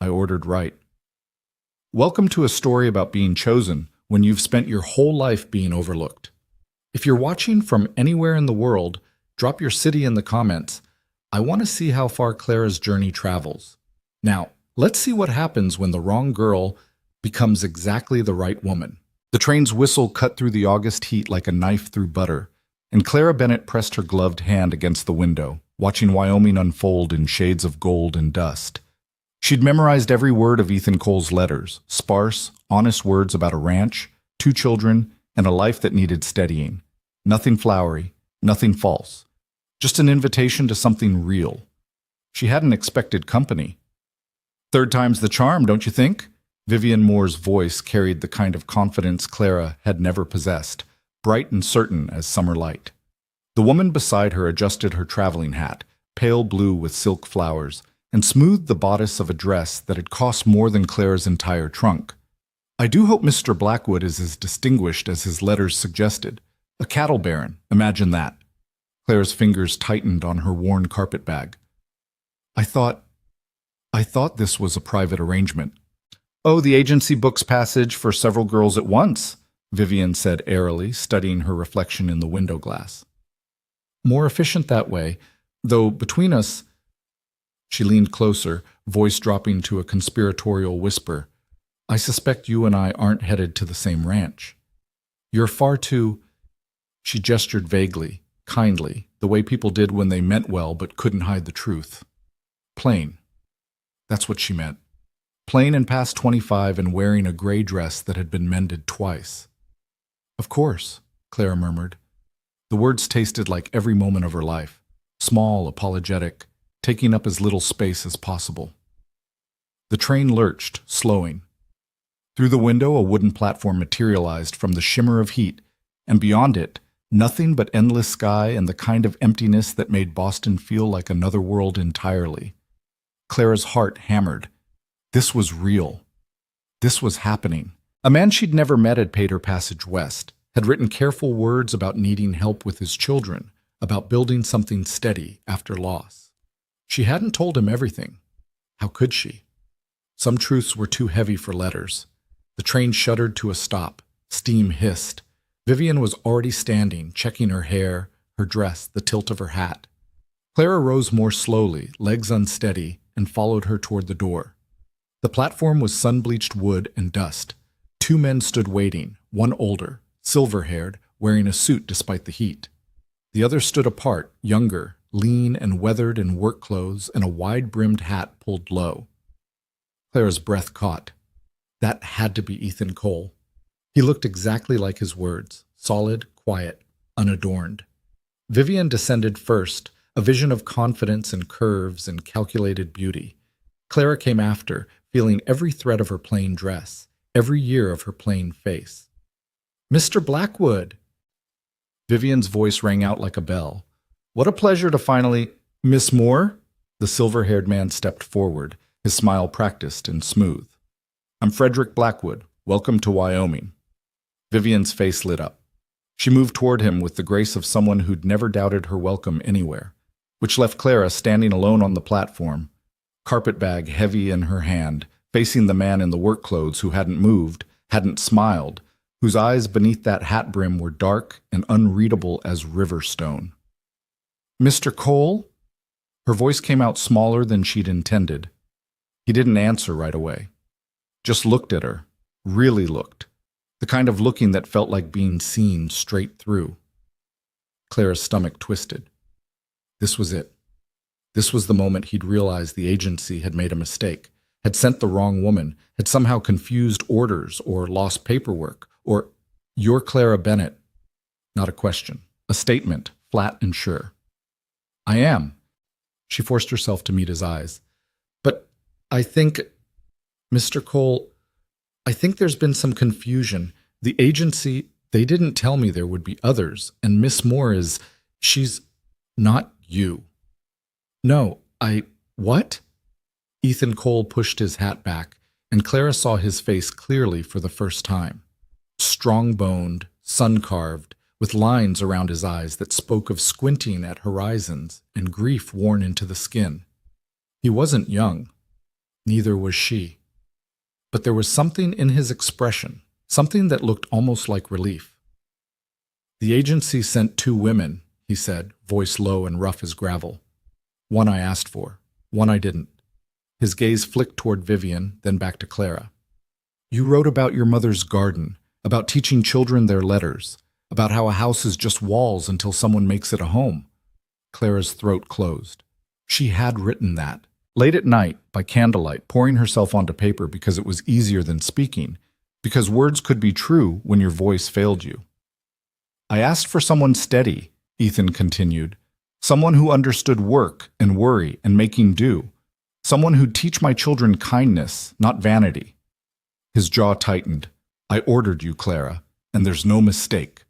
I ordered right. Welcome to a story about being chosen when you've spent your whole life being overlooked. If you're watching from anywhere in the world, drop your city in the comments. I want to see how far Clara's journey travels. Now, let's see what happens when the wrong girl becomes exactly the right woman. The train's whistle cut through the August heat like a knife through butter, and Clara Bennett pressed her gloved hand against the window, watching Wyoming unfold in shades of gold and dust. She'd memorized every word of Ethan Cole's letters, sparse, honest words about a ranch, 2 children, and a life that needed steadying. Nothing flowery, nothing false. Just an invitation to something real. She hadn't expected company. Third time's the charm, don't you think? Vivian Moore's voice carried the kind of confidence Clara had never possessed, bright and certain as summer light. The woman beside her adjusted her traveling hat, pale blue with silk flowers, and smoothed the bodice of a dress that had cost more than Clara's entire trunk. I do hope Mr. Blackwood is as distinguished as his letters suggested. A cattle baron, imagine that. Clara's fingers tightened on her worn carpet bag. I thought this was a private arrangement. Oh, the agency books passage for several girls at once, Vivian said airily, studying her reflection in the window glass. More efficient that way, though between us. She leaned closer, voice dropping to a conspiratorial whisper. I suspect you and I aren't headed to the same ranch. You're far too... She gestured vaguely, kindly, the way people did when they meant well but couldn't hide the truth. Plain. That's what she meant. Plain and past 25 and wearing a gray dress that had been mended twice. Of course, Clara murmured. The words tasted like every moment of her life, small, apologetic, taking up as little space as possible. The train lurched, slowing. Through the window, a wooden platform materialized from the shimmer of heat, and beyond it, nothing but endless sky and the kind of emptiness that made Boston feel like another world entirely. Clara's heart hammered. This was real. This was happening. A man she'd never met had paid her passage west, had written careful words about needing help with his children, about building something steady after loss. She hadn't told him everything. How could she? Some truths were too heavy for letters. The train shuddered to a stop. Steam hissed. Vivian was already standing, checking her hair, her dress, the tilt of her hat. Clara rose more slowly, legs unsteady, and followed her toward the door. The platform was sun-bleached wood and dust. 2 men stood waiting, one older, silver-haired, wearing a suit despite the heat. The other stood apart, younger, lean and weathered in work clothes and a wide-brimmed hat pulled low. Clara's breath caught. That had to be Ethan Cole. He looked exactly like his words, solid, quiet, unadorned. Vivian descended first, a vision of confidence and curves and calculated beauty. Clara came after, feeling every thread of her plain dress, every year of her plain face. Mr. Blackwood! Vivian's voice rang out like a bell. What a pleasure to finally... Miss Moore? The silver-haired man stepped forward, his smile practiced and smooth. I'm Frederick Blackwood. Welcome to Wyoming. Vivian's face lit up. She moved toward him with the grace of someone who'd never doubted her welcome anywhere, which left Clara standing alone on the platform, carpetbag heavy in her hand, facing the man in the work clothes who hadn't moved, hadn't smiled, whose eyes beneath that hat brim were dark and unreadable as river stone. Mr. Cole? Her voice came out smaller than she'd intended. He didn't answer right away. Just looked at her, really looked. The kind of looking that felt like being seen straight through. Clara's stomach twisted. This was it. This was the moment he'd realized the agency had made a mistake, had sent the wrong woman, had somehow confused orders or lost paperwork, or, "You're Clara Bennett." Not a question, a statement, flat and sure. I am. She forced herself to meet his eyes. But I think, Mr. Cole, I think there's been some confusion. The agency, they didn't tell me there would be others, and Miss Moore she's not you. No, what? Ethan Cole pushed his hat back, and Clara saw his face clearly for the first time. Strong-boned, sun-carved, with lines around his eyes that spoke of squinting at horizons and grief worn into the skin. He wasn't young. Neither was she. But there was something in his expression, something that looked almost like relief. The agency sent 2 women, he said, voice low and rough as gravel. One I asked for, one I didn't. His gaze flicked toward Vivian, then back to Clara. You wrote about your mother's garden, about teaching children their letters, about how a house is just walls until someone makes it a home. Clara's throat closed. She had written that. Late at night, by candlelight, pouring herself onto paper because it was easier than speaking, because words could be true when your voice failed you. I asked for someone steady, Ethan continued, someone who understood work and worry and making do, someone who'd teach my children kindness, not vanity. His jaw tightened. I ordered you, Clara, and there's no mistake.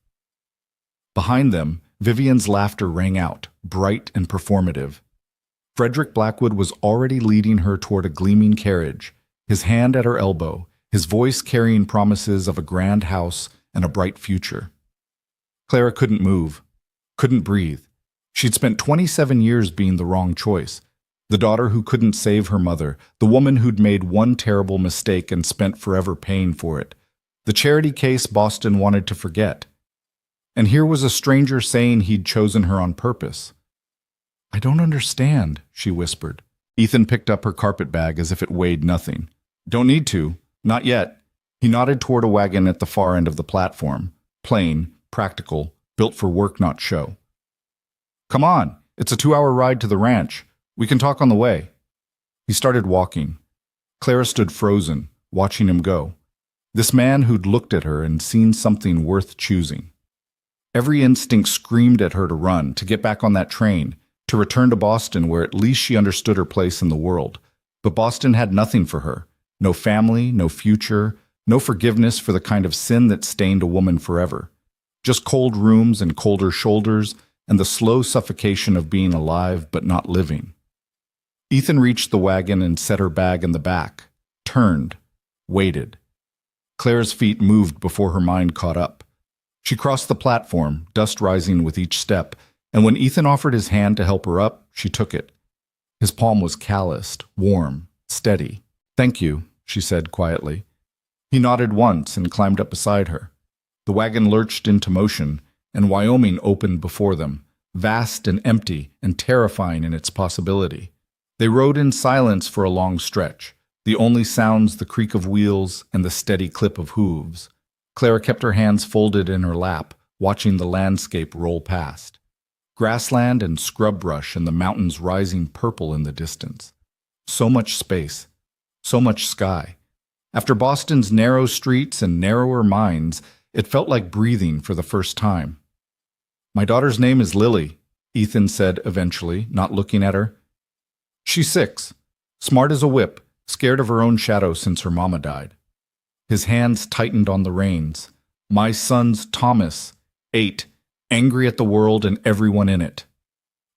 Behind them, Vivian's laughter rang out, bright and performative. Frederick Blackwood was already leading her toward a gleaming carriage, his hand at her elbow, his voice carrying promises of a grand house and a bright future. Clara couldn't move, couldn't breathe. She'd spent 27 years being the wrong choice, the daughter who couldn't save her mother, the woman who'd made one terrible mistake and spent forever paying for it, the charity case Boston wanted to forget. And here was a stranger saying he'd chosen her on purpose. I don't understand, she whispered. Ethan picked up her carpet bag as if it weighed nothing. Don't need to. Not yet. He nodded toward a wagon at the far end of the platform. Plain, practical, built for work, not show. Come on, it's a 2-hour ride to the ranch. We can talk on the way. He started walking. Clara stood frozen, watching him go. This man who'd looked at her and seen something worth choosing. Every instinct screamed at her to run, to get back on that train, to return to Boston where at least she understood her place in the world. But Boston had nothing for her. No family, no future, no forgiveness for the kind of sin that stained a woman forever. Just cold rooms and colder shoulders and the slow suffocation of being alive but not living. Ethan reached the wagon and set her bag in the back, turned, waited. Clara's feet moved before her mind caught up. She crossed the platform, dust rising with each step, and when Ethan offered his hand to help her up, she took it. His palm was calloused, warm, steady. Thank you, she said quietly. He nodded once and climbed up beside her. The wagon lurched into motion, and Wyoming opened before them, vast and empty and terrifying in its possibility. They rode in silence for a long stretch, the only sounds the creak of wheels and the steady clip of hooves. Clara kept her hands folded in her lap, watching the landscape roll past. Grassland and scrub brush and the mountains rising purple in the distance. So much space, so much sky. After Boston's narrow streets and narrower minds, it felt like breathing for the first time. My daughter's name is Lily, Ethan said eventually, not looking at her. She's 6, smart as a whip, scared of her own shadow since her mama died. His hands tightened on the reins. My son's Thomas, 8, angry at the world and everyone in it.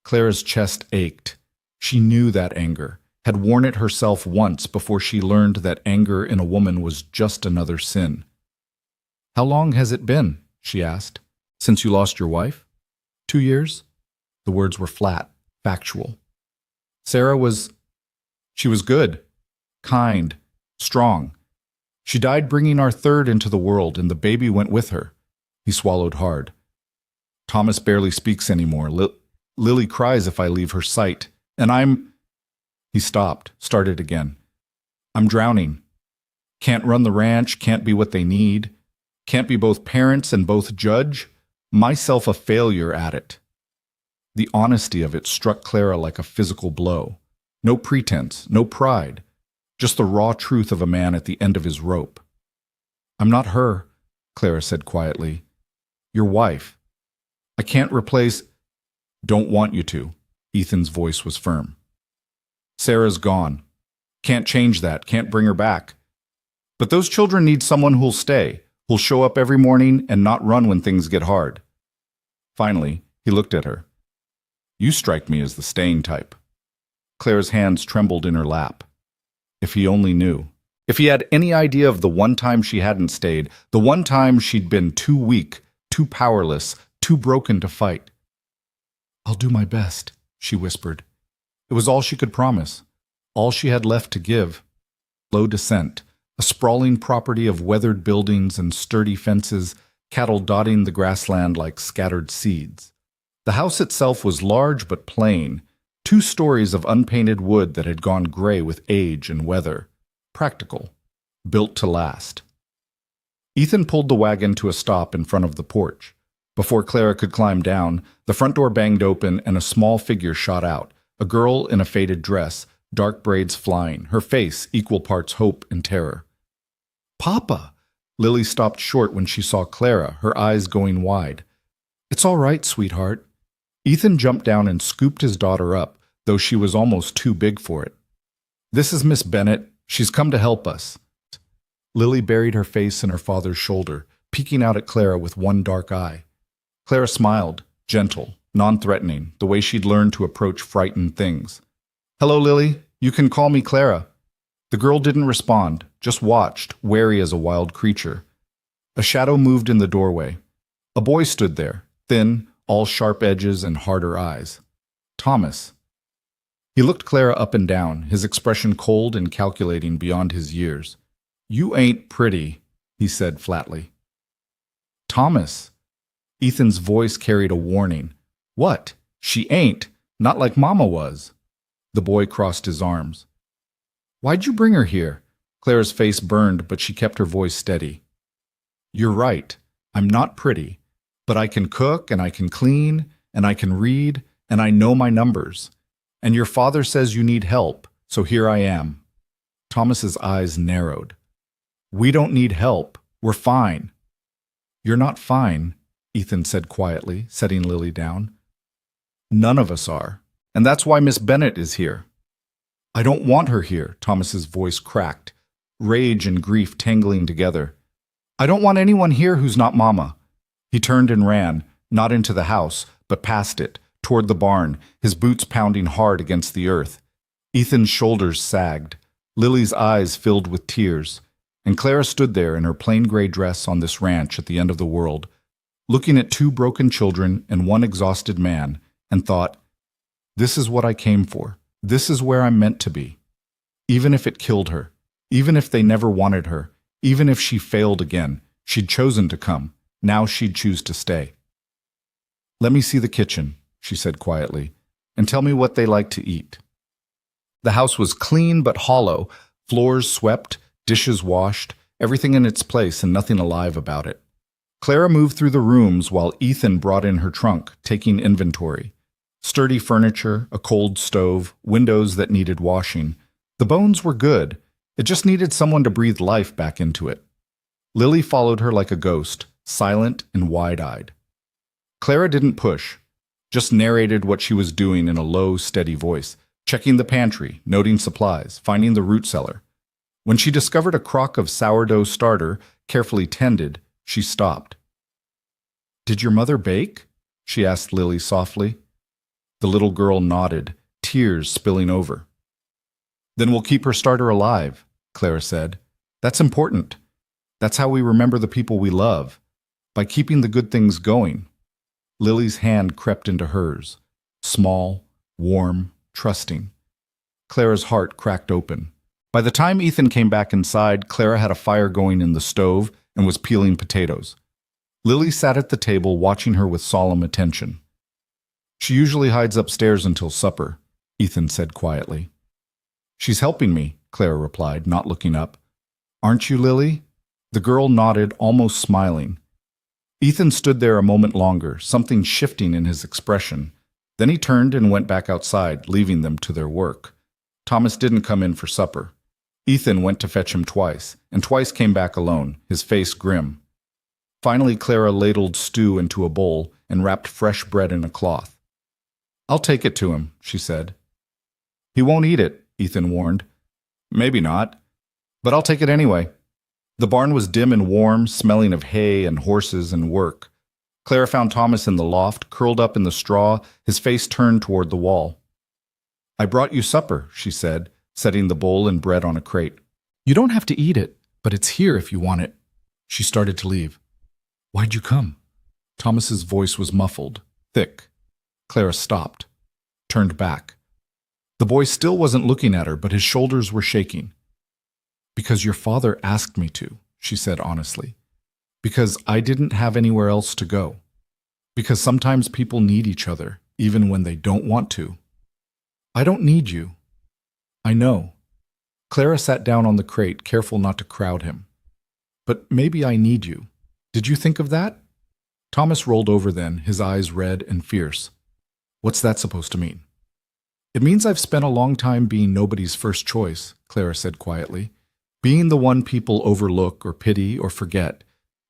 Clara's chest ached. She knew that anger, had worn it herself once before she learned that anger in a woman was just another sin. How long has it been, she asked, since you lost your wife? 2 years? The words were flat, factual. She was good, kind, strong. She died bringing our third into the world, and the baby went with her. He swallowed hard. Thomas barely speaks anymore. Lily cries if I leave her sight, and He stopped, started again. I'm drowning. Can't run the ranch, can't be what they need. Can't be both parents and both judge. Myself a failure at it. The honesty of it struck Clara like a physical blow. No pretense, no pride. Just the raw truth of a man at the end of his rope. I'm not her, Clara said quietly. Your wife. I can't replace... Don't want you to. Ethan's voice was firm. Sarah's gone. Can't change that, can't bring her back. But those children need someone who'll stay, who'll show up every morning and not run when things get hard. Finally, he looked at her. You strike me as the staying type. Clara's hands trembled in her lap. If he only knew. If he had any idea of the one time she hadn't stayed, the one time she'd been too weak, too powerless, too broken to fight. I'll do my best, she whispered. It was all she could promise, all she had left to give. Low descent, a sprawling property of weathered buildings and sturdy fences, cattle dotting the grassland like scattered seeds. The house itself was large but plain, 2 stories of unpainted wood that had gone gray with age and weather. Practical. Built to last. Ethan pulled the wagon to a stop in front of the porch. Before Clara could climb down, the front door banged open and a small figure shot out, a girl in a faded dress, dark braids flying, her face equal parts hope and terror. "Papa!" Lily stopped short when she saw Clara, her eyes going wide. "It's all right, sweetheart." Ethan jumped down and scooped his daughter up, though she was almost too big for it. "This is Miss Bennett. She's come to help us." Lily buried her face in her father's shoulder, peeking out at Clara with one dark eye. Clara smiled, gentle, non-threatening, the way she'd learned to approach frightened things. "Hello, Lily. You can call me Clara." The girl didn't respond, just watched, wary as a wild creature. A shadow moved in the doorway. A boy stood there, thin, all sharp edges and harder eyes. Thomas. He looked Clara up and down, his expression cold and calculating beyond his years. "You ain't pretty," he said flatly. "Thomas." Ethan's voice carried a warning. "What? She ain't. Not like Mama was." The boy crossed his arms. "Why'd you bring her here?" Clara's face burned, but she kept her voice steady. "You're right. I'm not pretty. But I can cook, and I can clean, and I can read, and I know my numbers. And your father says you need help, so here I am." Thomas's eyes narrowed. "We don't need help. We're fine." "You're not fine," Ethan said quietly, setting Lily down. "None of us are. And that's why Miss Bennett is here." "I don't want her here," Thomas's voice cracked, rage and grief tangling together. "I don't want anyone here who's not Mama." He turned and ran, not into the house, but past it, toward the barn, his boots pounding hard against the earth. Ethan's shoulders sagged. Lily's eyes filled with tears. And Clara stood there in her plain gray dress on this ranch at the end of the world, looking at 2 broken children and 1 exhausted man, and thought, "This is what I came for. This is where I'm meant to be." Even if it killed her, even if they never wanted her, even if she failed again, she'd chosen to come. Now she'd choose to stay. "Let me see the kitchen," she said quietly, "and tell me what they like to eat." The house was clean but hollow, floors swept, dishes washed, everything in its place and nothing alive about it. Clara moved through the rooms while Ethan brought in her trunk, taking inventory. Sturdy furniture, a cold stove, windows that needed washing. The bones were good. It just needed someone to breathe life back into it. Lily followed her like a ghost, silent and wide-eyed. Clara didn't push, just narrated what she was doing in a low, steady voice, checking the pantry, noting supplies, finding the root cellar. When she discovered a crock of sourdough starter, carefully tended, she stopped. "Did your mother bake?" she asked Lily softly. The little girl nodded, tears spilling over. "Then we'll keep her starter alive," Clara said. "That's important. That's how we remember the people we love, by keeping the good things going." Lily's hand crept into hers, small, warm, trusting. Clara's heart cracked open. By the time Ethan came back inside, Clara had a fire going in the stove and was peeling potatoes. Lily sat at the table watching her with solemn attention. "She usually hides upstairs until supper," Ethan said quietly. "She's helping me," Clara replied, not looking up. "Aren't you, Lily?" The girl nodded, almost smiling. Ethan stood there a moment longer, something shifting in his expression. Then he turned and went back outside, leaving them to their work. Thomas didn't come in for supper. Ethan went to fetch him twice, and twice came back alone, his face grim. Finally, Clara ladled stew into a bowl and wrapped fresh bread in a cloth. "I'll take it to him," she said. "He won't eat it," Ethan warned. "Maybe not, but I'll take it anyway." The barn was dim and warm, smelling of hay and horses and work. Clara found Thomas in the loft, curled up in the straw, his face turned toward the wall. "I brought you supper," she said, setting the bowl and bread on a crate. "You don't have to eat it, but it's here if you want it." She started to leave. "Why'd you come?" Thomas's voice was muffled, thick. Clara stopped, turned back. The boy still wasn't looking at her, but his shoulders were shaking. Because your father asked me to, she said honestly. Because I didn't have anywhere else to go. Because sometimes people need each other, even when they don't want to. I don't need you. I know. Clara sat down on the crate, careful not to crowd him. But maybe I need you. Did you think of that? Thomas rolled over then, his eyes red and fierce. What's that supposed to mean? It means I've spent a long time being nobody's first choice, Clara said quietly. Being the one people overlook or pity or forget.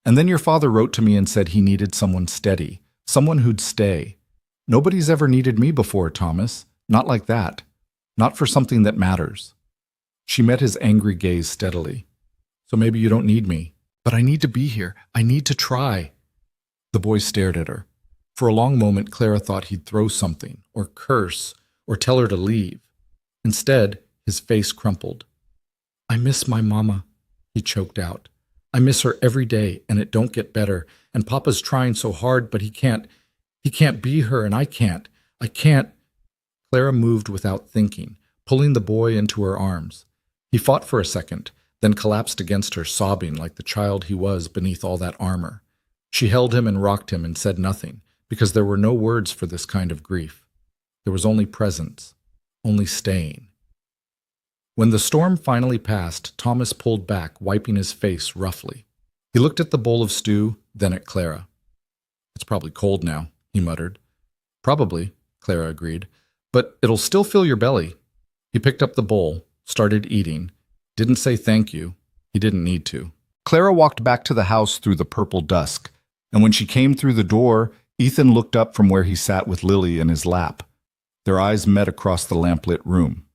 And then your father wrote to me and said he needed someone steady, someone who'd stay. Nobody's ever needed me before, Thomas. Not like that. Not for something that matters. She met his angry gaze steadily. So maybe you don't need me. But I need to be here. I need to try. The boy stared at her. For a long moment, Clara thought he'd throw something, or curse, or tell her to leave. Instead, his face crumpled. I miss my mama, he choked out. I miss her every day, and it don't get better. And Papa's trying so hard, but he can't be her, and I can't. Clara moved without thinking, pulling the boy into her arms. He fought for a second, then collapsed against her, sobbing like the child he was beneath all that armor. She held him and rocked him and said nothing, because there were no words for this kind of grief. There was only presence, only staying. When the storm finally passed, Thomas pulled back, wiping his face roughly. He looked at the bowl of stew, then at Clara. It's probably cold now, he muttered. Probably, Clara agreed, but it'll still fill your belly. He picked up the bowl, started eating, didn't say thank you. He didn't need to. Clara walked back to the house through the purple dusk, and when she came through the door, Ethan looked up from where he sat with Lily in his lap. Their eyes met across the lamplit room.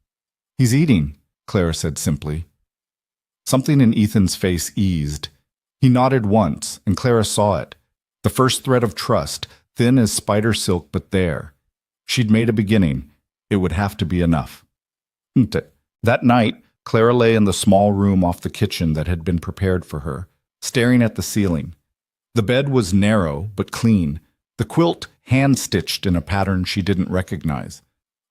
He's eating, Clara said simply. Something in Ethan's face eased. He nodded once, and Clara saw it. The first thread of trust, thin as spider silk, but there. She'd made a beginning. It would have to be enough. That night, Clara lay in the small room off the kitchen that had been prepared for her, staring at the ceiling. The bed was narrow, but clean. The quilt hand-stitched in a pattern she didn't recognize.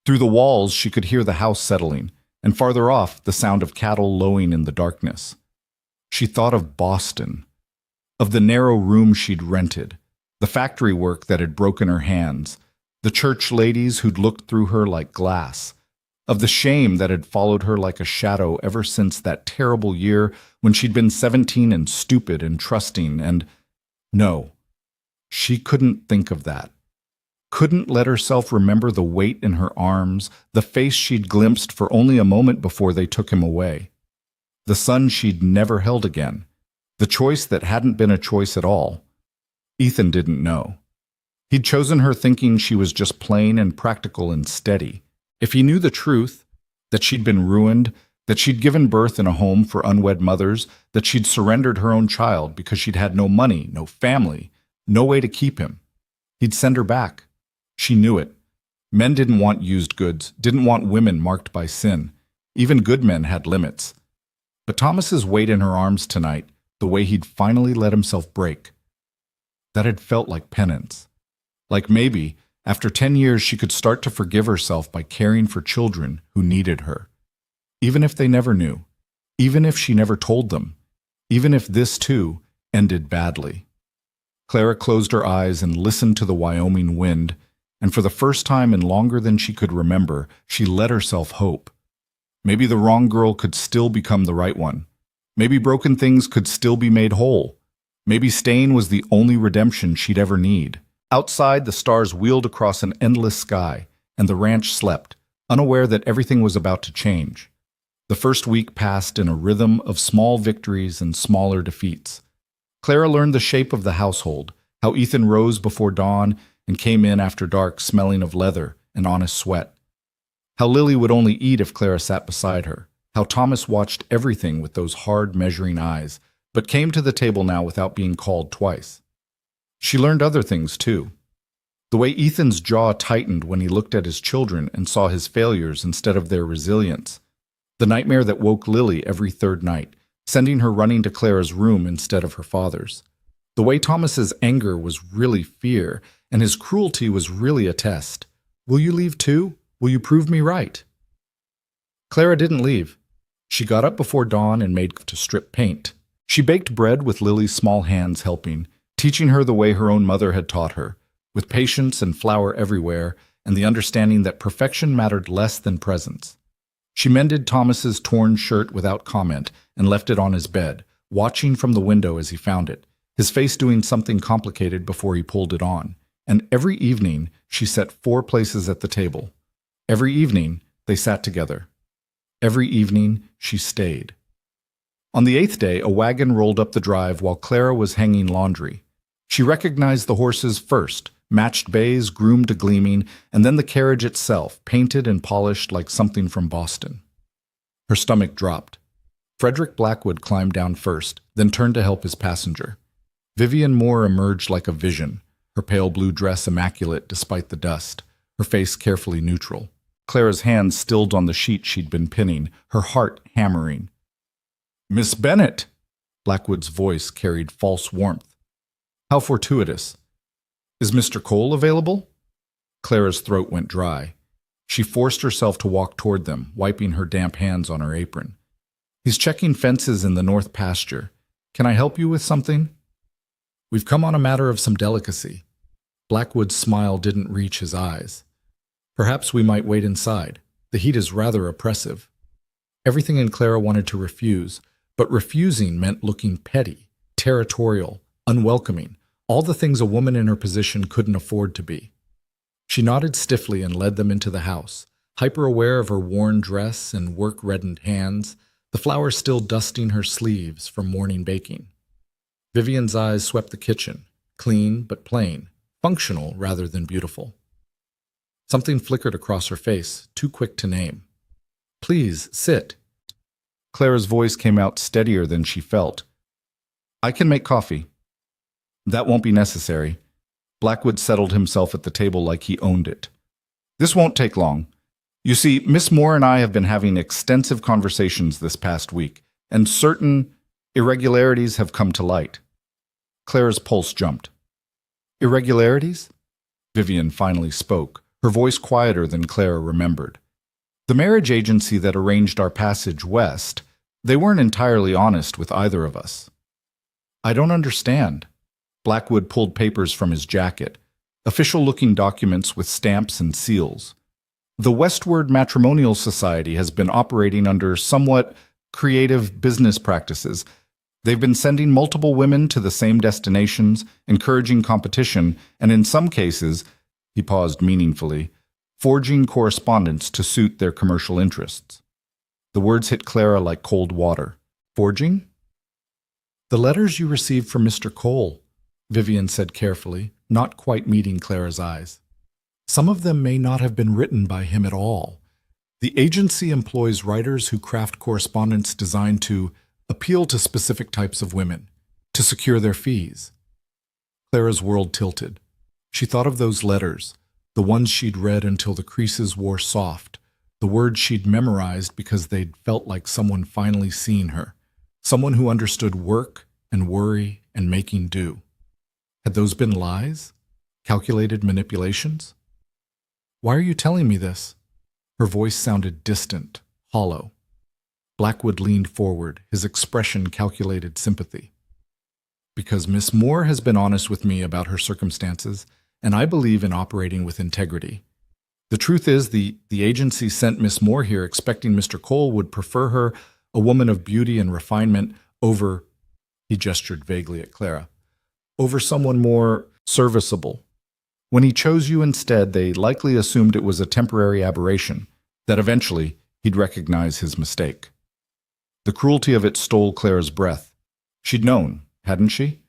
Through the walls, she could hear the house settling, and farther off, the sound of cattle lowing in the darkness. She thought of Boston, of the narrow room she'd rented, the factory work that had broken her hands, the church ladies who'd looked through her like glass, of the shame that had followed her like a shadow ever since that terrible year when she'd been 17 and stupid and trusting and... No, she couldn't think of that. Couldn't let herself remember the weight in her arms, the face she'd glimpsed for only a moment before they took him away. The son she'd never held again. The choice that hadn't been a choice at all. Ethan didn't know. He'd chosen her thinking she was just plain and practical and steady. If he knew the truth, that she'd been ruined, that she'd given birth in a home for unwed mothers, that she'd surrendered her own child because she'd had no money, no family, no way to keep him, he'd send her back. She knew it. Men didn't want used goods, didn't want women marked by sin. Even good men had limits. But Thomas's weight in her arms tonight, the way he'd finally let himself break, that had felt like penance. Like maybe, after 10 years, she could start to forgive herself by caring for children who needed her. Even if they never knew. Even if she never told them. Even if this, too, ended badly. Clara closed her eyes and listened to the Wyoming wind, and for the first time in longer than she could remember, she let herself hope. Maybe the wrong girl could still become the right one. Maybe broken things could still be made whole. Maybe staying was the only redemption she'd ever need. Outside, the stars wheeled across an endless sky, and the ranch slept, unaware that everything was about to change. The first week passed in a rhythm of small victories and smaller defeats. Clara learned the shape of the household, how Ethan rose before dawn and came in after dark smelling of leather and honest sweat. How Lily would only eat if Clara sat beside her. How Thomas watched everything with those hard measuring eyes, but came to the table now without being called twice. She learned other things too. The way Ethan's jaw tightened when he looked at his children and saw his failures instead of their resilience. The nightmare that woke Lily every third night, sending her running to Clara's room instead of her father's. The way Thomas's anger was really fear, and his cruelty was really a test. Will you leave too? Will you prove me right? Clara didn't leave. She got up before dawn and made to strip paint. She baked bread with Lily's small hands helping, teaching her the way her own mother had taught her, with patience and flour everywhere and the understanding that perfection mattered less than presence. She mended Thomas's torn shirt without comment and left it on his bed, watching from the window as he found it, his face doing something complicated before he pulled it on. And every evening she set 4 places at the table. Every evening they sat together. Every evening she stayed. On the 8th day, a wagon rolled up the drive while Clara was hanging laundry. She recognized the horses first, matched bays, groomed to gleaming, and then the carriage itself, painted and polished like something from Boston. Her stomach dropped. Frederick Blackwood climbed down first, then turned to help his passenger. Vivian Moore emerged like a vision, her pale blue dress immaculate despite the dust, her face carefully neutral. Clara's hands stilled on the sheet she'd been pinning, her heart hammering. "Miss Bennet!" Blackwood's voice carried false warmth. "How fortuitous. Is Mr. Cole available?" Clara's throat went dry. She forced herself to walk toward them, wiping her damp hands on her apron. "He's checking fences in the north pasture. Can I help you with something?" "We've come on a matter of some delicacy." Blackwood's smile didn't reach his eyes. "Perhaps we might wait inside. The heat is rather oppressive." Everything in Clara wanted to refuse, but refusing meant looking petty, territorial, unwelcoming, all the things a woman in her position couldn't afford to be. She nodded stiffly and led them into the house, hyper-aware of her worn dress and work-reddened hands, the flowers still dusting her sleeves from morning baking. Vivian's eyes swept the kitchen, clean but plain, functional rather than beautiful. Something flickered across her face, too quick to name. "Please, sit." Clara's voice came out steadier than she felt. "I can make coffee." "That won't be necessary." Blackwood settled himself at the table like he owned it. "This won't take long. You see, Miss Moore and I have been having extensive conversations this past week, and certain irregularities have come to light." Clara's pulse jumped. "Irregularities?" Vivian finally spoke, her voice quieter than Clara remembered. "The marriage agency that arranged our passage west, they weren't entirely honest with either of us." "I don't understand." Blackwood pulled papers from his jacket, official-looking documents with stamps and seals. "The Westward Matrimonial Society has been operating under somewhat creative business practices. They've been sending multiple women to the same destinations, encouraging competition, and in some cases," he paused meaningfully, "forging correspondence to suit their commercial interests." The words hit Clara like cold water. "Forging?" "The letters you received from Mr. Cole," Vivian said carefully, not quite meeting Clara's eyes. "Some of them may not have been written by him at all. The agency employs writers who craft correspondence designed to appeal to specific types of women, to secure their fees." Clara's world tilted. She thought of those letters, the ones she'd read until the creases wore soft, the words she'd memorized because they'd felt like someone finally seen her, someone who understood work and worry and making do. Had those been lies? Calculated manipulations? "Why are you telling me this?" Her voice sounded distant, hollow. Blackwood leaned forward, his expression calculated sympathy. "Because Miss Moore has been honest with me about her circumstances, and I believe in operating with integrity. The truth is, the agency sent Miss Moore here expecting Mr. Cole would prefer her, a woman of beauty and refinement, over," he gestured vaguely at Clara, "over someone more serviceable. When he chose you instead, they likely assumed it was a temporary aberration, that eventually he'd recognize his mistake." The cruelty of it stole Clara's breath. She'd known, hadn't she?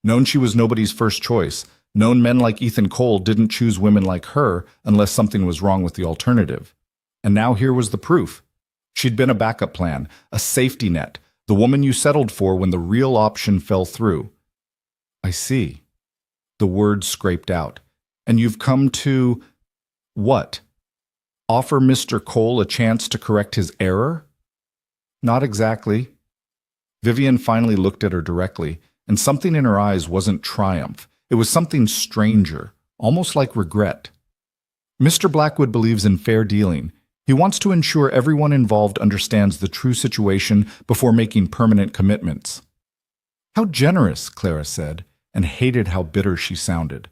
Known she was nobody's first choice, known men like Ethan Cole didn't choose women like her unless something was wrong with the alternative. And now here was the proof. She'd been a backup plan, a safety net, the woman you settled for when the real option fell through. "I see." The words scraped out. "And you've come to—" "What? Offer Mr. Cole a chance to correct his error?" "Not exactly." Vivian finally looked at her directly, and something in her eyes wasn't triumph. It was something stranger, almost like regret. "Mr. Blackwood believes in fair dealing. He wants to ensure everyone involved understands the true situation before making permanent commitments. How generous, Clara said, and hated how bitter she sounded.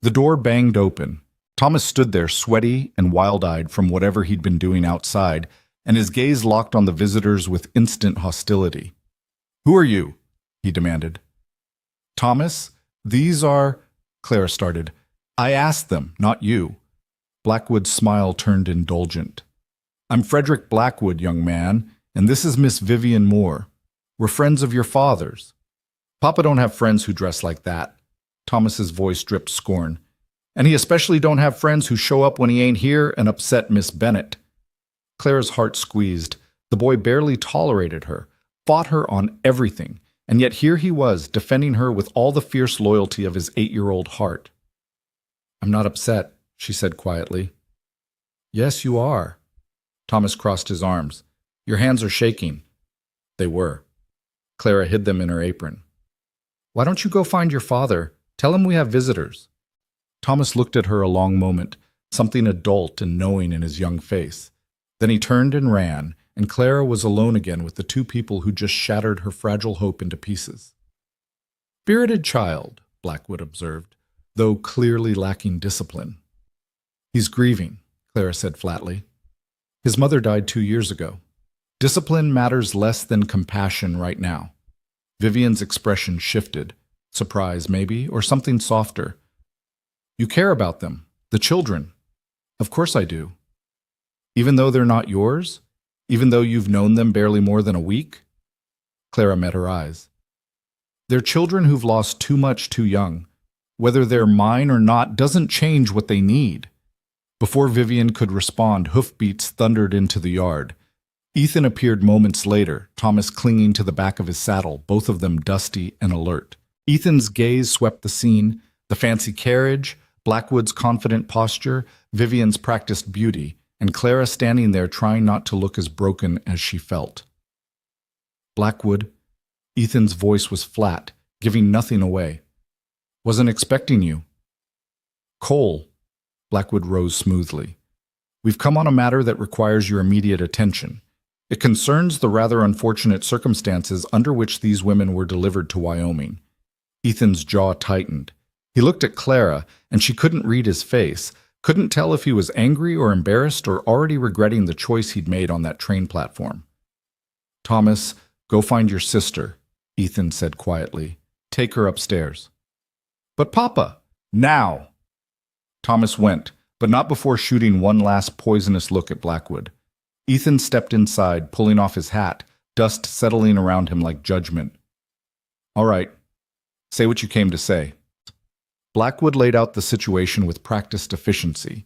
The door banged open. Thomas stood there sweaty and wild-eyed from whatever he'd been doing outside, and his gaze locked on the visitors with instant hostility. "Who are you?" he demanded. "Thomas, these are—" Clara started. "I asked them, not you." Blackwood's smile turned indulgent. "I'm Frederick Blackwood, young man, and this is Miss Vivian Moore. We're friends of your father's." "Papa don't have friends who dress like that." Thomas's voice dripped scorn. "And he especially don't have friends who show up when he ain't here and upset Miss Bennet." Clara's heart squeezed. The boy barely tolerated her, fought her on everything, and yet here he was, defending her with all the fierce loyalty of his 8-year-old heart. "I'm not upset," she said quietly. "Yes, you are." Thomas crossed his arms. "Your hands are shaking." They were. Clara hid them in her apron. "Why don't you go find your father? Tell him we have visitors." Thomas looked at her a long moment, something adult and knowing in his young face. Then he turned and ran, and Clara was alone again with the two people who just shattered her fragile hope into pieces. "Spirited child," Blackwood observed, though clearly lacking discipline. "He's grieving," Clara said flatly. "His mother died 2 years ago. Discipline matters less than compassion right now." Vivian's expression shifted. Surprise, maybe, or something softer. "You care about them, the children." "Of course I do." "Even though they're not yours? Even though you've known them barely more than a week?" Clara met her eyes. "They're children who've lost too much too young. Whether they're mine or not doesn't change what they need." Before Vivian could respond, hoofbeats thundered into the yard. Ethan appeared moments later, Thomas clinging to the back of his saddle, both of them dusty and alert. Ethan's gaze swept the scene, the fancy carriage, Blackwood's confident posture, Vivian's practiced beauty, and Clara standing there trying not to look as broken as she felt. "Blackwood," Ethan's voice was flat, giving nothing away. "Wasn't expecting you." "Cole," Blackwood rose smoothly. "We've come on a matter that requires your immediate attention. It concerns the rather unfortunate circumstances under which these women were delivered to Wyoming." Ethan's jaw tightened. He looked at Clara, and she couldn't read his face, couldn't tell if he was angry or embarrassed or already regretting the choice he'd made on that train platform. "Thomas, go find your sister," Ethan said quietly. "Take her upstairs." "But Papa!" "Now!" Thomas went, but not before shooting one last poisonous look at Blackwood. Ethan stepped inside, pulling off his hat, dust settling around him like judgment. "All right, say what you came to say." Blackwood laid out the situation with practiced efficiency.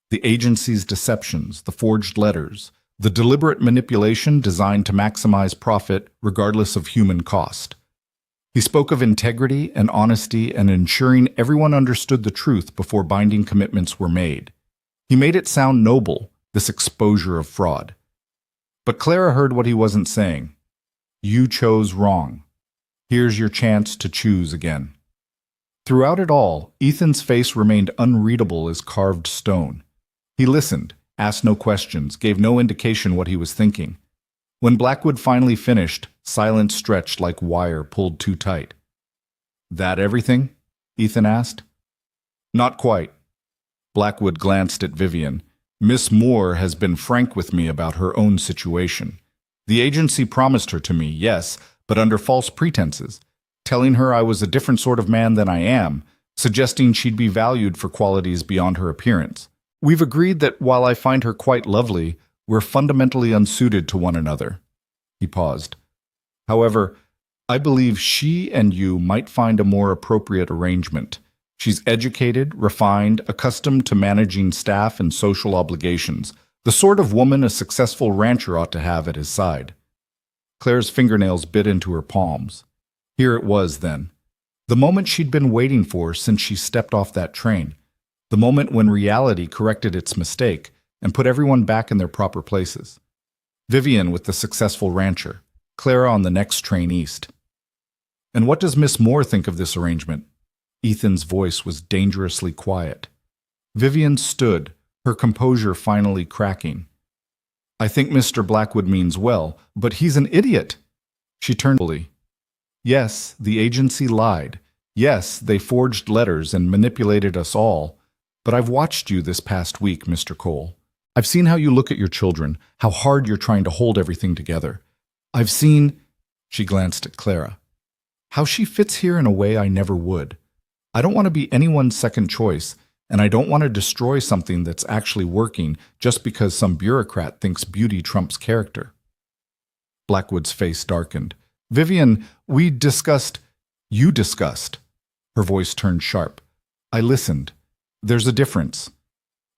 The agency's deceptions, the forged letters, the deliberate manipulation designed to maximize profit regardless of human cost. He spoke of integrity and honesty and ensuring everyone understood the truth before binding commitments were made. He made it sound noble, this exposure of fraud. But Clara heard what he wasn't saying. "You chose wrong. Here's your chance to choose again." Throughout it all, Ethan's face remained unreadable as carved stone. He listened, asked no questions, gave no indication what he was thinking. When Blackwood finally finished, silence stretched like wire pulled too tight. "That everything?" Ethan asked. "Not quite." Blackwood glanced at Vivian. "Miss Moore has been frank with me about her own situation. The agency promised her to me, yes, but under false pretenses, telling her I was a different sort of man than I am, suggesting she'd be valued for qualities beyond her appearance. We've agreed that while I find her quite lovely, we're fundamentally unsuited to one another." He paused. "However, I believe she and you might find a more appropriate arrangement. She's educated, refined, accustomed to managing staff and social obligations, the sort of woman a successful rancher ought to have at his side." Claire's fingernails bit into her palms. Here it was, then. The moment she'd been waiting for since she stepped off that train. The moment when reality corrected its mistake and put everyone back in their proper places. Vivian with the successful rancher, Clara on the next train east. "And what does Miss Moore think of this arrangement?" Ethan's voice was dangerously quiet. Vivian stood, her composure finally cracking. I think Mr. Blackwood means well, but he's an idiot. She turned fully. Yes, the agency lied. Yes, they forged letters and manipulated us all. But I've watched you this past week, Mr. Cole. I've seen how you look at your children, how hard you're trying to hold everything together. I've seen, she glanced at Clara, how she fits here in a way I never would. I don't want to be anyone's second choice, and I don't want to destroy something that's actually working just because some bureaucrat thinks beauty trumps character. Blackwood's face darkened. Vivian, you discussed. Her voice turned sharp. I listened. There's a difference.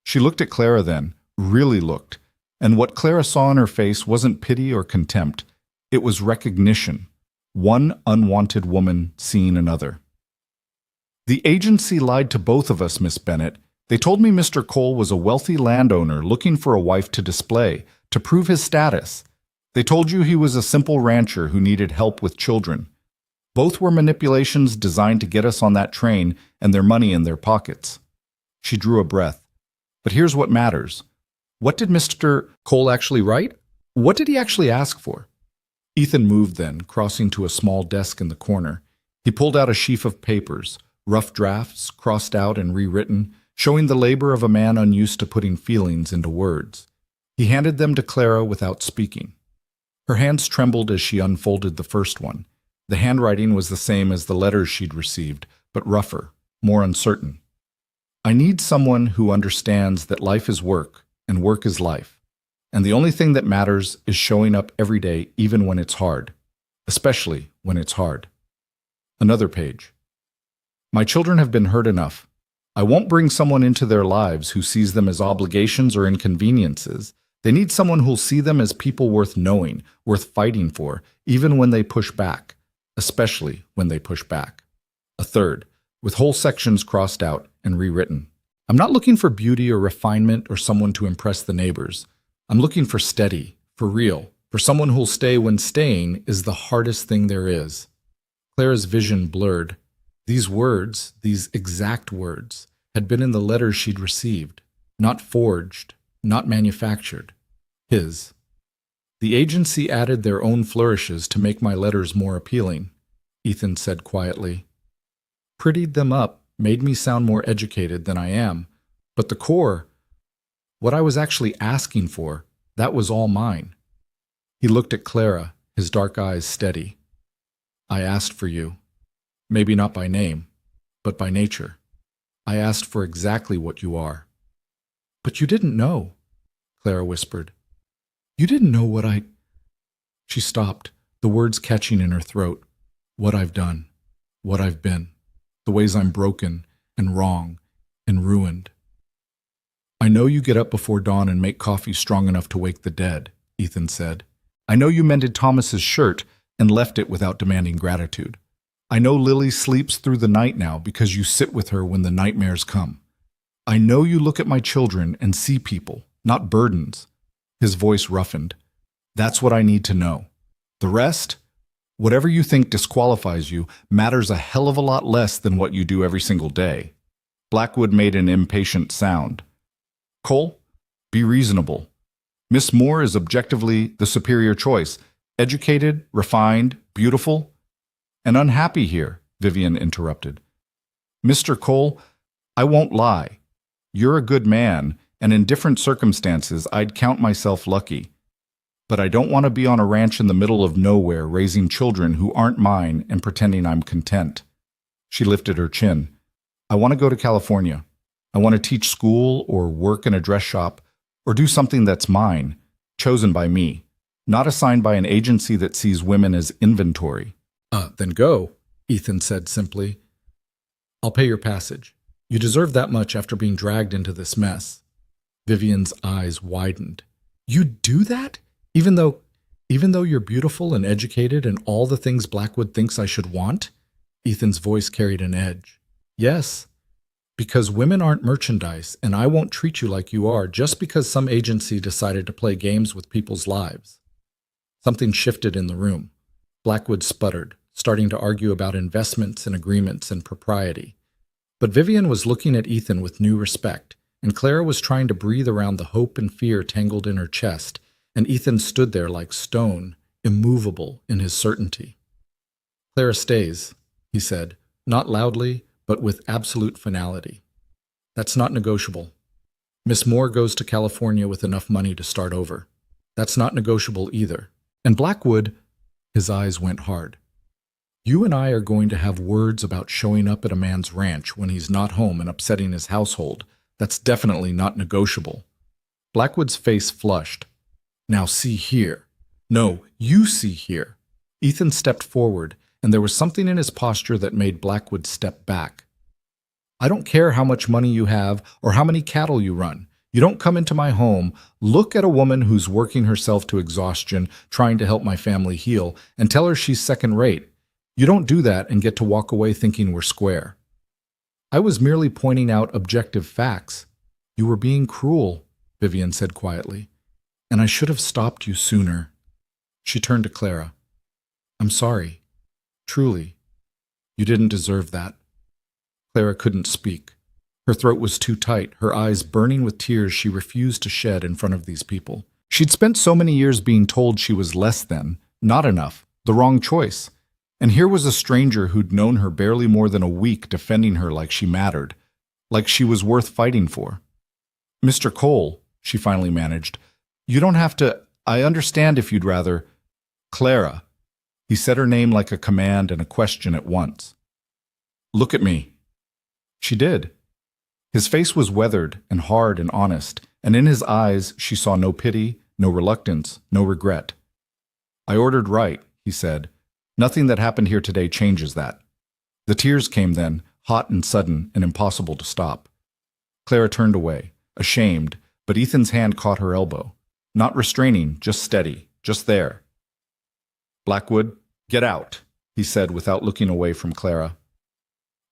She looked at Clara then, really looked, and what Clara saw in her face wasn't pity or contempt. It was recognition. One unwanted woman seeing another. The agency lied to both of us, Miss Bennett. They told me Mr. Cole was a wealthy landowner looking for a wife to display, to prove his status. They told you he was a simple rancher who needed help with children. Both were manipulations designed to get us on that train and their money in their pockets. She drew a breath. But here's what matters. What did Mr. Cole actually write? What did he actually ask for? Ethan moved then, crossing to a small desk in the corner. He pulled out a sheaf of papers, rough drafts, crossed out and rewritten, showing the labor of a man unused to putting feelings into words. He handed them to Clara without speaking. Her hands trembled as she unfolded the first one. The handwriting was the same as the letters she'd received, but rougher, more uncertain. I need someone who understands that life is work, and work is life. And the only thing that matters is showing up every day even when it's hard, especially when it's hard. Another page. My children have been hurt enough. I won't bring someone into their lives who sees them as obligations or inconveniences. They need someone who'll see them as people worth knowing, worth fighting for, even when they push back, especially when they push back. A third, with whole sections crossed out and rewritten. I'm not looking for beauty or refinement or someone to impress the neighbors. I'm looking for steady, for real, for someone who'll stay when staying is the hardest thing there is. Clara's vision blurred. These words, these exact words, had been in the letters she'd received, not forged, not manufactured. His. The agency added their own flourishes to make my letters more appealing, Ethan said quietly. Prettied them up, made me sound more educated than I am, but the core, what I was actually asking for, that was all mine. He looked at Clara, his dark eyes steady. I asked for you. Maybe not by name, but by nature. I asked for exactly what you are. But you didn't know, Clara whispered. You didn't know what I... She stopped, the words catching in her throat. What I've done, what I've been, the ways I'm broken and wrong and ruined. I know you get up before dawn and make coffee strong enough to wake the dead, Ethan said. I know you mended Thomas's shirt and left it without demanding gratitude. I know Lily sleeps through the night now because you sit with her when the nightmares come. I know you look at my children and see people, not burdens. His voice roughened. That's what I need to know. The rest, whatever you think disqualifies you, matters a hell of a lot less than what you do every single day. Blackwood made an impatient sound. Cole, be reasonable. Miss Moore is objectively the superior choice. Educated, refined, beautiful, and unhappy here, Vivian interrupted. Mr. Cole, I won't lie. You're a good man, and in different circumstances, I'd count myself lucky. But I don't want to be on a ranch in the middle of nowhere raising children who aren't mine and pretending I'm content. She lifted her chin. I want to go to California. I want to teach school or work in a dress shop or do something that's mine, chosen by me, not assigned by an agency that sees women as inventory. Then go, Ethan said simply. I'll pay your passage. You deserve that much after being dragged into this mess. Vivian's eyes widened. You'd do that? Even though you're beautiful and educated and all the things Blackwood thinks I should want? Ethan's voice carried an edge. Yes, because women aren't merchandise, and I won't treat you like you are just because some agency decided to play games with people's lives. Something shifted in the room. Blackwood sputtered, starting to argue about investments and agreements and propriety. But Vivian was looking at Ethan with new respect, and Clara was trying to breathe around the hope and fear tangled in her chest, and Ethan stood there like stone, immovable in his certainty. Clara stays, he said, not loudly, but with absolute finality. That's not negotiable. Miss Moore goes to California with enough money to start over. That's not negotiable either. And Blackwood, his eyes went hard. You and I are going to have words about showing up at a man's ranch when he's not home and upsetting his household. That's definitely not negotiable. Blackwood's face flushed. Now see here. No, you see here. Ethan stepped forward, and there was something in his posture that made Blackwood step back. I don't care how much money you have or how many cattle you run. You don't come into my home, look at a woman who's working herself to exhaustion, trying to help my family heal, and tell her she's second rate. You don't do that and get to walk away thinking we're square. I was merely pointing out objective facts. You were being cruel, Vivian said quietly, and I should have stopped you sooner. She turned to Clara. I'm sorry. Truly. You didn't deserve that. Clara couldn't speak. Her throat was too tight, her eyes burning with tears she refused to shed in front of these people. She'd spent so many years being told she was less than, not enough, the wrong choice. And here was a stranger who'd known her barely more than a week defending her like she mattered, like she was worth fighting for. Mr. Cole, she finally managed, you don't have to, I understand if you'd rather. Clara. He said her name like a command and a question at once. Look at me. She did. His face was weathered and hard and honest, and in his eyes she saw no pity, no reluctance, no regret. I ordered right, he said. Nothing that happened here today changes that. The tears came then, hot and sudden and impossible to stop. Clara turned away, ashamed, but Ethan's hand caught her elbow. Not restraining, just steady, just there. Blackwood, get out, he said without looking away from Clara.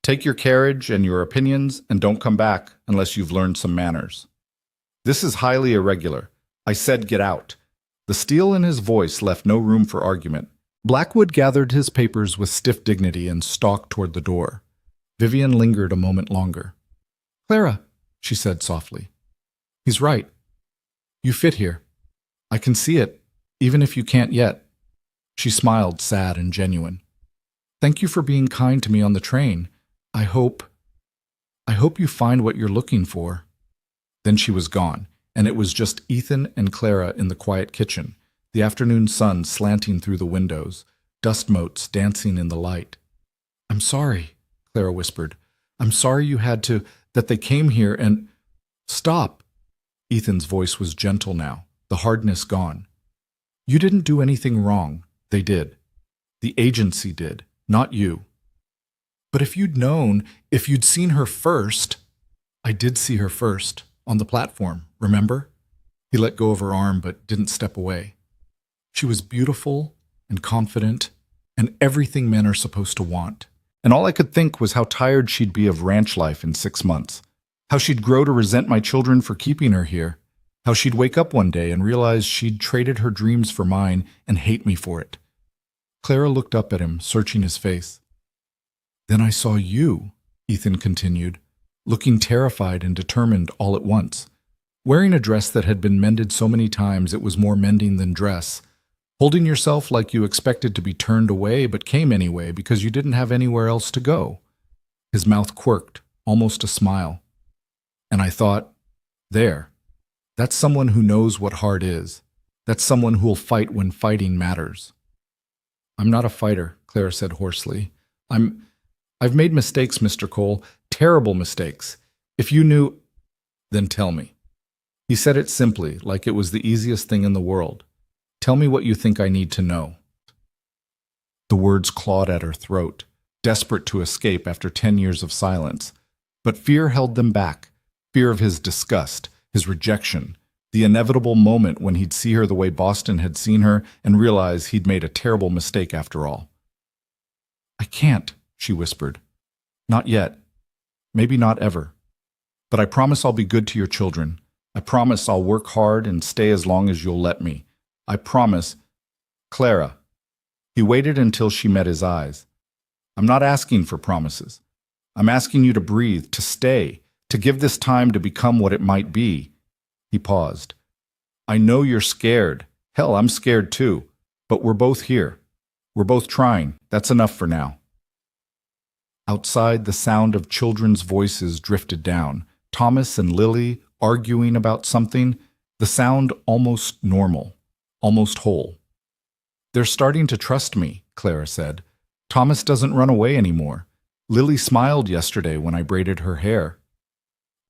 Take your carriage and your opinions and don't come back unless you've learned some manners. This is highly irregular. I said get out. The steel in his voice left no room for argument. Blackwood gathered his papers with stiff dignity and stalked toward the door. Vivian lingered a moment longer. Clara, she said softly. He's right. You fit here. I can see it, even if you can't yet. She smiled, sad and genuine. Thank you for being kind to me on the train. I hope you find what you're looking for. Then she was gone, and it was just Ethan and Clara in the quiet kitchen, the afternoon sun slanting through the windows, dust motes dancing in the light. I'm sorry, Clara whispered. I'm sorry you had to, that they came here and… Stop! Ethan's voice was gentle now, the hardness gone. You didn't do anything wrong. They did. The agency did, not you. But if you'd known, if you'd seen her first… I did see her first, on the platform, remember? He let go of her arm but didn't step away. She was beautiful and confident and everything men are supposed to want. And all I could think was how tired she'd be of ranch life in 6 months, how she'd grow to resent my children for keeping her here, how she'd wake up one day and realize she'd traded her dreams for mine and hate me for it. Clara looked up at him, searching his face. Then I saw you, Ethan continued, looking terrified and determined all at once, wearing a dress that had been mended so many times it was more mending than dress, holding yourself like you expected to be turned away but came anyway because you didn't have anywhere else to go. His mouth quirked, almost a smile. And I thought, there, that's someone who knows what hard is. That's someone who'll fight when fighting matters. I'm not a fighter, Clara said hoarsely. I've made mistakes, Mr. Cole, terrible mistakes. If you knew, then tell me. He said it simply, like it was the easiest thing in the world. Tell me what you think I need to know. The words clawed at her throat, desperate to escape after 10 years of silence. But fear held them back, fear of his disgust, his rejection, the inevitable moment when he'd see her the way Boston had seen her and realize he'd made a terrible mistake after all. I can't, she whispered. Not yet. Maybe not ever. But I promise I'll be good to your children. I promise I'll work hard and stay as long as you'll let me. I promise. Clara. He waited until she met his eyes. I'm not asking for promises. I'm asking you to breathe, to stay, to give this time to become what it might be. He paused. I know you're scared. Hell, I'm scared too. But we're both here. We're both trying. That's enough for now. Outside, the sound of children's voices drifted down. Thomas and Lily arguing about something. The sound almost normal, almost whole. They're starting to trust me, Clara said. Thomas doesn't run away anymore. Lily smiled yesterday when I braided her hair.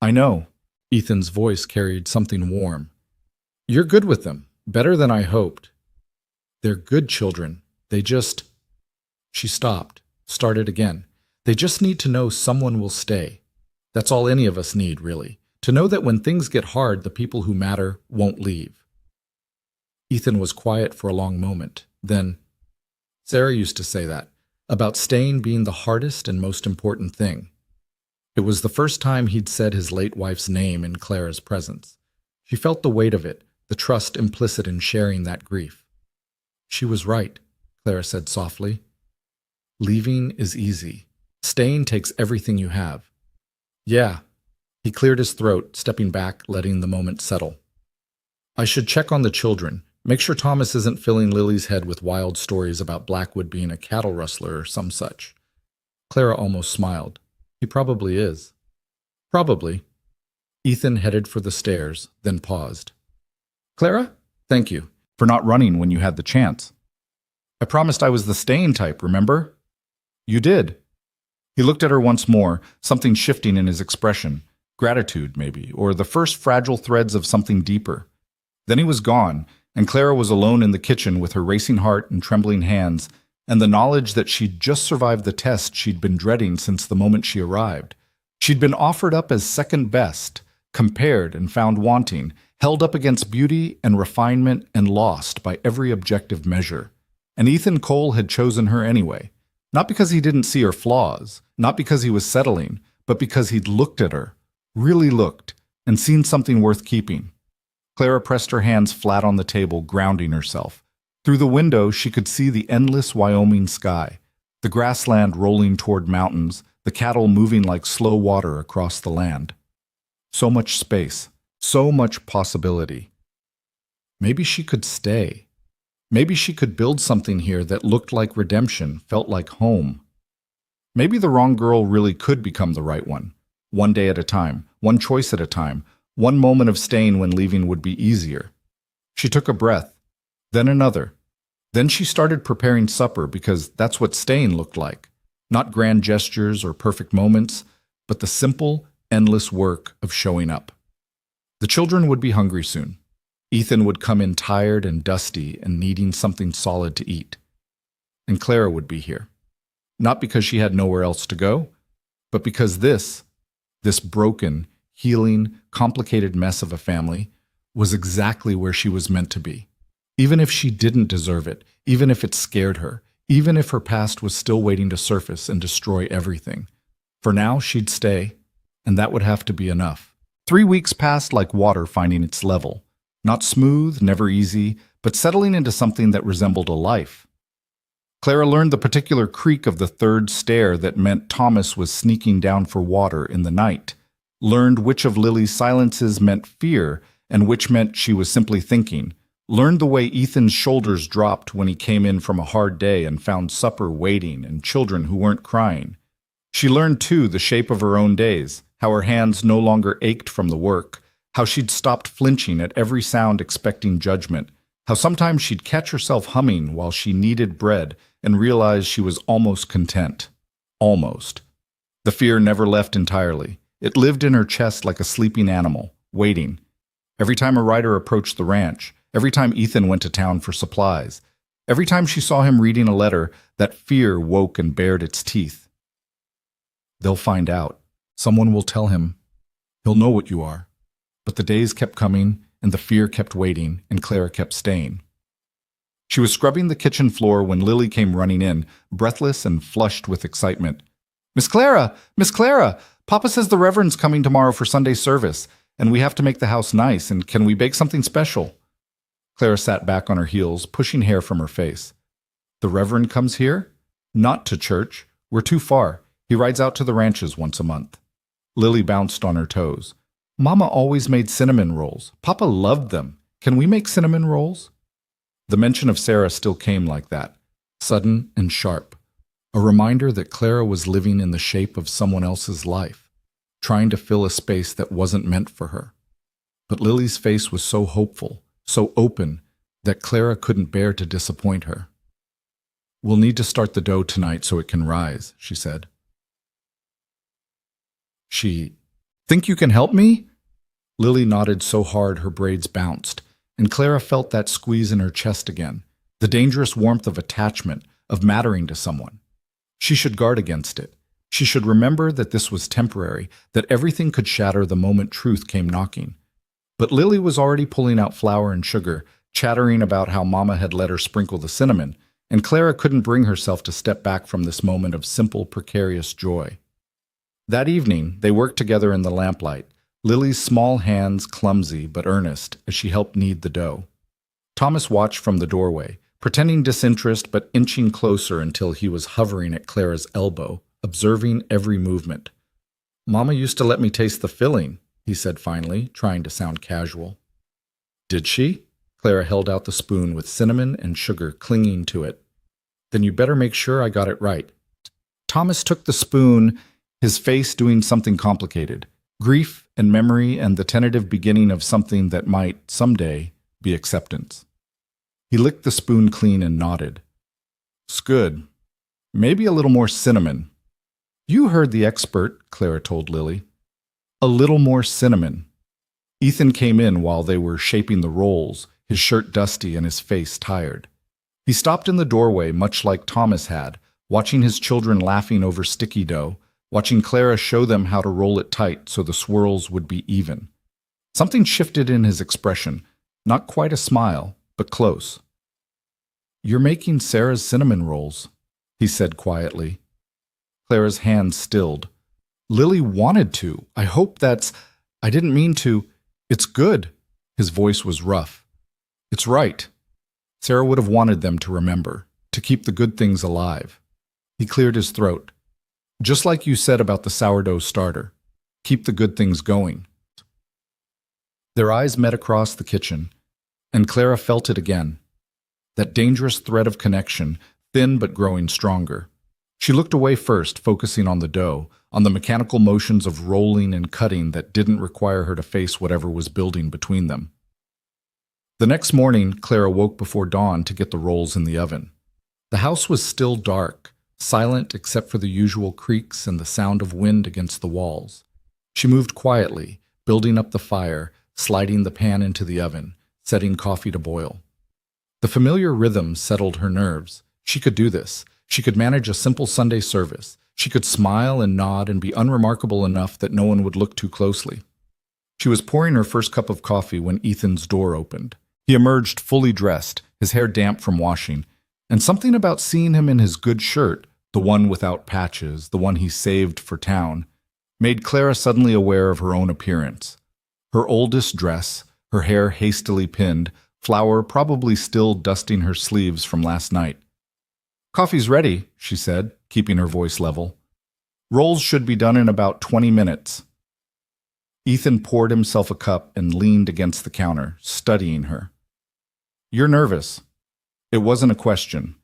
I know. Ethan's voice carried something warm. You're good with them. Better than I hoped. They're good children. They just... She stopped, started again. They just need to know someone will stay. That's all any of us need, really. To know that when things get hard, the people who matter won't leave. Ethan was quiet for a long moment. Then, Sarah used to say that, about staying being the hardest and most important thing. It was the first time he'd said his late wife's name in Clara's presence. She felt the weight of it, the trust implicit in sharing that grief. She was right, Clara said softly. Leaving is easy. Staying takes everything you have. Yeah. He cleared his throat, stepping back, letting the moment settle. I should check on the children. Make sure Thomas isn't filling Lily's head with wild stories about Blackwood being a cattle rustler or some such. Clara almost smiled. He probably is. Probably. Ethan headed for the stairs, then paused. Clara, thank you for not running when you had the chance. I promised I was the staying type, remember? You did. He looked at her once more, something shifting in his expression. Gratitude, maybe, or the first fragile threads of something deeper. Then he was gone, and Clara was alone in the kitchen with her racing heart and trembling hands, and the knowledge that she'd just survived the test she'd been dreading since the moment she arrived. She'd been offered up as second best, compared and found wanting, held up against beauty and refinement and lost by every objective measure. And Ethan Cole had chosen her anyway, not because he didn't see her flaws, not because he was settling, but because he'd looked at her, really looked, and seen something worth keeping. Clara pressed her hands flat on the table, grounding herself. Through the window, she could see the endless Wyoming sky, the grassland rolling toward mountains, the cattle moving like slow water across the land. So much space, so much possibility. Maybe she could stay. Maybe she could build something here that looked like redemption, felt like home. Maybe the wrong girl really could become the right one day at a time, one choice at a time, one moment of staying when leaving would be easier. She took a breath, then another. Then she started preparing supper because that's what staying looked like. Not grand gestures or perfect moments, but the simple, endless work of showing up. The children would be hungry soon. Ethan would come in tired and dusty and needing something solid to eat. And Clara would be here. Not because she had nowhere else to go, but because this broken, healing, complicated mess of a family was exactly where she was meant to be. Even if she didn't deserve it, even if it scared her, even if her past was still waiting to surface and destroy everything. For now, she'd stay, and that would have to be enough. 3 weeks passed like water finding its level. Not smooth, never easy, but settling into something that resembled a life. Clara learned the particular creak of the third stair that meant Thomas was sneaking down for water in the night. Learned which of Lily's silences meant fear and which meant she was simply thinking. Learned the way Ethan's shoulders dropped when he came in from a hard day and found supper waiting and children who weren't crying. She learned, too, the shape of her own days, how her hands no longer ached from the work, how she'd stopped flinching at every sound expecting judgment, how sometimes she'd catch herself humming while she kneaded bread and realized she was almost content. Almost. The fear never left entirely. It lived in her chest like a sleeping animal, waiting. Every time a rider approached the ranch, every time Ethan went to town for supplies, every time she saw him reading a letter, that fear woke and bared its teeth. They'll find out. Someone will tell him. He'll know what you are. But the days kept coming, and the fear kept waiting, and Clara kept staying. She was scrubbing the kitchen floor when Lily came running in, breathless and flushed with excitement. Miss Clara! Miss Clara! Papa says the Reverend's coming tomorrow for Sunday service, and we have to make the house nice, and can we bake something special? Clara sat back on her heels, pushing hair from her face. The Reverend comes here? Not to church. We're too far. He rides out to the ranches once a month. Lily bounced on her toes. Mama always made cinnamon rolls. Papa loved them. Can we make cinnamon rolls? The mention of Sarah still came like that, sudden and sharp, a reminder that Clara was living in the shape of someone else's life, trying to fill a space that wasn't meant for her. But Lily's face was so hopeful, so open, that Clara couldn't bear to disappoint her. "We'll need to start the dough tonight so it can rise," she said. Think you can help me?" Lily nodded so hard her braids bounced, and Clara felt that squeeze in her chest again, the dangerous warmth of attachment, of mattering to someone. She should guard against it. She should remember that this was temporary, that everything could shatter the moment truth came knocking. But Lily was already pulling out flour and sugar, chattering about how Mama had let her sprinkle the cinnamon, and Clara couldn't bring herself to step back from this moment of simple, precarious joy. That evening, they worked together in the lamplight, Lily's small hands clumsy but earnest as she helped knead the dough. Thomas watched from the doorway, pretending disinterest but inching closer until he was hovering at Clara's elbow, observing every movement. "Mama used to let me taste the filling," he said finally, trying to sound casual. "Did she?" Clara held out the spoon with cinnamon and sugar clinging to it. "Then you better make sure I got it right." Thomas took the spoon, his face doing something complicated. Grief and memory and the tentative beginning of something that might, someday, be acceptance. He licked the spoon clean and nodded. "It's good. Maybe a little more cinnamon." "You heard the expert," Clara told Lily. "A little more cinnamon." Ethan came in while they were shaping the rolls, his shirt dusty and his face tired. He stopped in the doorway much like Thomas had, watching his children laughing over sticky dough, watching Clara show them how to roll it tight so the swirls would be even. Something shifted in his expression, not quite a smile, but close. "You're making Sarah's cinnamon rolls," he said quietly. Clara's hand stilled. "Lily wanted to. I didn't mean to. It's good." His voice was rough. "It's right. Sarah would have wanted them to remember, to keep the good things alive." He cleared his throat. "Just like you said about the sourdough starter. Keep the good things going." Their eyes met across the kitchen, and Clara felt it again. That dangerous thread of connection, thin but growing stronger. She looked away first, focusing on the dough, on the mechanical motions of rolling and cutting that didn't require her to face whatever was building between them. The next morning, Clara woke before dawn to get the rolls in the oven. The house was still dark, silent except for the usual creaks and the sound of wind against the walls. She moved quietly, building up the fire, sliding the pan into the oven, setting coffee to boil. The familiar rhythm settled her nerves. She could do this. She could manage a simple Sunday service. She could smile and nod and be unremarkable enough that no one would look too closely. She was pouring her first cup of coffee when Ethan's door opened. He emerged fully dressed, his hair damp from washing, and something about seeing him in his good shirt, the one without patches, the one he saved for town, made Clara suddenly aware of her own appearance. Her oldest dress, her hair hastily pinned, flour probably still dusting her sleeves from last night. "Coffee's ready," she said, keeping her voice level. "Rolls should be done in about 20 minutes. Ethan poured himself a cup and leaned against the counter, studying her. "You're nervous." It wasn't a question.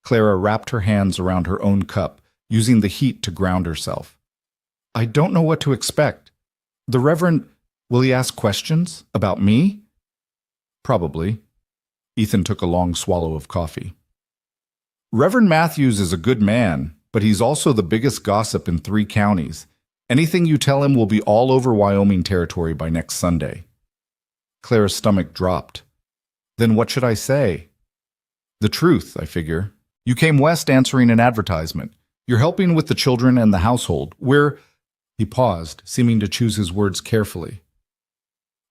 Clara wrapped her hands around her own cup, using the heat to ground herself. "I don't know what to expect. The Reverend, will he ask questions? About me?" "Probably." Ethan took a long swallow of coffee. "Reverend Matthews is a good man, but he's also the biggest gossip in 3 counties. Anything you tell him will be all over Wyoming territory by next Sunday." Clara's stomach dropped. "Then what should I say?" "The truth, I figure. You came west answering an advertisement. You're helping with the children and the household. He paused, seeming to choose his words carefully.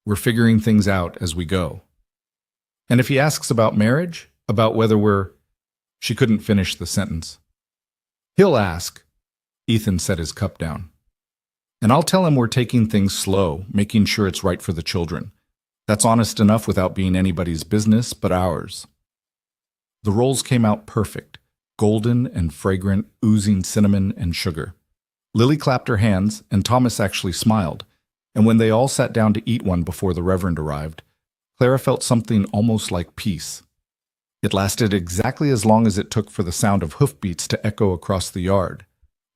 "We're figuring things out as we go." "And if he asks about marriage? About whether we're—" She couldn't finish the sentence. "He'll ask." Ethan set his cup down. "And I'll tell him we're taking things slow, making sure it's right for the children. That's honest enough without being anybody's business but ours." The rolls came out perfect, golden and fragrant, oozing cinnamon and sugar. Lily clapped her hands, and Thomas actually smiled, and when they all sat down to eat one before the Reverend arrived, Clara felt something almost like peace. It lasted exactly as long as it took for the sound of hoofbeats to echo across the yard.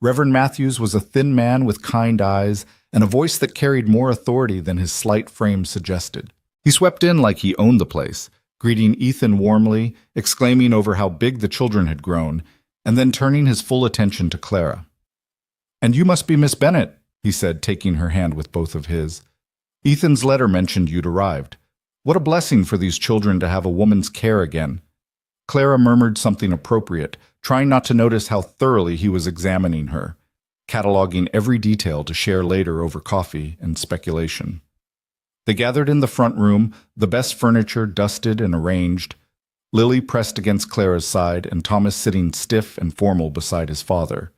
Reverend Matthews was a thin man with kind eyes and a voice that carried more authority than his slight frame suggested. He swept in like he owned the place, greeting Ethan warmly, exclaiming over how big the children had grown, and then turning his full attention to Clara. "And you must be Miss Bennet," he said, taking her hand with both of his. "Ethan's letter mentioned you'd arrived. What a blessing for these children to have a woman's care again." Clara murmured something appropriate, trying not to notice how thoroughly he was examining her, cataloging every detail to share later over coffee and speculation. They gathered in the front room, the best furniture dusted and arranged, Lily pressed against Clara's side and Thomas sitting stiff and formal beside his father.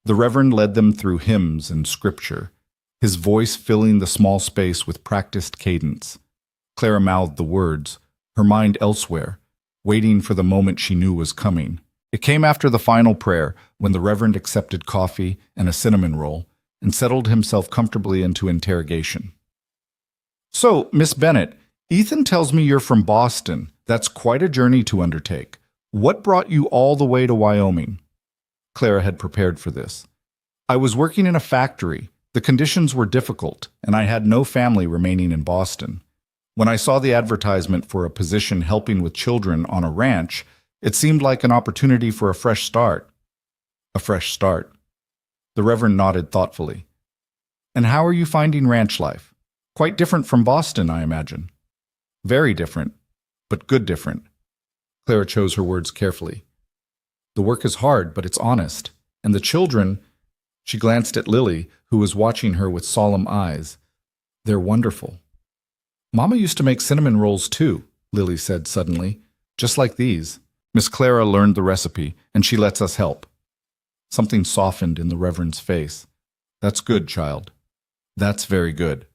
The Reverend led them through hymns and scripture, his voice filling the small space with practiced cadence. Clara mouthed the words, her mind elsewhere, waiting for the moment she knew was coming. It came after the final prayer, when the Reverend accepted coffee and a cinnamon roll and settled himself comfortably into interrogation. "So, Miss Bennet, Ethan tells me you're from Boston. That's quite a journey to undertake. What brought you all the way to Wyoming?" Clara had prepared for this. "I was working in a factory. The conditions were difficult, and I had no family remaining in Boston. When I saw the advertisement for a position helping with children on a ranch, it seemed like an opportunity for a fresh start." "A fresh start." The Reverend nodded thoughtfully. "And how are you finding ranch life? Quite different from Boston, I imagine." "Very different, but good different." Clara chose her words carefully. "The work is hard, but it's honest. And the children—" She glanced at Lily, who was watching her with solemn eyes. "They're wonderful." "Mama used to make cinnamon rolls too," Lily said suddenly. "Just like these. Miss Clara learned the recipe, and she lets us help." Something softened in the Reverend's face. "That's good, child. That's very good.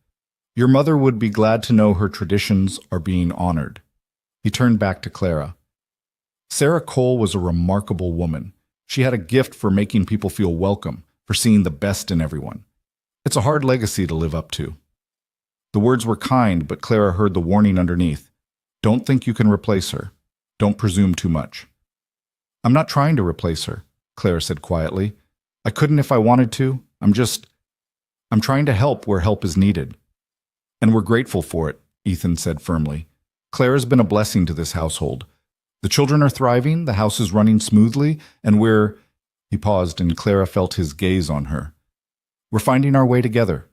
Your mother would be glad to know her traditions are being honored." He turned back to Clara. "Sarah Cole was a remarkable woman. She had a gift for making people feel welcome, for seeing the best in everyone. It's a hard legacy to live up to." The words were kind, but Clara heard the warning underneath. "Don't think you can replace her. Don't presume too much." "I'm not trying to replace her," Clara said quietly. "I couldn't if I wanted to. I'm trying to help where help is needed." "And we're grateful for it," Ethan said firmly. "Clara's been a blessing to this household. The children are thriving, the house is running smoothly, and we're—" He paused and Clara felt his gaze on her. "We're finding our way together."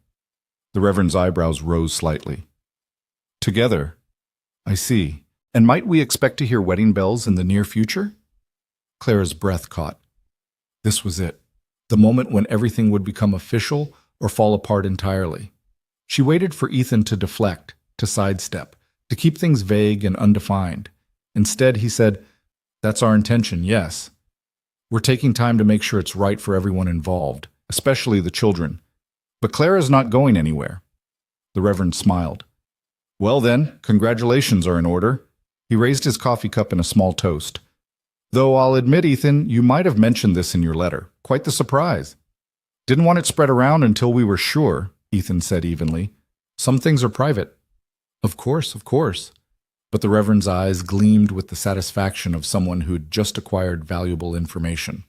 The Reverend's eyebrows rose slightly. "Together? I see. And might we expect to hear wedding bells in the near future?" Clara's breath caught. This was it, the moment when everything would become official or fall apart entirely. She waited for Ethan to deflect, to sidestep, to keep things vague and undefined. Instead, he said, "That's our intention, yes. We're taking time to make sure it's right for everyone involved, especially the children. But Clara's not going anywhere." The Reverend smiled. "Well then, congratulations are in order." He raised his coffee cup in a small toast. "Though I'll admit, Ethan, you might have mentioned this in your letter. Quite the surprise." "Didn't want it spread around until we were sure," Ethan said evenly. "Some things are private." Of course. But the Reverend's eyes gleamed with the satisfaction of someone who'd just acquired valuable information.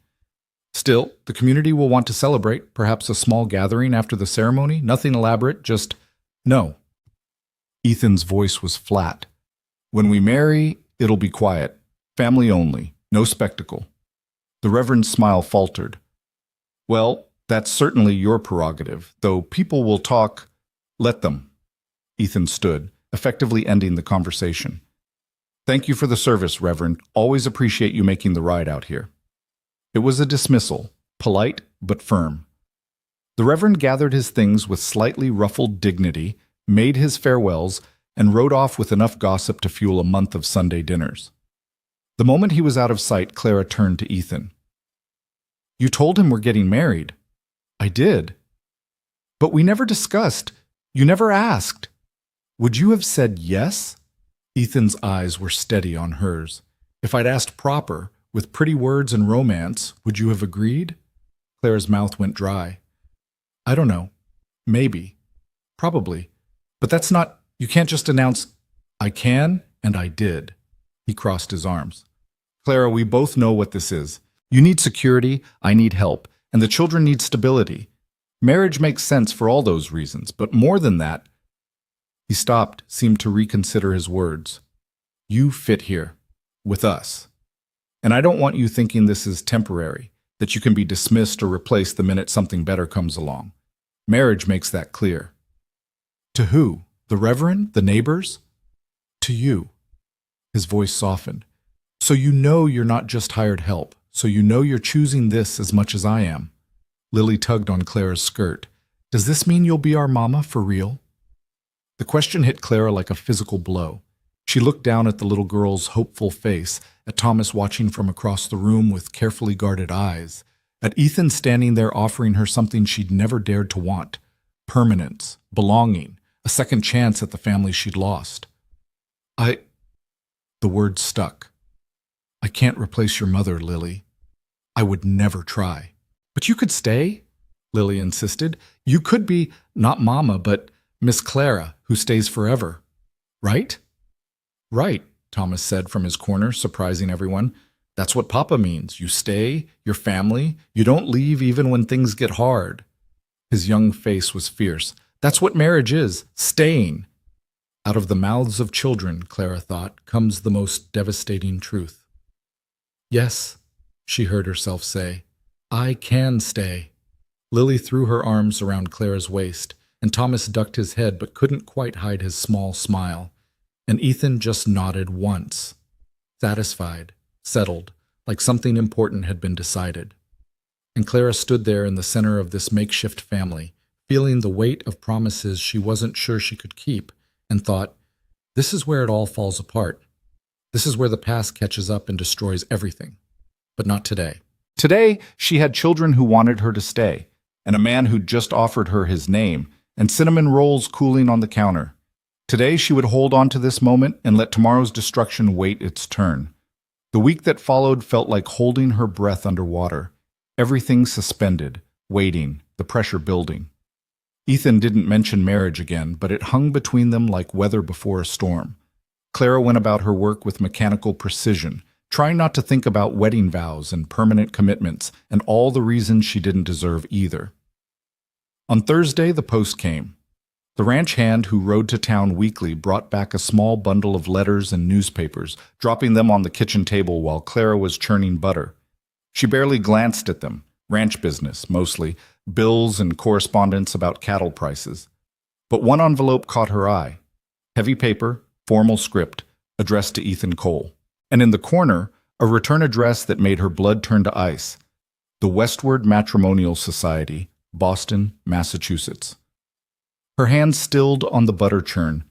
"Still, the community will want to celebrate, perhaps a small gathering after the ceremony, nothing elaborate, just—" "No." Ethan's voice was flat. "When we marry, it'll be quiet, family only, no spectacle." The Reverend's smile faltered. "Well, that's certainly your prerogative, though people will talk—" "Let them." Ethan stood, effectively ending the conversation. "Thank you for the service, Reverend. Always appreciate you making the ride out here." It was a dismissal, polite but firm. The Reverend gathered his things with slightly ruffled dignity, made his farewells, and rode off with enough gossip to fuel a month of Sunday dinners. The moment he was out of sight, Clara turned to Ethan. "You told him we're getting married." "I did." "But we never discussed. You never asked." "Would you have said yes?" Ethan's eyes were steady on hers. "If I'd asked proper, with pretty words and romance, would you have agreed?" Clara's mouth went dry. "I don't know. Maybe. Probably. But that's not— You can't just announce—" "I can, and I did." He crossed his arms. Clara, we both know what this is. You need security, I need help, and the children need stability. Marriage makes sense for all those reasons, but more than that, he stopped, seemed to reconsider his words. You fit here, with us. And I don't want you thinking this is temporary, that you can be dismissed or replaced the minute something better comes along. Marriage makes that clear. To who? The Reverend? The neighbors? To you. His voice softened. So you know you're not just hired help. So you know you're choosing this as much as I am. Lily tugged on Clara's skirt. Does this mean you'll be our mama for real? The question hit Clara like a physical blow. She looked down at the little girl's hopeful face, at Thomas watching from across the room with carefully guarded eyes, at Ethan standing there offering her something she'd never dared to want: permanence, belonging, a second chance at the family she'd lost. The words stuck. I can't replace your mother, Lily. I would never try. But you could stay, Lily insisted. You could be not Mama, but Miss Clara, who stays forever. Right? Right, Thomas said from his corner, surprising everyone. That's what Papa means. You stay, your family. You don't leave even when things get hard. His young face was fierce. That's what marriage is, staying. Out of the mouths of children, Clara thought, comes the most devastating truth. Yes, she heard herself say, I can stay. Lily threw her arms around Clara's waist, and Thomas ducked his head but couldn't quite hide his small smile. And Ethan just nodded once, satisfied, settled, like something important had been decided. And Clara stood there in the center of this makeshift family, feeling the weight of promises she wasn't sure she could keep, and thought, this is where it all falls apart. This is where the past catches up and destroys everything. But not today. Today, she had children who wanted her to stay, and a man who'd just offered her his name, and cinnamon rolls cooling on the counter. Today, she would hold on to this moment and let tomorrow's destruction wait its turn. The week that followed felt like holding her breath underwater. Everything suspended, waiting, the pressure building. Ethan didn't mention marriage again, but it hung between them like weather before a storm. Clara went about her work with mechanical precision, trying not to think about wedding vows and permanent commitments and all the reasons she didn't deserve either. On Thursday, the post came. The ranch hand who rode to town weekly brought back a small bundle of letters and newspapers, dropping them on the kitchen table while Clara was churning butter. She barely glanced at them, ranch business, mostly, bills and correspondence about cattle prices. But one envelope caught her eye. Heavy paper, formal script, addressed to Ethan Cole. And in the corner, a return address that made her blood turn to ice. The Westward Matrimonial Society, Boston, Massachusetts. Her hands stilled on the butter churn.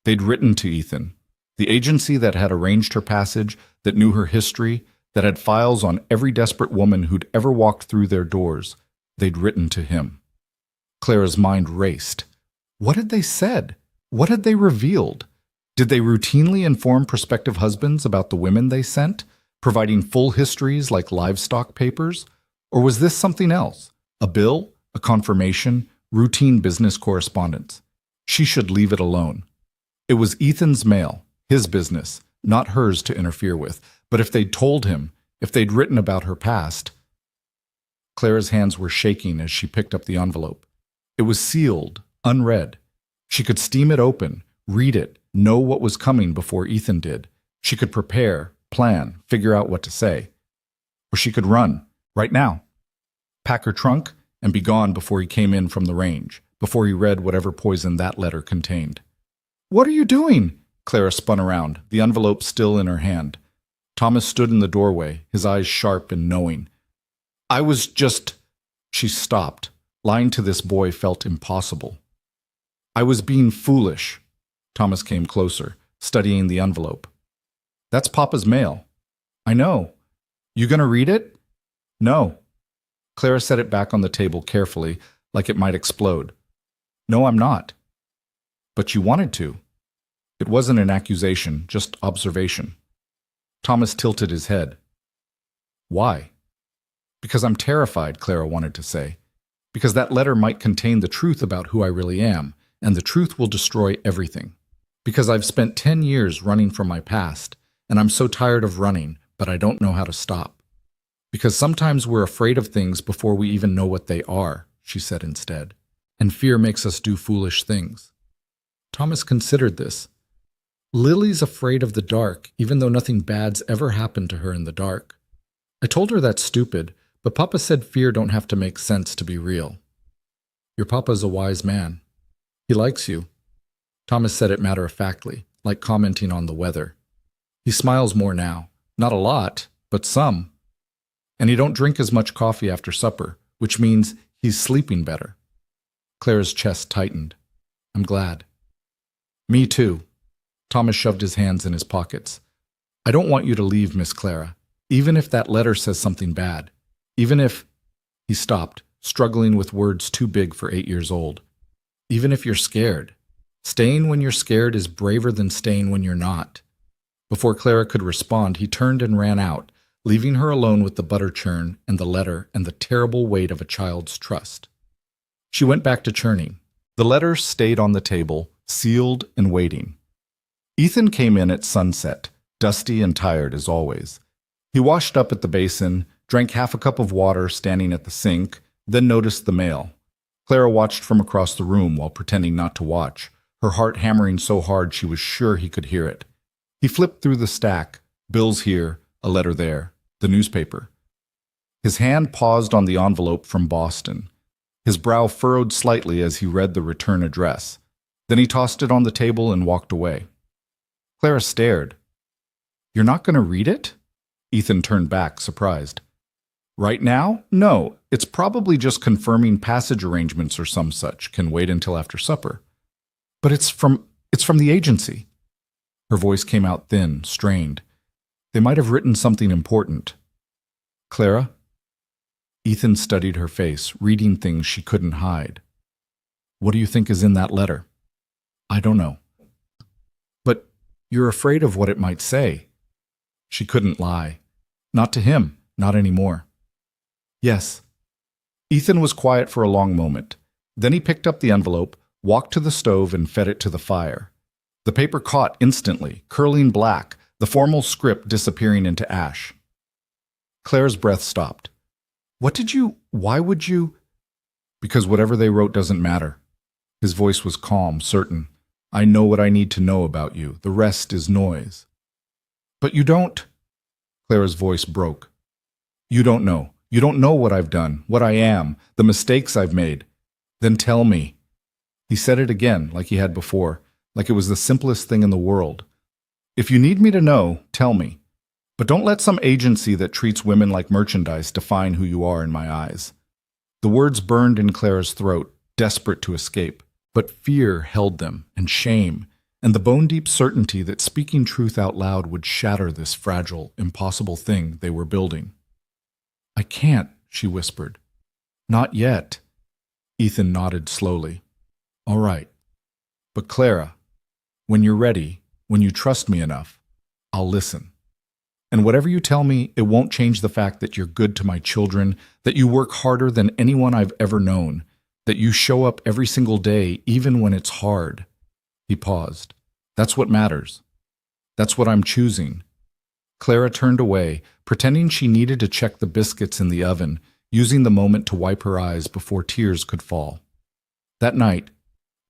They'd written to Ethan, the agency that had arranged her passage, that knew her history, that had files on every desperate woman who'd ever walked through their doors. They'd written to him. Clara's mind raced. What had they said? What had they revealed? Did they routinely inform prospective husbands about the women they sent, providing full histories like livestock papers? Or was this something else? A bill? A confirmation? Routine business correspondence? She should leave it alone. It was Ethan's mail, his business, not hers to interfere with. But if they'd told him, if they'd written about her past... Clara's hands were shaking as she picked up the envelope. It was sealed, unread. She could steam it open, read it, know what was coming before Ethan did. She could prepare, plan, figure out what to say. Or she could run, right now. Pack her trunk and be gone before he came in from the range, before he read whatever poison that letter contained. What are you doing? Clara spun around, the envelope still in her hand. Thomas stood in the doorway, his eyes sharp and knowing. I was just... She stopped. Lying to this boy felt impossible. I was being foolish. Thomas came closer, studying the envelope. That's Papa's mail. I know. You gonna read it? No. Clara set it back on the table carefully, like it might explode. No, I'm not. But you wanted to. It wasn't an accusation, just observation. Thomas tilted his head. Why? Because I'm terrified, Clara wanted to say. Because that letter might contain the truth about who I really am, and the truth will destroy everything. Because I've spent 10 years running from my past, and I'm so tired of running, but I don't know how to stop. Because sometimes we're afraid of things before we even know what they are, she said instead, and fear makes us do foolish things. Thomas considered this. Lily's afraid of the dark, even though nothing bad's ever happened to her in the dark. I told her that's stupid, but Papa said fear don't have to make sense to be real. Your Papa's a wise man. He likes you. Thomas said it matter-of-factly, like commenting on the weather. He smiles more now. Not a lot, but some. And he don't drink as much coffee after supper, which means he's sleeping better. Clara's chest tightened. I'm glad. Me too. Thomas shoved his hands in his pockets. I don't want you to leave, Miss Clara, even if that letter says something bad. Even if... He stopped, struggling with words too big for 8 years old. Even if you're scared. Staying when you're scared is braver than staying when you're not. Before Clara could respond, he turned and ran out, leaving her alone with the butter churn and the letter and the terrible weight of a child's trust. She went back to churning. The letter stayed on the table, sealed and waiting. Ethan came in at sunset, dusty and tired as always. He washed up at the basin, drank half a cup of water standing at the sink, then noticed the mail. Clara watched from across the room while pretending not to watch, her heart hammering so hard she was sure he could hear it. He flipped through the stack, bills here, a letter there, the newspaper. His hand paused on the envelope from Boston. His brow furrowed slightly as he read the return address. Then he tossed it on the table and walked away. Clara stared. You're not going to read it? Ethan turned back, surprised. Right now? No, it's probably just confirming passage arrangements or some such. Can wait until after supper. But it's from the agency. Her voice came out thin, strained. They might have written something important. Clara? Ethan studied her face, reading things she couldn't hide. What do you think is in that letter? I don't know. But you're afraid of what it might say. She couldn't lie. Not to him, not anymore. Yes. Ethan was quiet for a long moment. Then he picked up the envelope, walked to the stove, and fed it to the fire. The paper caught instantly, curling black, the formal script disappearing into ash. Claire's breath stopped. Why would you? Because whatever they wrote doesn't matter. His voice was calm, certain. I know what I need to know about you. The rest is noise. But you don't. Clara's voice broke. You don't know. You don't know what I've done, what I am, the mistakes I've made. Then tell me. He said it again, like he had before, like it was the simplest thing in the world. If you need me to know, tell me. But don't let some agency that treats women like merchandise define who you are in my eyes. The words burned in Clara's throat, desperate to escape, but fear held them, and shame, and the bone-deep certainty that speaking truth out loud would shatter this fragile, impossible thing they were building. I can't, she whispered. Not yet. Ethan nodded slowly. All right. But Clara, when you're ready, when you trust me enough, I'll listen. And whatever you tell me, it won't change the fact that you're good to my children, that you work harder than anyone I've ever known, that you show up every single day, even when it's hard. He paused. That's what matters. That's what I'm choosing. Clara turned away, pretending she needed to check the biscuits in the oven, using the moment to wipe her eyes before tears could fall. That night,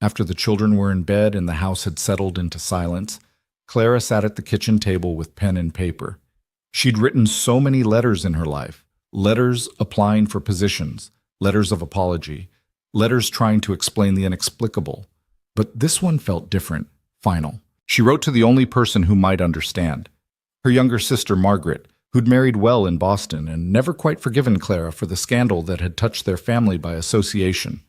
after the children were in bed and the house had settled into silence, Clara sat at the kitchen table with pen and paper. She'd written so many letters in her life, letters applying for positions, letters of apology, letters trying to explain the inexplicable. But this one felt different, final. She wrote to the only person who might understand, her younger sister Margaret, who'd married well in Boston and never quite forgiven Clara for the scandal that had touched their family by association.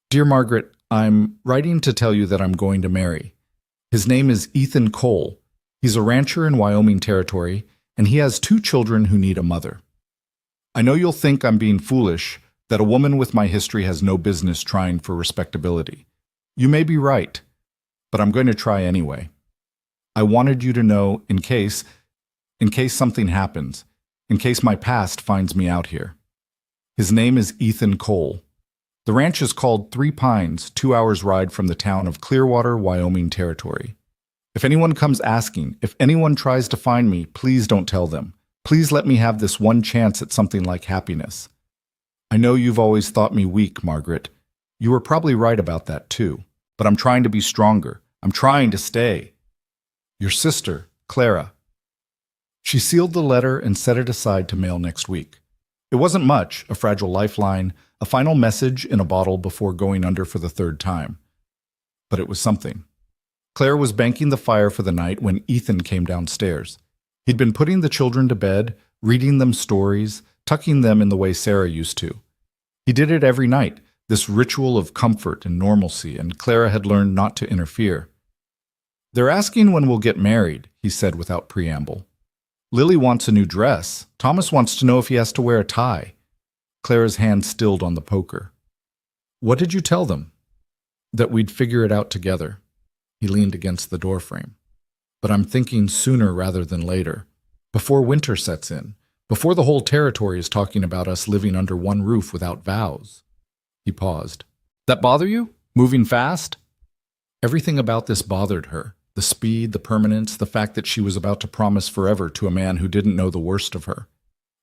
Dear Margaret, I'm writing to tell you that I'm going to marry. His name is Ethan Cole. He's a rancher in Wyoming Territory, and he has 2 children who need a mother. I know you'll think I'm being foolish, that a woman with my history has no business trying for respectability. You may be right, but I'm going to try anyway. I wanted you to know in case something happens, in case my past finds me out here. His name is Ethan Cole. The ranch is called 3 Pines, 2 hours' ride from the town of Clearwater, Wyoming Territory. If anyone comes asking, if anyone tries to find me, please don't tell them. Please let me have this one chance at something like happiness. I know you've always thought me weak, Margaret. You were probably right about that too. But I'm trying to be stronger. I'm trying to stay. Your sister, Clara. She sealed the letter and set it aside to mail next week. It wasn't much, a fragile lifeline, a final message in a bottle before going under for the third time. But it was something. Claire was banking the fire for the night when Ethan came downstairs. He'd been putting the children to bed, reading them stories, tucking them in the way Sarah used to. He did it every night, this ritual of comfort and normalcy, and Clara had learned not to interfere. They're asking when we'll get married, he said without preamble. Lily wants a new dress. Thomas wants to know if he has to wear a tie. Clara's hand stilled on the poker. What did you tell them? That we'd figure it out together. He leaned against the doorframe. But I'm thinking sooner rather than later. Before winter sets in. Before the whole territory is talking about us living under one roof without vows. He paused. That bother you? Moving fast? Everything about this bothered her. The speed, the permanence, the fact that she was about to promise forever to a man who didn't know the worst of her.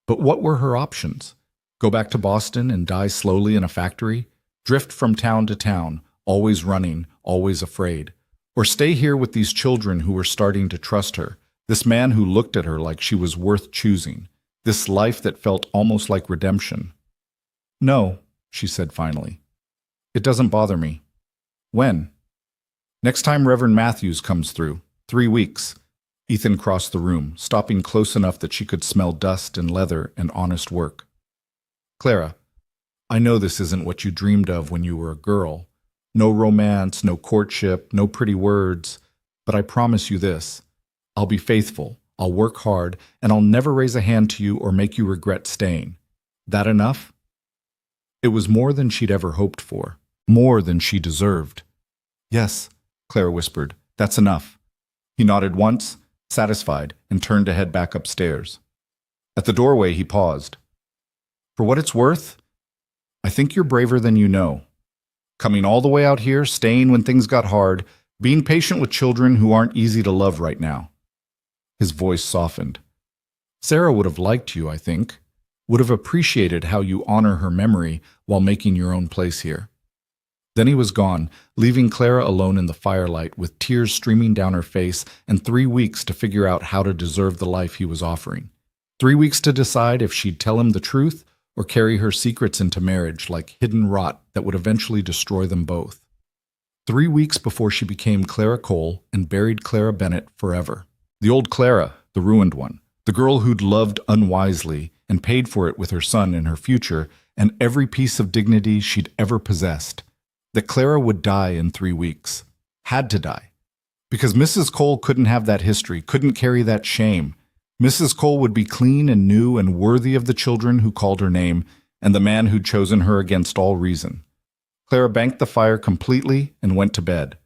But what were her options? Go back to Boston and die slowly in a factory? Drift from town to town, always running, always afraid? Or stay here with these children who were starting to trust her, this man who looked at her like she was worth choosing, this life that felt almost like redemption? No, she said finally. It doesn't bother me. When? Next time Reverend Matthews comes through. 3 weeks. Ethan crossed the room, stopping close enough that she could smell dust and leather and honest work. Clara, I know this isn't what you dreamed of when you were a girl. No romance, no courtship, no pretty words. But I promise you this. I'll be faithful, I'll work hard, and I'll never raise a hand to you or make you regret staying. That enough? It was more than she'd ever hoped for, more than she deserved. Yes, Clara whispered, that's enough. He nodded once, satisfied, and turned to head back upstairs. At the doorway, he paused. For what it's worth, I think you're braver than you know. Coming all the way out here, staying when things got hard, being patient with children who aren't easy to love right now. His voice softened. Sarah would have liked you, I think. Would have appreciated how you honor her memory while making your own place here. Then he was gone, leaving Clara alone in the firelight with tears streaming down her face and 3 weeks to figure out how to deserve the life he was offering. 3 weeks to decide if she'd tell him the truth or carry her secrets into marriage like hidden rot that would eventually destroy them both. 3 weeks before she became Clara Cole and buried Clara Bennett forever. The old Clara, the ruined one, the girl who'd loved unwisely and paid for it with her son and her future and every piece of dignity she'd ever possessed. That Clara would die in 3 weeks. Had to die. Because Mrs. Cole couldn't have that history, couldn't carry that shame. Mrs. Cole would be clean and new and worthy of the children who called her name and the man who'd chosen her against all reason. Clara banked the fire completely and went to bed.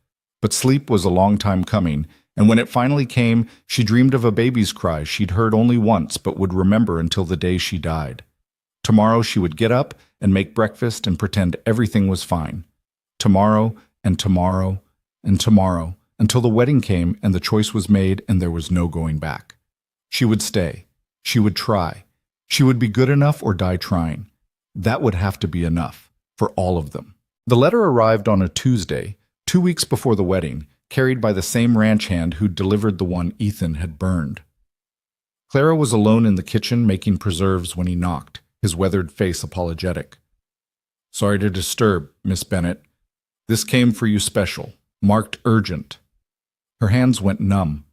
But sleep was a long time coming, and when it finally came, she dreamed of a baby's cry she'd heard only once but would remember until the day she died. Tomorrow she would get up and make breakfast and pretend everything was fine. Tomorrow and tomorrow and tomorrow until the wedding came and the choice was made and there was no going back. She would stay. She would try. She would be good enough or die trying. That would have to be enough for all of them. The letter arrived on a Tuesday, 2 weeks before the wedding, carried by the same ranch hand who'd delivered the one Ethan had burned. Clara was alone in the kitchen making preserves when he knocked, his weathered face apologetic. Sorry to disturb, Miss Bennett. This came for you special, marked urgent. Her hands went numb.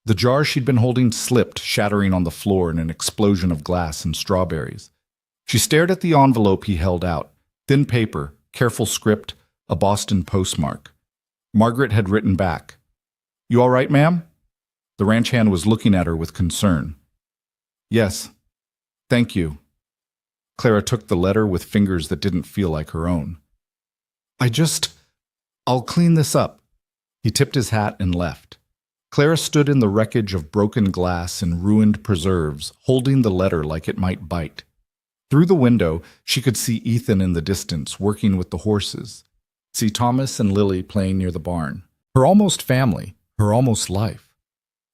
The jar she'd been holding slipped, shattering on the floor in an explosion of glass and strawberries. She stared at the envelope he held out, thin paper, careful script, a Boston postmark. Margaret had written back. You all right, ma'am? The ranch hand was looking at her with concern. Yes. Thank you. Clara took the letter with fingers that didn't feel like her own. I'll clean this up. He tipped his hat and left. Clara stood in the wreckage of broken glass and ruined preserves, holding the letter like it might bite. Through the window, she could see Ethan in the distance, working with the horses. See Thomas and Lily playing near the barn. Her almost family, her almost life.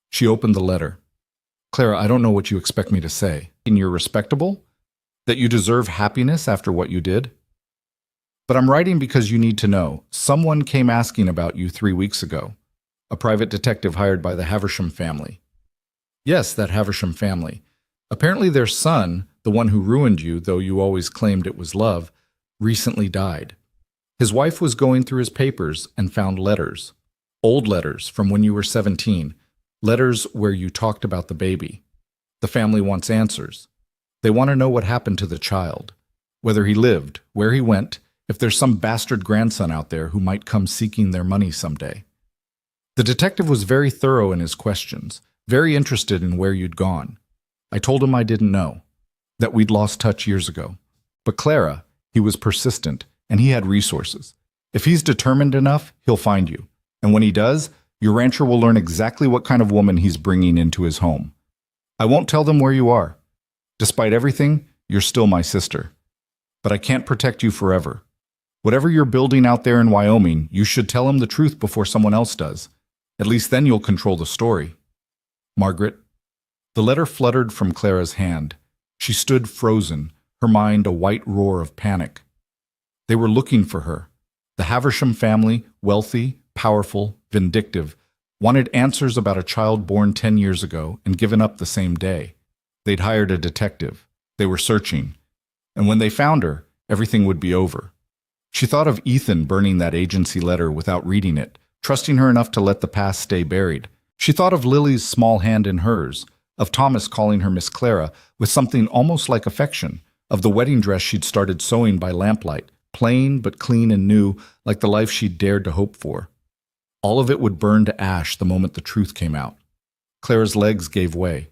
She opened the letter. Clara, I don't know what you expect me to say. And you're respectable? That you deserve happiness after what you did? But I'm writing because you need to know. Someone came asking about you 3 weeks ago. A private detective hired by the Haversham family. Yes, that Haversham family. Apparently their son, the one who ruined you, though you always claimed it was love, recently died. His wife was going through his papers and found letters. Old letters from when you were 17. Letters where you talked about the baby. The family wants answers. They want to know what happened to the child. Whether he lived, where he went, if there's some bastard grandson out there who might come seeking their money someday. The detective was very thorough in his questions, very interested in where you'd gone. I told him I didn't know, that we'd lost touch years ago. But Clara, he was persistent, and he had resources. If he's determined enough, he'll find you. And when he does, your rancher will learn exactly what kind of woman he's bringing into his home. I won't tell them where you are. Despite everything, you're still my sister. But I can't protect you forever. Whatever you're building out there in Wyoming, you should tell him the truth before someone else does. At least then you'll control the story. Margaret. The letter fluttered from Clara's hand. She stood frozen, her mind a white roar of panic. They were looking for her. The Haversham family, wealthy, powerful, vindictive, wanted answers about a child born 10 years ago and given up the same day. They'd hired a detective. They were searching. And when they found her, everything would be over. She thought of Ethan burning that agency letter without reading it, trusting her enough to let the past stay buried. She thought of Lily's small hand in hers, of Thomas calling her Miss Clara with something almost like affection, of the wedding dress she'd started sewing by lamplight, plain but clean and new, like the life she'd dared to hope for. All of it would burn to ash the moment the truth came out. Clara's legs gave way.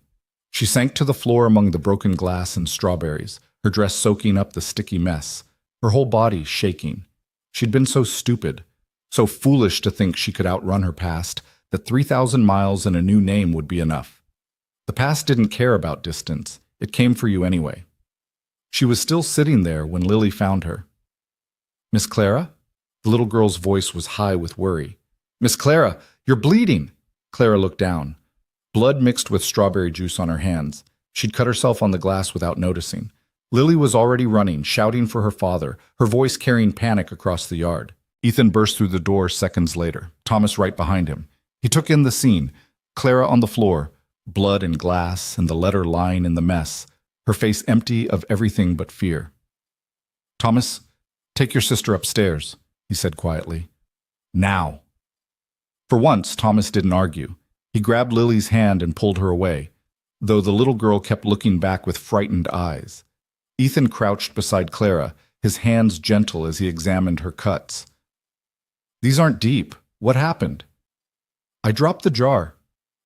She sank to the floor among the broken glass and strawberries, her dress soaking up the sticky mess, her whole body shaking. She'd been so stupid, so foolish to think she could outrun her past, that 3,000 miles and a new name would be enough. The past didn't care about distance. It came for you anyway. She was still sitting there when Lily found her. Miss Clara? The little girl's voice was high with worry. Miss Clara, you're bleeding! Clara looked down. Blood mixed with strawberry juice on her hands. She'd cut herself on the glass without noticing. Lily was already running, shouting for her father, her voice carrying panic across the yard. Ethan burst through the door seconds later, Thomas right behind him. He took in the scene. Clara on the floor, blood and glass and the letter lying in the mess, her face empty of everything but fear. Thomas, take your sister upstairs, he said quietly. Now. For once, Thomas didn't argue. He grabbed Lily's hand and pulled her away, though the little girl kept looking back with frightened eyes. Ethan crouched beside Clara, his hands gentle as he examined her cuts. These aren't deep. What happened? I dropped the jar.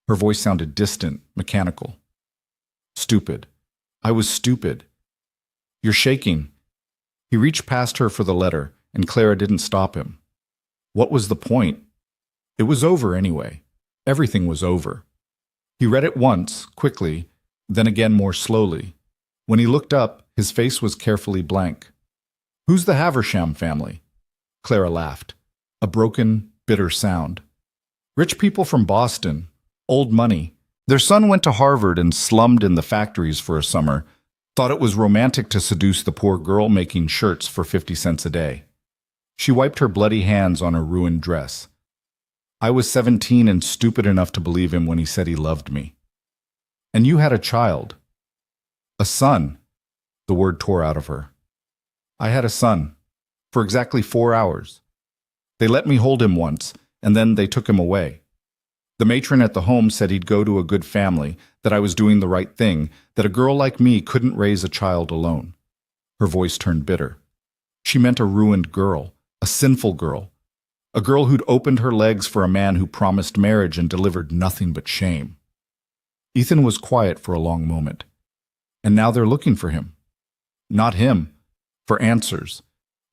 Her voice sounded distant, mechanical. Stupid. I was stupid. You're shaking. He reached past her for the letter, and Clara didn't stop him. What was the point? It was over anyway. Everything was over. He read it once, quickly, then again more slowly. When he looked up, his face was carefully blank. Who's the Haversham family? Clara laughed. A broken, bitter sound. Rich people from Boston. Old money. Their son went to Harvard and slummed in the factories for a summer. Thought it was romantic to seduce the poor girl making shirts for 50 cents a day. She wiped her bloody hands on her ruined dress. I was 17 and stupid enough to believe him when he said he loved me. And you had a child. A son. The word tore out of her. I had a son. For exactly 4 hours. They let me hold him once, and then they took him away. The matron at the home said he'd go to a good family, that I was doing the right thing, that a girl like me couldn't raise a child alone. Her voice turned bitter. She meant a ruined girl, a sinful girl, a girl who'd opened her legs for a man who promised marriage and delivered nothing but shame. Ethan was quiet for a long moment. And now they're looking for him. Not him, for answers,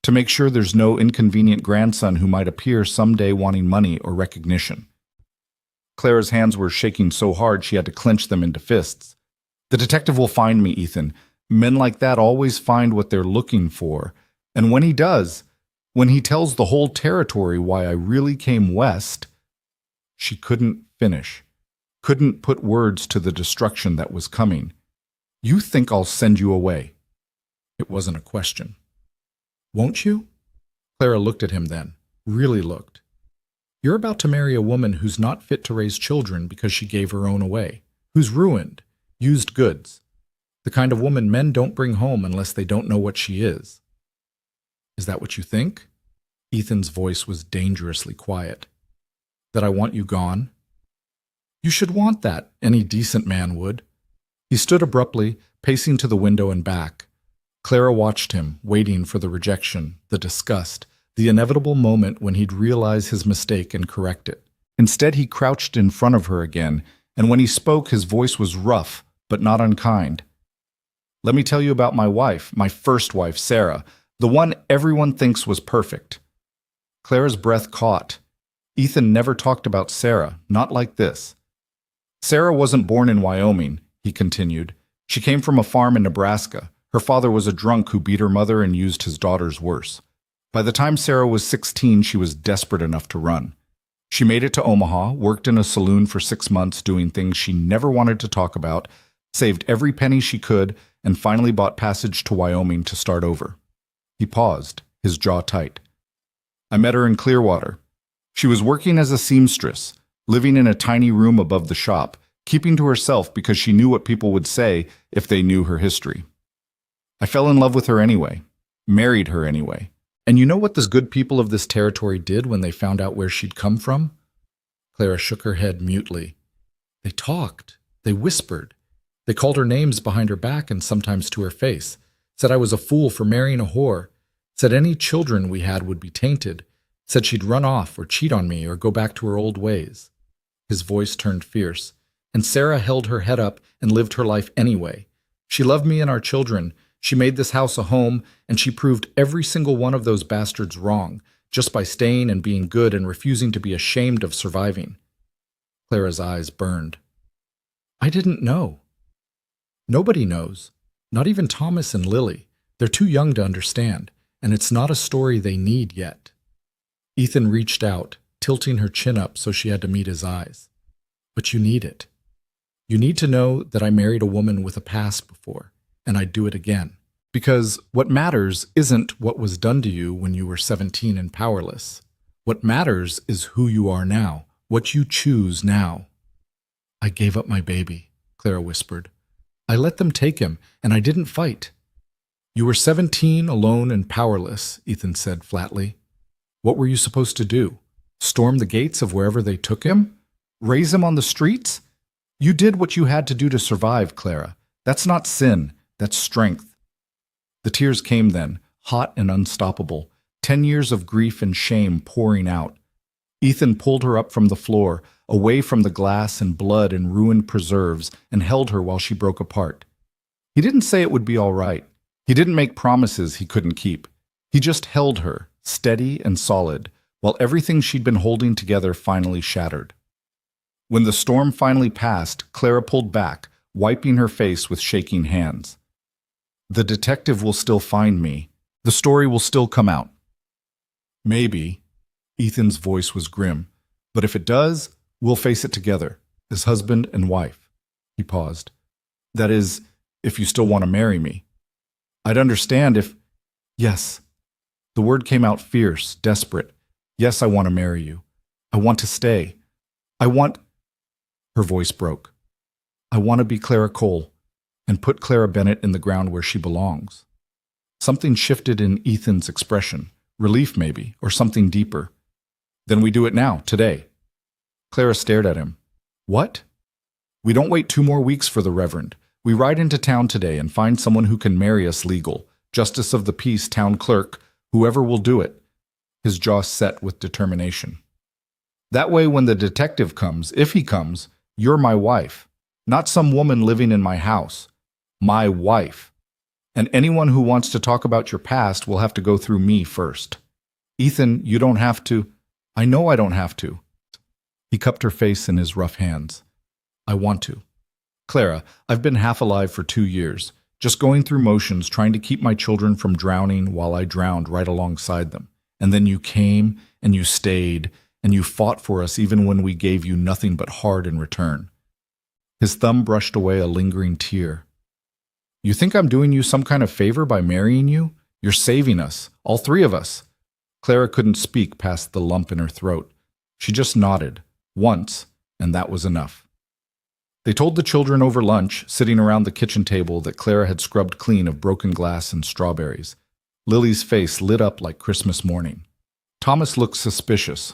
to make sure there's no inconvenient grandson who might appear someday wanting money or recognition. Clara's hands were shaking so hard she had to clench them into fists. The detective will find me, Ethan. Men like that always find what they're looking for. And when he does, when he tells the whole territory why I really came west, she couldn't finish. couldn't put words to the destruction that was coming. You think I'll send you away? It wasn't a question. Won't you? Clara looked at him then, really looked. You're about to marry a woman who's not fit to raise children because she gave her own away, who's ruined, used goods, the kind of woman men don't bring home unless they don't know what she is. Is that what you think? Ethan's voice was dangerously quiet. That I want you gone? You should want that, any decent man would. He stood abruptly, pacing to the window and back. Clara watched him, waiting for the rejection, the disgust, the inevitable moment when he'd realize his mistake and correct it. Instead, he crouched in front of her again, and when he spoke, his voice was rough, but not unkind. Let me tell you about my wife, my first wife, Sarah, the one everyone thinks was perfect. Clara's breath caught. Ethan never talked about Sarah, not like this. Sarah wasn't born in Wyoming, he continued. She came from a farm in Nebraska. Her father was a drunk who beat her mother and used his daughters worse. By the time Sarah was 16, she was desperate enough to run. She made it to Omaha, worked in a saloon for 6 months doing things she never wanted to talk about, saved every penny she could, and finally bought passage to Wyoming to start over. He paused, his jaw tight. I met her in Clearwater. She was working as a seamstress, living in a tiny room above the shop, keeping to herself because she knew what people would say if they knew her history. I fell in love with her anyway, married her anyway. And you know what the good people of this territory did when they found out where she'd come from? Clara shook her head mutely. They talked. They whispered. They called her names behind her back and sometimes to her face, said I was a fool for marrying a whore, said any children we had would be tainted, said she'd run off or cheat on me or go back to her old ways. His voice turned fierce, and Sarah held her head up and lived her life anyway. She loved me and our children. She made this house a home, and she proved every single one of those bastards wrong, just by staying and being good and refusing to be ashamed of surviving. Clara's eyes burned. I didn't know. Nobody knows. Not even Thomas and Lily. They're too young to understand, and it's not a story they need yet. Ethan reached out, tilting her chin up so she had to meet his eyes. But you need it. You need to know that I married a woman with a past before, and I'd do it again. Because what matters isn't what was done to you when you were 17 and powerless. What matters is who you are now, what you choose now. I gave up my baby, Clara whispered. I let them take him, and I didn't fight. You were 17, alone and powerless, Ethan said flatly. What were you supposed to do? Storm the gates of wherever they took him? Raise him on the streets? You did what you had to do to survive, Clara. That's not sin, that's strength. The tears came then, hot and unstoppable, 10 years of grief and shame pouring out. Ethan pulled her up from the floor, away from the glass and blood and ruined preserves, and held her while she broke apart. He didn't say it would be all right. He didn't make promises he couldn't keep. He just held her, steady and solid, while everything she'd been holding together finally shattered. When the storm finally passed, Clara pulled back, wiping her face with shaking hands. The detective will still find me. The story will still come out. Maybe. Ethan's voice was grim. But if it does, we'll face it together, as husband and wife. He paused. That is, if you still want to marry me. I'd understand if... Yes. The word came out fierce, desperate. Yes, I want to marry you. I want to stay. I want... Her voice broke. I want to be Clara Cole and put Clara Bennett in the ground where she belongs. Something shifted in Ethan's expression, relief maybe, or something deeper. Then we do it now, today. Clara stared at him. What? We don't wait 2 more weeks for the Reverend. We ride into town today and find someone who can marry us legal, Justice of the Peace, town clerk, whoever will do it. His jaw set with determination. That way when the detective comes, if he comes, you're my wife, not some woman living in my house. My wife. And anyone who wants to talk about your past will have to go through me first. Ethan, you don't have to. I know I don't have to. He cupped her face in his rough hands. I want to. Clara, I've been half alive for 2 years, just going through motions trying to keep my children from drowning while I drowned right alongside them. And then you came, and you stayed, and you fought for us even when we gave you nothing but hard in return. His thumb brushed away a lingering tear. You think I'm doing you some kind of favor by marrying you? You're saving us, all three of us. Clara couldn't speak past the lump in her throat. She just nodded, once, and that was enough. They told the children over lunch, sitting around the kitchen table, that Clara had scrubbed clean of broken glass and strawberries. Lily's face lit up like Christmas morning. Thomas looked suspicious.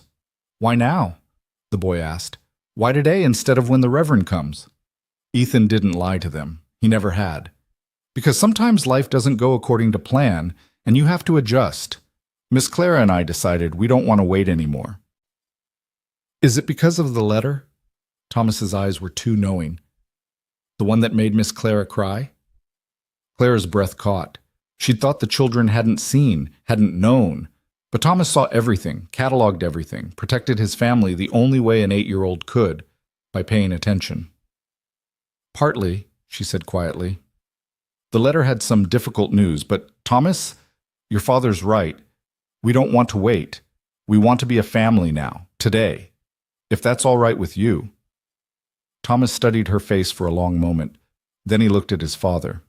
Why now? The boy asked. Why today instead of when the Reverend comes? Ethan didn't lie to them. He never had. Because sometimes life doesn't go according to plan, and you have to adjust. Miss Clara and I decided we don't want to wait anymore. Is it because of the letter? Thomas's eyes were too knowing. The one that made Miss Clara cry? Clara's breath caught. She'd thought the children hadn't seen, hadn't known. But Thomas saw everything, cataloged everything, protected his family the only way an 8-year-old could, by paying attention. Partly, she said quietly. The letter had some difficult news, but Thomas, your father's right. We don't want to wait. We want to be a family now, today. If that's all right with you. Thomas studied her face for a long moment. Then he looked at his father.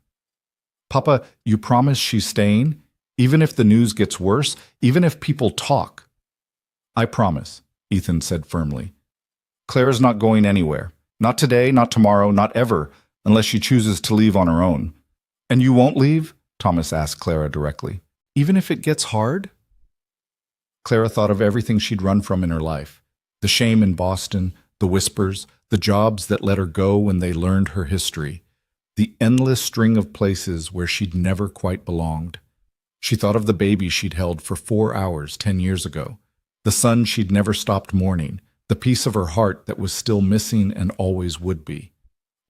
Papa, you promise she's staying? Even if the news gets worse? Even if people talk? I promise, Ethan said firmly. Clara's not going anywhere. Not today, not tomorrow, not ever, unless she chooses to leave on her own. And you won't leave? Thomas asked Clara directly. Even if it gets hard? Clara thought of everything she'd run from in her life. The shame in Boston, the whispers, the jobs that let her go when they learned her history, the endless string of places where she'd never quite belonged. She thought of the baby she'd held for 4 hours 10 years ago, the son she'd never stopped mourning, the piece of her heart that was still missing and always would be.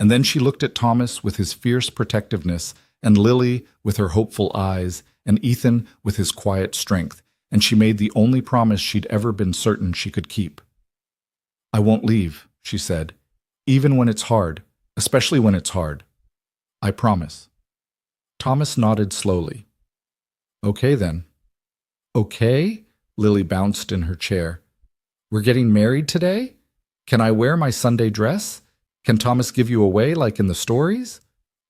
And then she looked at Thomas with his fierce protectiveness, and Lily with her hopeful eyes, and Ethan with his quiet strength, and she made the only promise she'd ever been certain she could keep. I won't leave, she said, even when it's hard, especially when it's hard. I promise. Thomas nodded slowly. Okay then. Okay? Lily bounced in her chair. We're getting married today? Can I wear my Sunday dress? Can Thomas give you away like in the stories?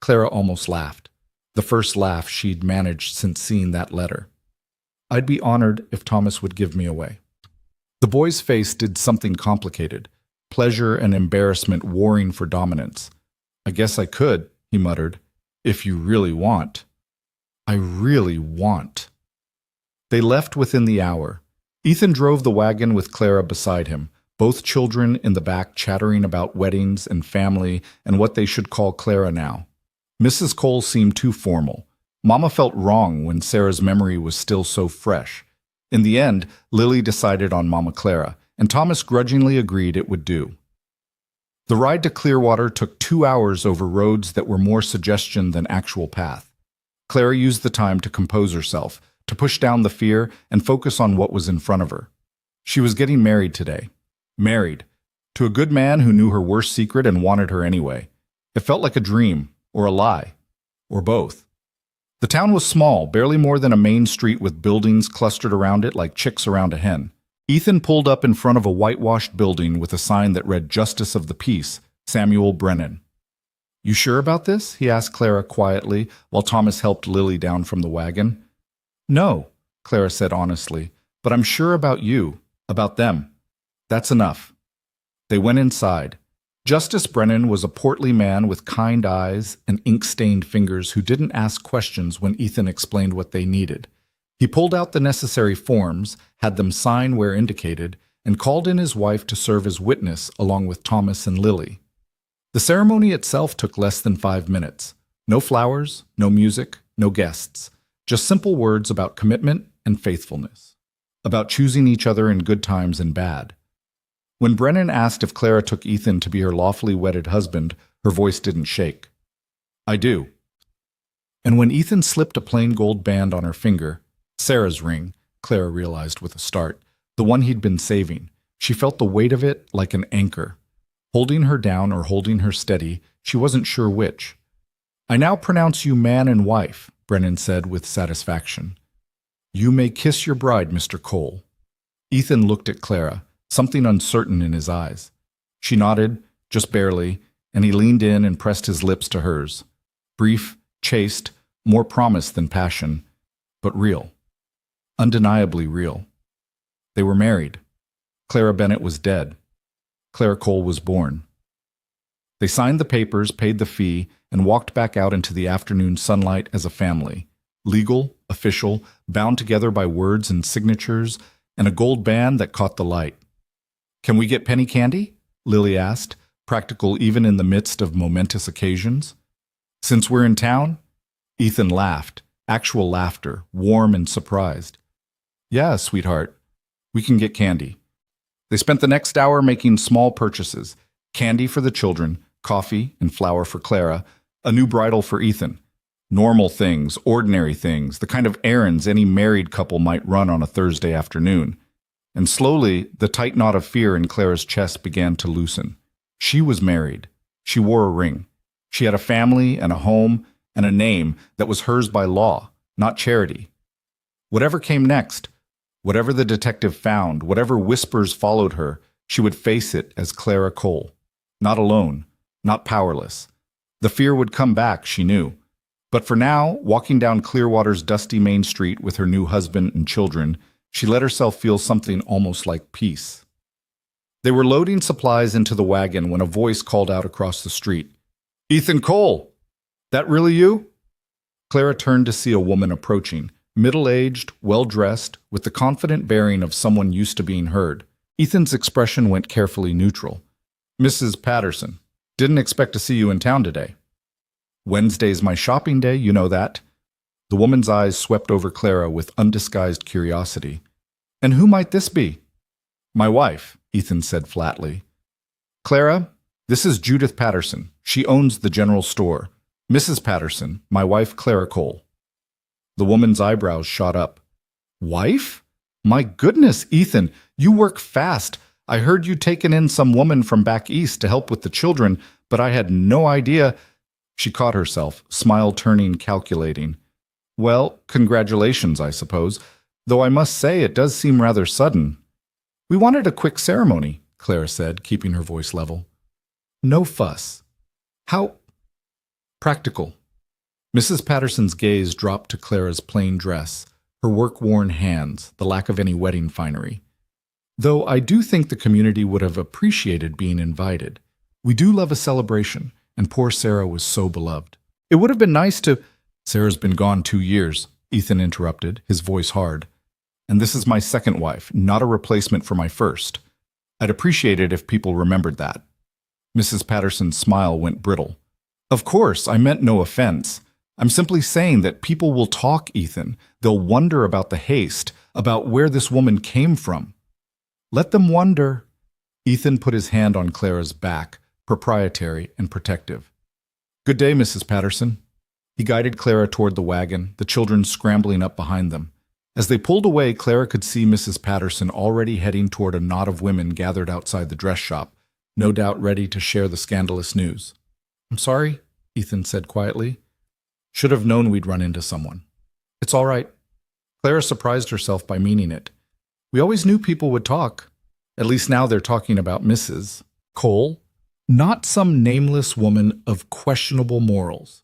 Clara almost laughed, the first laugh she'd managed since seeing that letter. I'd be honored if Thomas would give me away. The boy's face did something complicated, pleasure and embarrassment warring for dominance. I guess I could, he muttered, if you really want. I really want. They left within the hour. Ethan drove the wagon with Clara beside him, both children in the back chattering about weddings and family and what they should call Clara now. Mrs. Cole seemed too formal. Mama felt wrong when Sarah's memory was still so fresh. In the end, Lily decided on Mama Clara, and Thomas grudgingly agreed it would do. The ride to Clearwater took 2 hours over roads that were more suggestion than actual path. Clara used the time to compose herself, to push down the fear and focus on what was in front of her. She was getting married today. Married. To a good man who knew her worst secret and wanted her anyway. It felt like a dream, or a lie, or both. The town was small, barely more than a main street with buildings clustered around it like chicks around a hen. Ethan pulled up in front of a whitewashed building with a sign that read Justice of the Peace, Samuel Brennan. You sure about this? He asked Clara quietly, while Thomas helped Lily down from the wagon. No, Clara said honestly, but I'm sure about you, about them. That's enough. They went inside. Justice Brennan was a portly man with kind eyes and ink-stained fingers who didn't ask questions when Ethan explained what they needed. He pulled out the necessary forms, had them sign where indicated, and called in his wife to serve as witness along with Thomas and Lily. The ceremony itself took less than 5 minutes. No flowers, no music, no guests. Just simple words about commitment and faithfulness. About choosing each other in good times and bad. When Brennan asked if Clara took Ethan to be her lawfully wedded husband, her voice didn't shake. I do. And when Ethan slipped a plain gold band on her finger, Sarah's ring, Clara realized with a start, the one he'd been saving, she felt the weight of it like an anchor. Holding her down or holding her steady, she wasn't sure which. I now pronounce you man and wife, Brennan said with satisfaction. You may kiss your bride, Mr. Cole. Ethan looked at Clara, something uncertain in his eyes. She nodded, just barely, and he leaned in and pressed his lips to hers. Brief, chaste, more promise than passion, but real. Undeniably real. They were married. Clara Bennett was dead. Clara Cole was born. They signed the papers, paid the fee, and walked back out into the afternoon sunlight as a family. Legal, official, bound together by words and signatures, and a gold band that caught the light. "Can we get penny candy?" Lily asked, practical even in the midst of momentous occasions. "Since we're in town?" Ethan laughed, actual laughter, warm and surprised. "Yeah, sweetheart, we can get candy." They spent the next hour making small purchases: candy for the children, coffee and flour for Clara, a new bridle for Ethan. Normal things, ordinary things, the kind of errands any married couple might run on a Thursday afternoon. And slowly, the tight knot of fear in Clara's chest began to loosen. She was married. She wore a ring. She had a family and a home and a name that was hers by law, not charity. Whatever came next, whatever the detective found, whatever whispers followed her, she would face it as Clara Cole. Not alone, not powerless. The fear would come back, she knew. But for now, walking down Clearwater's dusty main street with her new husband and children, she let herself feel something almost like peace. They were loading supplies into the wagon when a voice called out across the street. "Ethan Cole! That really you?" Clara turned to see a woman approaching, middle-aged, well-dressed, with the confident bearing of someone used to being heard. Ethan's expression went carefully neutral. "Mrs. Patterson, didn't expect to see you in town today." "Wednesday's my shopping day, you know that." The woman's eyes swept over Clara with undisguised curiosity. "And who might this be?" "My wife," Ethan said flatly. "Clara, this is Judith Patterson. She owns the general store. Mrs. Patterson, my wife Clara Cole." The woman's eyebrows shot up. "Wife? My goodness, Ethan, you work fast. I heard you'd taken in some woman from back east to help with the children, but I had no idea—" She caught herself, smile turning calculating. "Well, congratulations, I suppose, though I must say it does seem rather sudden." "We wanted a quick ceremony," Clara said, keeping her voice level. "No fuss. How practical." Mrs. Patterson's gaze dropped to Clara's plain dress, her work-worn hands, the lack of any wedding finery. "Though I do think the community would have appreciated being invited. We do love a celebration, and poor Sarah was so beloved. It would have been nice to—" "Sarah's been gone 2 years," Ethan interrupted, his voice hard. "And this is my second wife, not a replacement for my first. I'd appreciate it if people remembered that." Mrs. Patterson's smile went brittle. "Of course, I meant no offense. I'm simply saying that people will talk, Ethan. They'll wonder about the haste, about where this woman came from." "Let them wonder." Ethan put his hand on Clara's back, proprietary and protective. "Good day, Mrs. Patterson." He guided Clara toward the wagon, the children scrambling up behind them. As they pulled away, Clara could see Mrs. Patterson already heading toward a knot of women gathered outside the dress shop, no doubt ready to share the scandalous news. "I'm sorry," Ethan said quietly. "Should have known we'd run into someone." "It's all right." Clara surprised herself by meaning it. "We always knew people would talk. At least now they're talking about Mrs. Cole. Not some nameless woman of questionable morals."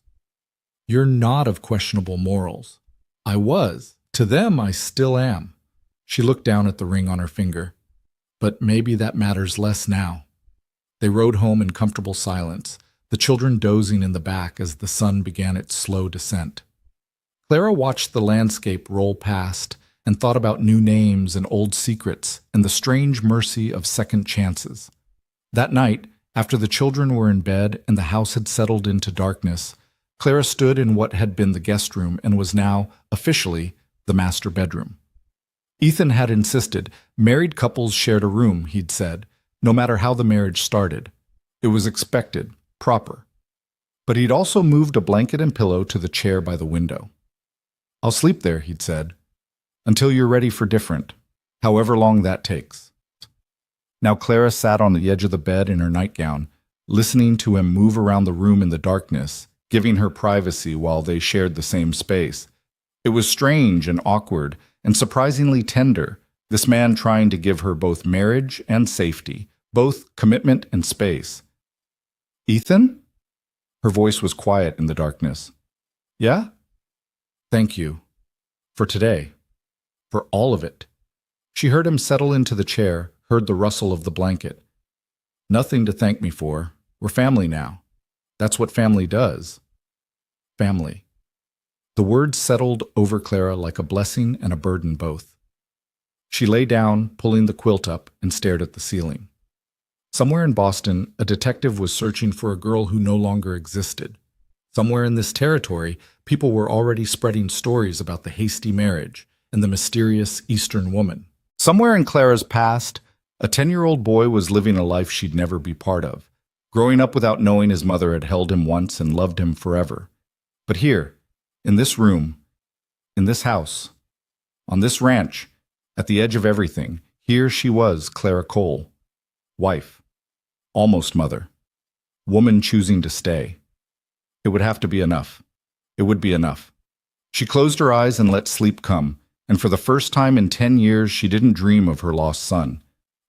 "You're not of questionable morals." "I was. To them, I still am." She looked down at the ring on her finger. "But maybe that matters less now." They rode home in comfortable silence, the children dozing in the back as the sun began its slow descent. Clara watched the landscape roll past and thought about new names and old secrets and the strange mercy of second chances. That night, after the children were in bed and the house had settled into darkness, Clara stood in what had been the guest room and was now, officially, the master bedroom. Ethan had insisted married couples shared a room, he'd said, no matter how the marriage started. It was expected, proper. But he'd also moved a blanket and pillow to the chair by the window. "I'll sleep there," he'd said, "until you're ready for different, however long that takes." Now Clara sat on the edge of the bed in her nightgown, listening to him move around the room in the darkness, giving her privacy while they shared the same space. It was strange and awkward and surprisingly tender, this man trying to give her both marriage and safety, both commitment and space. Ethan? Her voice was quiet in the darkness. Yeah? Thank you. For today. For all of it. She heard him settle into the chair, heard the rustle of the blanket. Nothing to thank me for. We're family now. That's what family does. Family. The words settled over Clara like a blessing and a burden both. She lay down, pulling the quilt up, and stared at the ceiling. Somewhere in Boston, a detective was searching for a girl who no longer existed. Somewhere in this territory, people were already spreading stories about the hasty marriage and the mysterious Eastern woman. Somewhere in Clara's past, a 10-year-old boy was living a life she'd never be part of, growing up without knowing his mother had held him once and loved him forever. But here, in this room, in this house, on this ranch, at the edge of everything, here she was, Clara Cole, wife, almost mother, woman choosing to stay. It would have to be enough. It would be enough. She closed her eyes and let sleep come, and for the first time in 10 years she didn't dream of her lost son.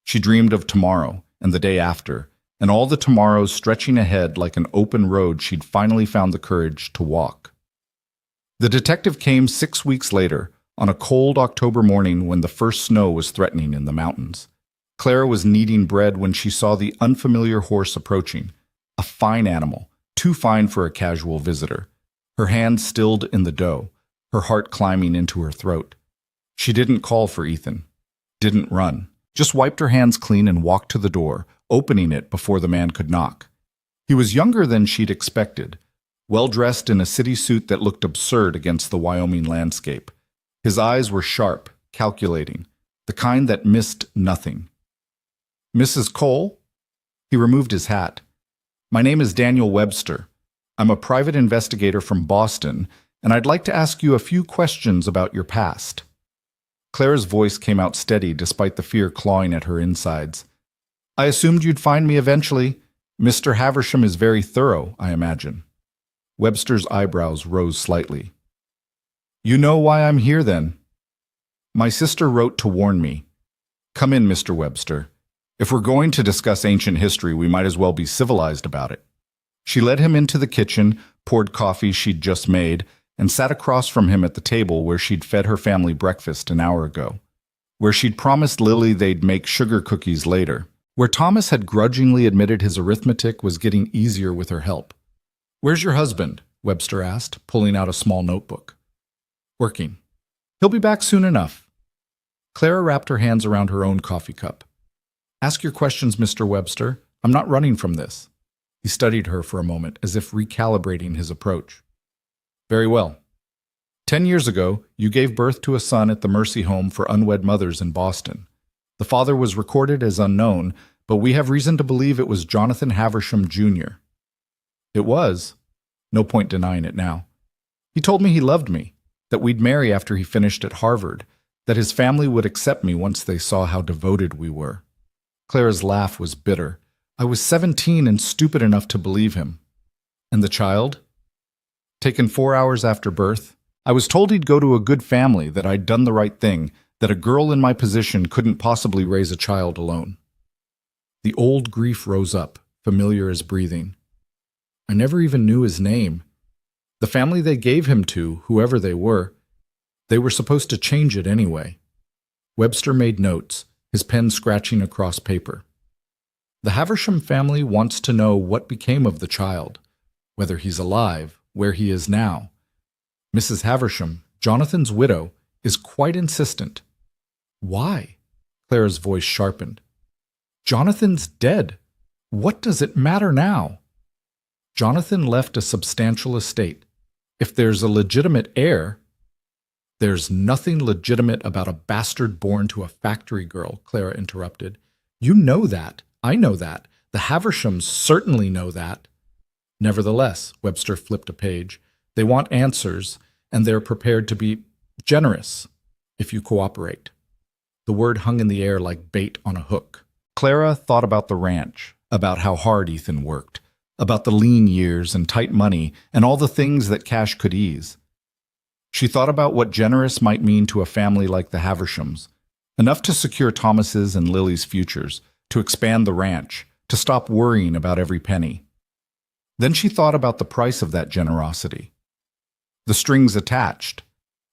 She dreamed of tomorrow, and the day after, and all the tomorrows stretching ahead like an open road she'd finally found the courage to walk. The detective came 6 weeks later, on a cold October morning when the first snow was threatening in the mountains. Clara was kneading bread when she saw the unfamiliar horse approaching, a fine animal, too fine for a casual visitor. Her hand stilled in the dough, her heart climbing into her throat. She didn't call for Ethan, didn't run, just wiped her hands clean and walked to the door, opening it before the man could knock. He was younger than she'd expected, well-dressed in a city suit that looked absurd against the Wyoming landscape. His eyes were sharp, calculating, the kind that missed nothing. Mrs. Cole? He removed his hat. My name is Daniel Webster. I'm a private investigator from Boston, and I'd like to ask you a few questions about your past. Clara's voice came out steady despite the fear clawing at her insides. I assumed you'd find me eventually. Mr. Haversham is very thorough, I imagine. Webster's eyebrows rose slightly. You know why I'm here, then? My sister wrote to warn me. Come in, Mr. Webster. If we're going to discuss ancient history, we might as well be civilized about it. She led him into the kitchen, poured coffee she'd just made, and sat across from him at the table where she'd fed her family breakfast an hour ago, where she'd promised Lily they'd make sugar cookies later, where Thomas had grudgingly admitted his arithmetic was getting easier with her help. Where's your husband? Webster asked, pulling out a small notebook. Working. He'll be back soon enough. Clara wrapped her hands around her own coffee cup. Ask your questions, Mr. Webster. I'm not running from this. He studied her for a moment, as if recalibrating his approach. Very well. 10 years ago, you gave birth to a son at the Mercy Home for Unwed Mothers in Boston. The father was recorded as unknown, but we have reason to believe it was Jonathan Haversham, Jr. It was. No point denying it now. He told me he loved me, that we'd marry after he finished at Harvard, that his family would accept me once they saw how devoted we were. Clara's laugh was bitter. I was 17 and stupid enough to believe him. And the child? Taken 4 hours after birth, I was told he'd go to a good family, that I'd done the right thing, that a girl in my position couldn't possibly raise a child alone. The old grief rose up, familiar as breathing. I never even knew his name. The family they gave him to, whoever they were supposed to change it anyway. Webster made notes, his pen scratching across paper. The Haversham family wants to know what became of the child, whether he's alive, where he is now. Mrs. Haversham, Jonathan's widow, is quite insistent. Why? Clara's voice sharpened. Jonathan's dead. What does it matter now? Jonathan left a substantial estate. If there's a legitimate heir, there's nothing legitimate about a bastard born to a factory girl, Clara interrupted. You know that. I know that. The Havershams certainly know that. Nevertheless, Webster flipped a page, they want answers, and they're prepared to be generous if you cooperate. The word hung in the air like bait on a hook. Clara thought about the ranch, about how hard Ethan worked, about the lean years and tight money and all the things that cash could ease. She thought about what generous might mean to a family like the Havershams, enough to secure Thomas's and Lily's futures, to expand the ranch, to stop worrying about every penny. Then she thought about the price of that generosity. The strings attached,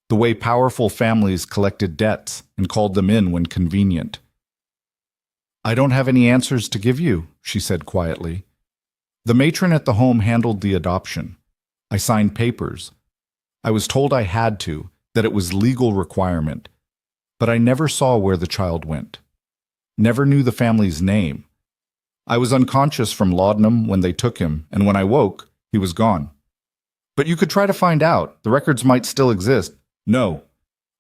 the way powerful families collected debts and called them in when convenient. "I don't have any answers to give you," she said quietly. "The matron at the home handled the adoption. I signed papers. I was told I had to, that it was legal requirement. But I never saw where the child went. Never knew the family's name. I was unconscious from laudanum when they took him, and when I woke, he was gone. But you could try to find out. The records might still exist." "No."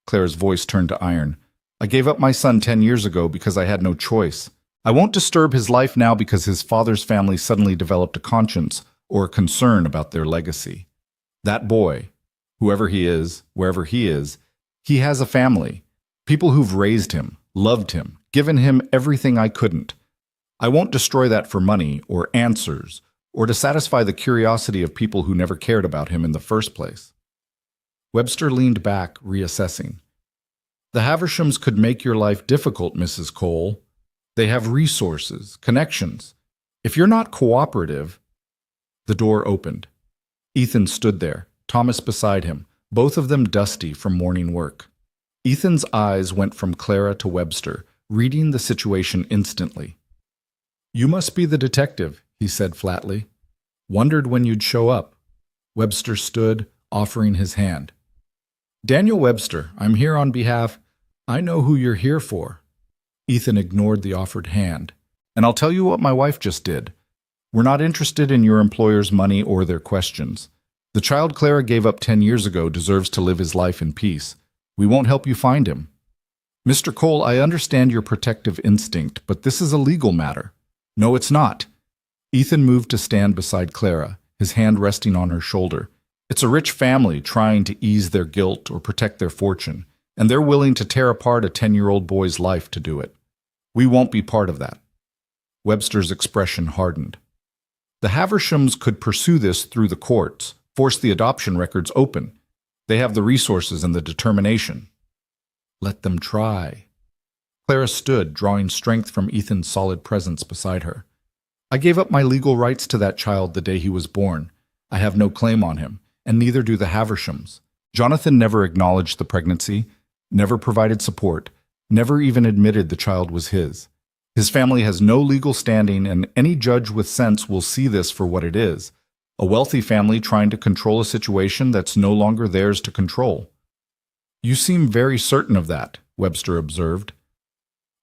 Clara's voice turned to iron. "I gave up my son 10 years ago because I had no choice. I won't disturb his life now because his father's family suddenly developed a conscience or a concern about their legacy. That boy, whoever he is, wherever he has a family. People who've raised him, loved him, given him everything I couldn't. I won't destroy that for money or answers or to satisfy the curiosity of people who never cared about him in the first place." Webster leaned back, reassessing. "The Havershams could make your life difficult, Mrs. Cole. They have resources, connections. If you're not cooperative—" The door opened. Ethan stood there, Thomas beside him, both of them dusty from morning work. Ethan's eyes went from Clara to Webster, reading the situation instantly. "You must be the detective," he said flatly. "Wondered when you'd show up." Webster stood, offering his hand. "Daniel Webster, I'm here on behalf—" "I know who you're here for." Ethan ignored the offered hand. "And I'll tell you what my wife just did. We're not interested in your employer's money or their questions. The child Clara gave up 10 years ago deserves to live his life in peace. We won't help you find him. Mr. Cole, I understand your protective instinct, but this is a legal matter." "No, it's not." Ethan moved to stand beside Clara, his hand resting on her shoulder. "It's a rich family trying to ease their guilt or protect their fortune, and they're willing to tear apart a 10-year-old boy's life to do it. We won't be part of that." Webster's expression hardened. "The Havershams could pursue this through the courts, force the adoption records open. They have the resources and the determination." "Let them try." Clara stood, drawing strength from Ethan's solid presence beside her. "I gave up my legal rights to that child the day he was born. I have no claim on him, and neither do the Havershams. Jonathan never acknowledged the pregnancy, never provided support, never even admitted the child was his. His family has no legal standing, and any judge with sense will see this for what it is: a wealthy family trying to control a situation that's no longer theirs to control." "You seem very certain of that," Webster observed.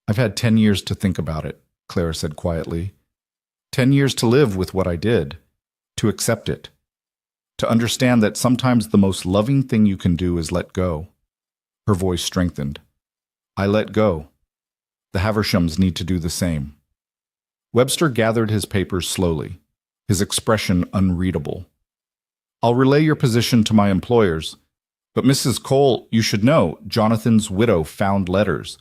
"I've had 10 years to think about it," Clara said quietly. 10 years to live with what I did, to accept it, to understand that sometimes the most loving thing you can do is let go." Her voice strengthened. "I let go. The Havershams need to do the same." Webster gathered his papers slowly, his expression unreadable. "I'll relay your position to my employers. But Mrs. Cole, you should know, Jonathan's widow found letters.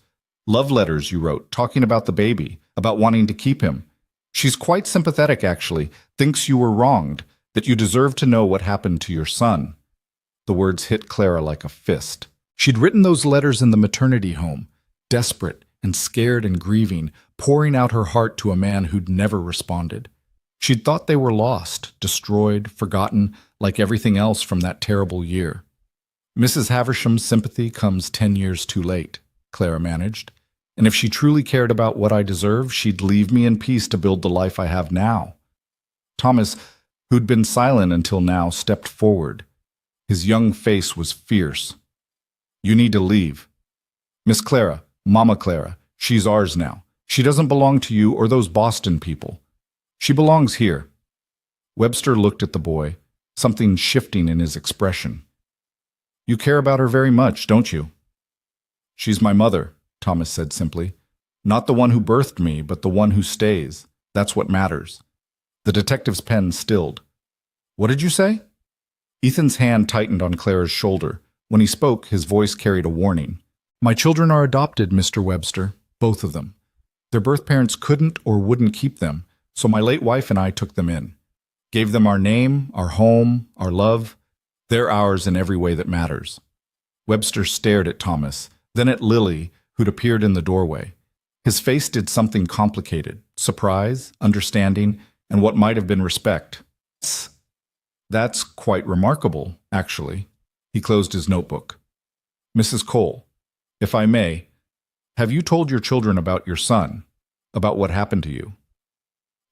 Love letters you wrote, talking about the baby, about wanting to keep him. She's quite sympathetic, actually, thinks you were wronged, that you deserve to know what happened to your son." The words hit Clara like a fist. She'd written those letters in the maternity home, desperate and scared and grieving, pouring out her heart to a man who'd never responded. She'd thought they were lost, destroyed, forgotten, like everything else from that terrible year. "Mrs. Haversham's sympathy comes 10 years too late," Clara managed. "And if she truly cared about what I deserve, she'd leave me in peace to build the life I have now." Thomas, who'd been silent until now, stepped forward. His young face was fierce. "You need to leave. Miss Clara, Mama Clara, she's ours now. She doesn't belong to you or those Boston people. She belongs here." Webster looked at the boy, something shifting in his expression. "You care about her very much, don't you?" "She's my mother," Thomas said simply. "Not the one who birthed me, but the one who stays. That's what matters." The detective's pen stilled. "What did you say?" Ethan's hand tightened on Clara's shoulder. When he spoke, his voice carried a warning. "My children are adopted, Mr. Webster, both of them. Their birth parents couldn't or wouldn't keep them, so my late wife and I took them in. Gave them our name, our home, our love. They're ours in every way that matters." Webster stared at Thomas, then at Lily, who'd appeared in the doorway. His face did something complicated: surprise, understanding, and what might have been respect. That's quite remarkable, actually. He closed his notebook. Mrs. Cole, if I may, have you told your children about your son, about what happened to you?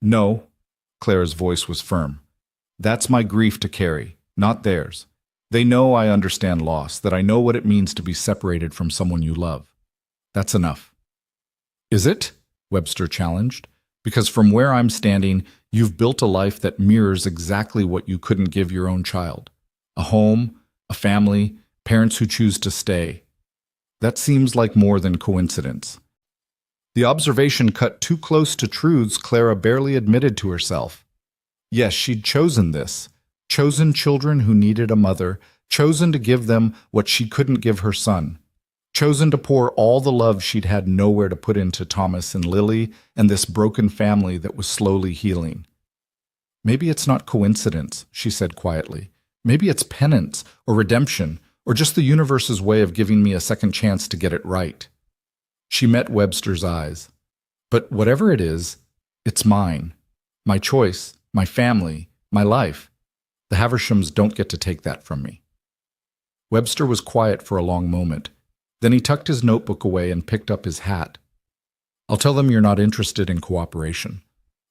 No, Clara's voice was firm. That's my grief to carry, not theirs. They know I understand loss, that I know what it means to be separated from someone you love. That's enough. Is it? Webster challenged. Because from where I'm standing, you've built a life that mirrors exactly what you couldn't give your own child. A home, a family, parents who choose to stay. That seems like more than coincidence. The observation cut too close to truths Clara barely admitted to herself. Yes, she'd chosen this. Chosen children who needed a mother, chosen to give them what she couldn't give her son. Chosen to pour all the love she'd had nowhere to put into Thomas and Lily and this broken family that was slowly healing. Maybe it's not coincidence, she said quietly. Maybe it's penance or redemption or just the universe's way of giving me a second chance to get it right. She met Webster's eyes. But whatever it is, it's mine. My choice, my family, my life. The Havershams don't get to take that from me. Webster was quiet for a long moment. Then he tucked his notebook away and picked up his hat. I'll tell them you're not interested in cooperation.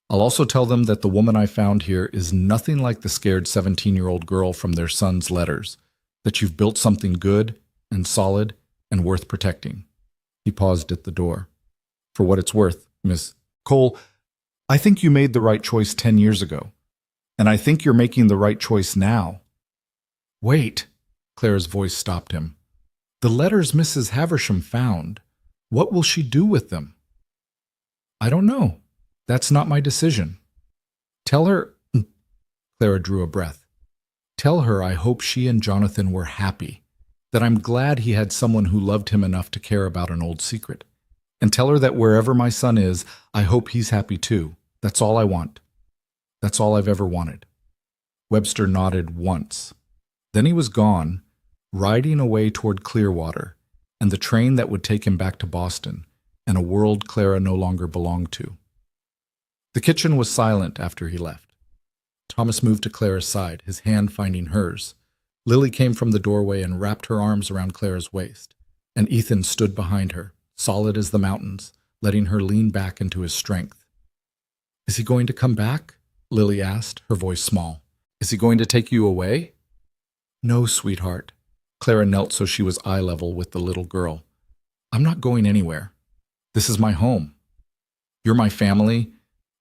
I'll also tell them that the woman I found here is nothing like the scared 17-year-old girl from their son's letters, that you've built something good and solid and worth protecting. He paused at the door. For what it's worth, Miss Cole, I think you made the right choice 10 years ago. And I think you're making the right choice now. Wait, Clara's voice stopped him. The letters Mrs. Havisham found, what will she do with them? I don't know. That's not my decision. Tell her, Clara drew a breath. Tell her I hope she and Jonathan were happy, that I'm glad he had someone who loved him enough to care about an old secret. And tell her that wherever my son is, I hope he's happy too. That's all I want. That's all I've ever wanted. Webster nodded once. Then he was gone, riding away toward Clearwater, and the train that would take him back to Boston, and a world Clara no longer belonged to. The kitchen was silent after he left. Thomas moved to Clara's side, his hand finding hers. Lily came from the doorway and wrapped her arms around Clara's waist, and Ethan stood behind her, solid as the mountains, letting her lean back into his strength. Is he going to come back? Lily asked, her voice small. Is he going to take you away? No, sweetheart. Clara knelt so she was eye level with the little girl. I'm not going anywhere. This is my home. You're my family.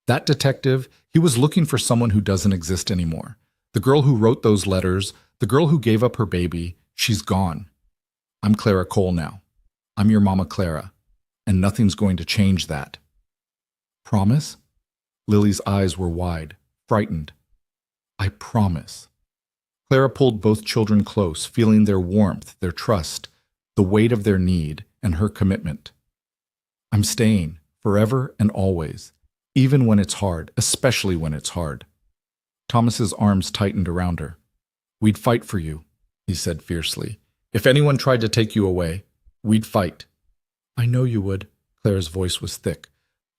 That detective, he was looking for someone who doesn't exist anymore. The girl who wrote those letters, the girl who gave up her baby, she's gone. I'm Clara Cole now. I'm your Mama Clara, and nothing's going to change that. Promise? Lily's eyes were wide, frightened. I promise. Clara pulled both children close, feeling their warmth, their trust, the weight of their need, and her commitment. I'm staying, forever and always, even when it's hard, especially when it's hard. Thomas's arms tightened around her. We'd fight for you, he said fiercely. If anyone tried to take you away, we'd fight. I know you would, Clara's voice was thick.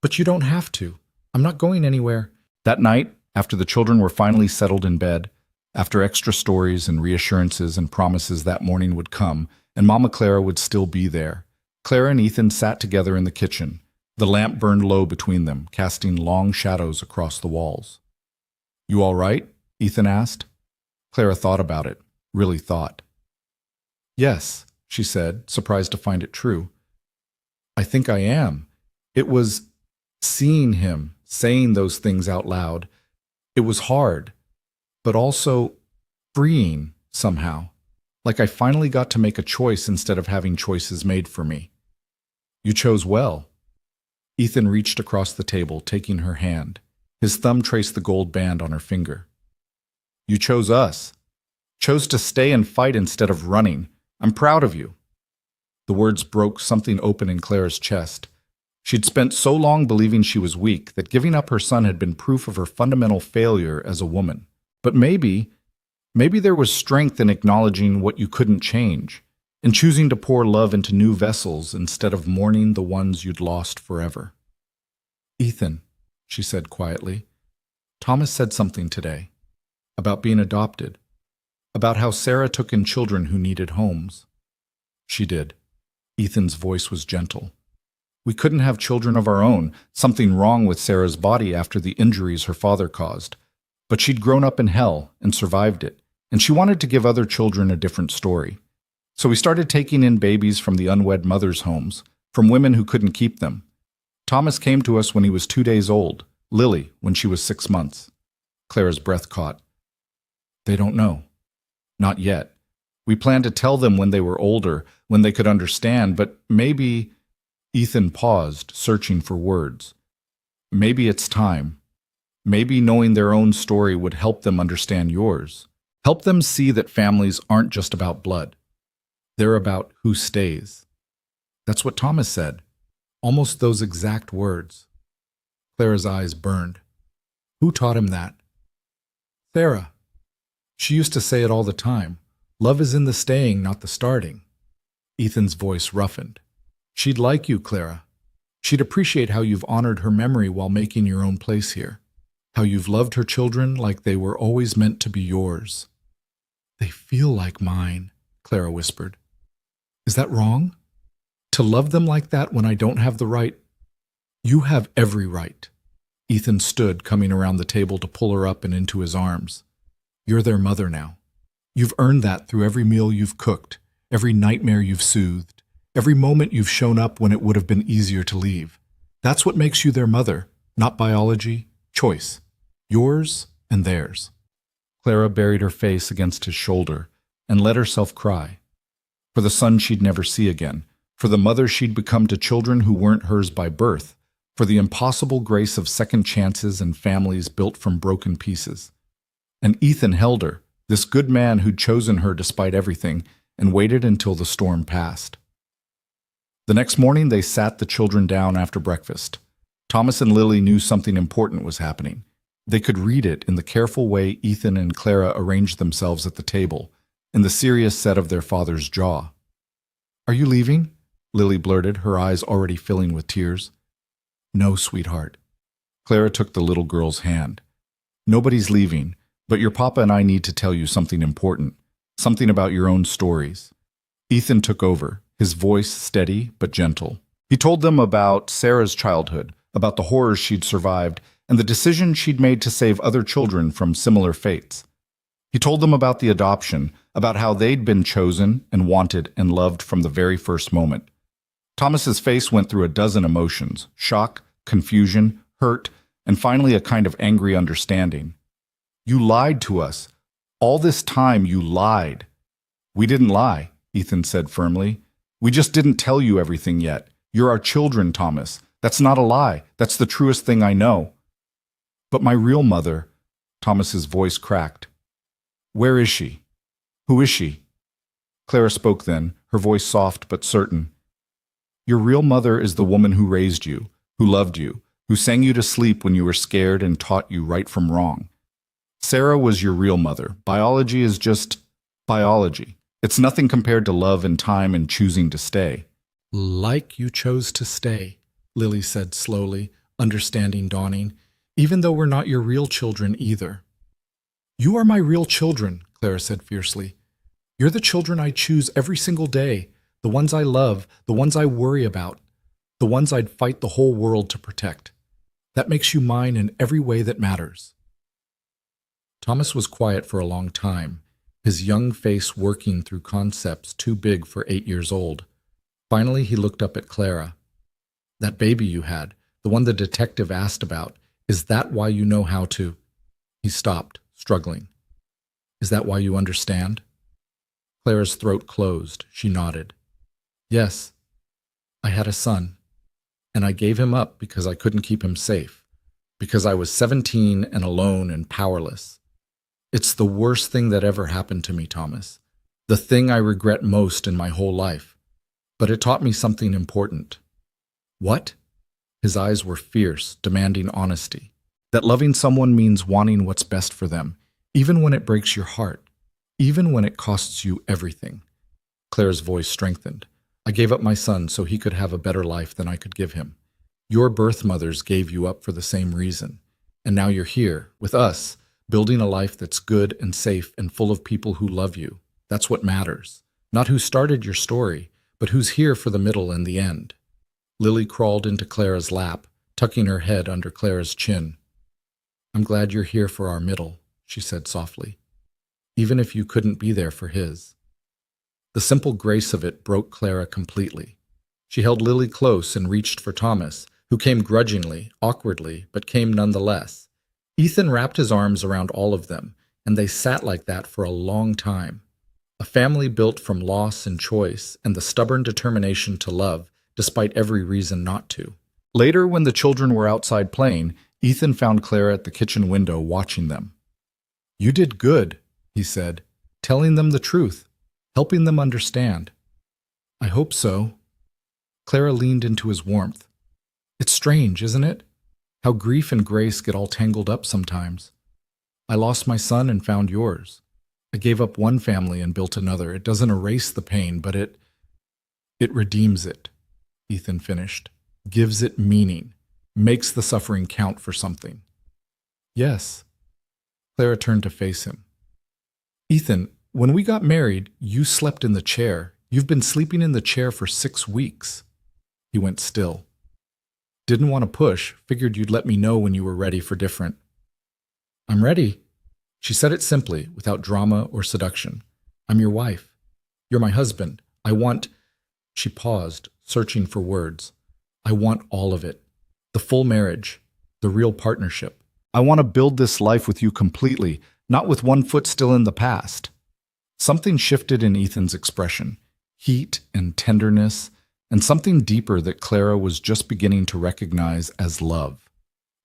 But you don't have to. I'm not going anywhere. That night, after the children were finally settled in bed, after extra stories and reassurances and promises that morning would come, and Mama Clara would still be there, Clara and Ethan sat together in the kitchen. The lamp burned low between them, casting long shadows across the walls. You all right? Ethan asked. Clara thought about it, really thought. Yes, she said, surprised to find it true. I think I am. It was seeing him, saying those things out loud. It was hard, but also freeing somehow, like I finally got to make a choice instead of having choices made for me. You chose well. Ethan reached across the table, taking her hand. His thumb traced the gold band on her finger. You chose us. Chose to stay and fight instead of running. I'm proud of you. The words broke something open in Clara's chest. She'd spent so long believing she was weak that giving up her son had been proof of her fundamental failure as a woman. But maybe there was strength in acknowledging what you couldn't change, in choosing to pour love into new vessels instead of mourning the ones you'd lost forever. Ethan, she said quietly, Thomas said something today. about being adopted, about how Sarah took in children who needed homes. She did. Ethan's voice was gentle. We couldn't have children of our own, something wrong with Sarah's body after the injuries her father caused. But she'd grown up in hell and survived it, and she wanted to give other children a different story. So we started taking in babies from the unwed mothers' homes, from women who couldn't keep them. Thomas came to us when he was 2 days old, Lily when she was 6 months. Clara's breath caught. They don't know. Not yet. We planned to tell them when they were older, when they could understand, but maybe... Ethan paused, searching for words. Maybe it's time. Maybe knowing their own story would help them understand yours. Help them see that families aren't just about blood. They're about who stays. That's what Thomas said. Almost those exact words. Clara's eyes burned. Who taught him that? Sarah. She used to say it all the time. Love is in the staying, not the starting. Ethan's voice roughened. She'd like you, Clara. She'd appreciate how you've honored her memory while making your own place here. How you've loved her children like they were always meant to be yours. They feel like mine, Clara whispered. Is that wrong? To love them like that when I don't have the right? You have every right. Ethan stood, coming around the table to pull her up and into his arms. You're their mother now. You've earned that through every meal you've cooked, every nightmare you've soothed, every moment you've shown up when it would have been easier to leave. That's what makes you their mother, not biology, choice. Yours and theirs. Clara buried her face against his shoulder and let herself cry. For the son she'd never see again, for the mother she'd become to children who weren't hers by birth, for the impossible grace of second chances and families built from broken pieces. And Ethan held her, this good man who'd chosen her despite everything, and waited until the storm passed. The next morning they sat the children down after breakfast. Thomas and Lily knew something important was happening. They could read it in the careful way Ethan and Clara arranged themselves at the table, in the serious set of their father's jaw. Are you leaving? Lily blurted, her eyes already filling with tears. No, sweetheart. Clara took the little girl's hand. Nobody's leaving, but your papa and I need to tell you something important, something about your own stories. Ethan took over, his voice steady but gentle. He told them about Sarah's childhood, about the horrors she'd survived, and the decision she'd made to save other children from similar fates. He told them about the adoption, about how they'd been chosen and wanted and loved from the very first moment. Thomas's face went through a dozen emotions: shock, confusion, hurt, and finally a kind of angry understanding. You lied to us. All this time you lied. We didn't lie, Ethan said firmly. We just didn't tell you everything yet. You're our children, Thomas. That's not a lie. That's the truest thing I know. But my real mother, Thomas's voice cracked. Where is she? Who is she? Clara spoke then, her voice soft but certain. Your real mother is the woman who raised you, who loved you, who sang you to sleep when you were scared and taught you right from wrong. Sarah was your real mother. Biology is just biology. It's nothing compared to love and time and choosing to stay. Like you chose to stay, Lily said slowly, understanding dawning, even though we're not your real children either. You are my real children, Clara said fiercely. You're the children I choose every single day, the ones I love, the ones I worry about, the ones I'd fight the whole world to protect. That makes you mine in every way that matters. Thomas was quiet for a long time, his young face working through concepts too big for 8 years old. Finally, he looked up at Clara. That baby you had, the one the detective asked about, is that why you know how to... He stopped, struggling. Is that why you understand? Clara's throat closed. She nodded. Yes, I had a son, and I gave him up because I couldn't keep him safe, because I was 17 and alone and powerless. It's the worst thing that ever happened to me, Thomas. The thing I regret most in my whole life. But it taught me something important. What? His eyes were fierce, demanding honesty. That loving someone means wanting what's best for them, even when it breaks your heart, even when it costs you everything. Claire's voice strengthened. I gave up my son so he could have a better life than I could give him. Your birth mothers gave you up for the same reason. And now you're here, with us, Building a life that's good and safe and full of people who love you. That's what matters. Not who started your story, but who's here for the middle and the end. Lily crawled into Clara's lap, tucking her head under Clara's chin. I'm glad you're here for our middle, she said softly, even if you couldn't be there for his. The simple grace of it broke Clara completely. She held Lily close and reached for Thomas, who came grudgingly, awkwardly, but came nonetheless. Ethan wrapped his arms around all of them, and they sat like that for a long time. A family built from loss and choice and the stubborn determination to love, despite every reason not to. Later, when the children were outside playing, Ethan found Clara at the kitchen window watching them. You did good, he said, telling them the truth, helping them understand. I hope so. Clara leaned into his warmth. It's strange, isn't it? How grief and grace get all tangled up sometimes. I lost my son and found yours. I gave up one family and built another. It doesn't erase the pain, but it redeems it, Ethan finished. Gives it meaning. Makes the suffering count for something. Yes. Clara turned to face him. Ethan, when we got married, you slept in the chair. You've been sleeping in the chair for 6 weeks. He went still. Didn't want to push, figured you'd let me know when you were ready for different. I'm ready. She said it simply, without drama or seduction. I'm your wife. You're my husband. I want... She paused, searching for words. I want all of it. The full marriage. The real partnership. I want to build this life with you completely, not with one foot still in the past. Something shifted in Ethan's expression. Heat and tenderness, and something deeper that Clara was just beginning to recognize as love.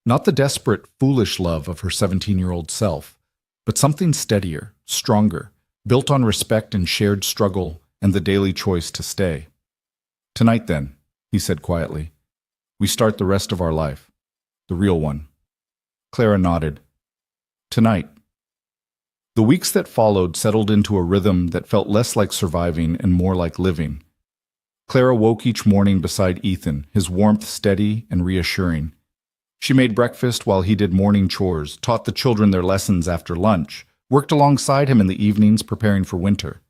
Not the desperate, foolish love of her 17-year-old self, but something steadier, stronger, built on respect and shared struggle and the daily choice to stay. Tonight then, he said quietly, we start the rest of our life. The real one. Clara nodded. Tonight. The weeks that followed settled into a rhythm that felt less like surviving and more like living. Clara woke each morning beside Ethan, his warmth steady and reassuring. She made breakfast while he did morning chores, taught the children their lessons after lunch, worked alongside him in the evenings preparing for winter.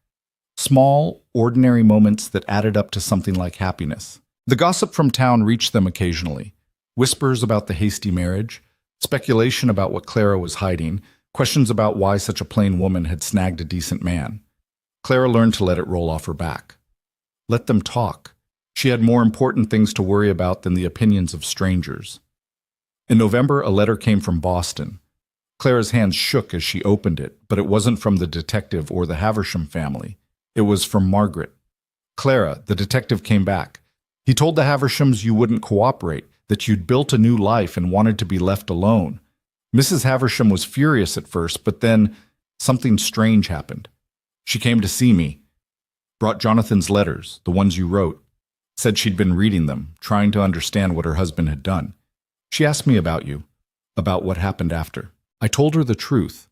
Small, ordinary moments that added up to something like happiness. The gossip from town reached them occasionally. Whispers about the hasty marriage, speculation about what Clara was hiding, questions about why such a plain woman had snagged a decent man. Clara learned to let it roll off her back. Let them talk. She had more important things to worry about than the opinions of strangers. In November, a letter came from Boston. Clara's hands shook as she opened it, but it wasn't from the detective or the Haversham family. It was from Margaret. Clara, the detective came back. He told the Havershams you wouldn't cooperate, that you'd built a new life and wanted to be left alone. Mrs. Haversham was furious at first, but then something strange happened. She came to see me, brought Jonathan's letters, the ones you wrote, said she'd been reading them, trying to understand what her husband had done. She asked me about you, about what happened after. I told her the truth,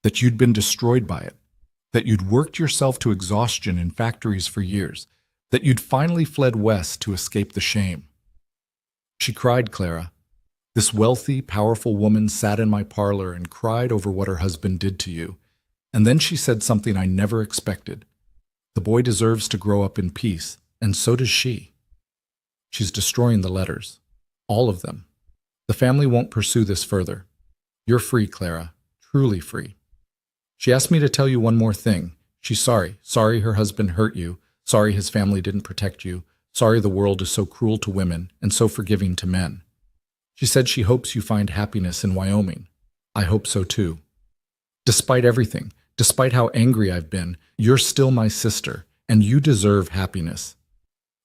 that you'd been destroyed by it, that you'd worked yourself to exhaustion in factories for years, that you'd finally fled west to escape the shame. She cried, Clara. This wealthy, powerful woman sat in my parlor and cried over what her husband did to you. And then she said something I never expected. The boy deserves to grow up in peace, and so does she. She's destroying the letters. All of them. The family won't pursue this further. You're free, Clara. Truly free. She asked me to tell you one more thing. She's sorry. Sorry her husband hurt you. Sorry his family didn't protect you. Sorry the world is so cruel to women and so forgiving to men. She said she hopes you find happiness in Wyoming. I hope so too. Despite everything, despite how angry I've been, you're still my sister, and you deserve happiness.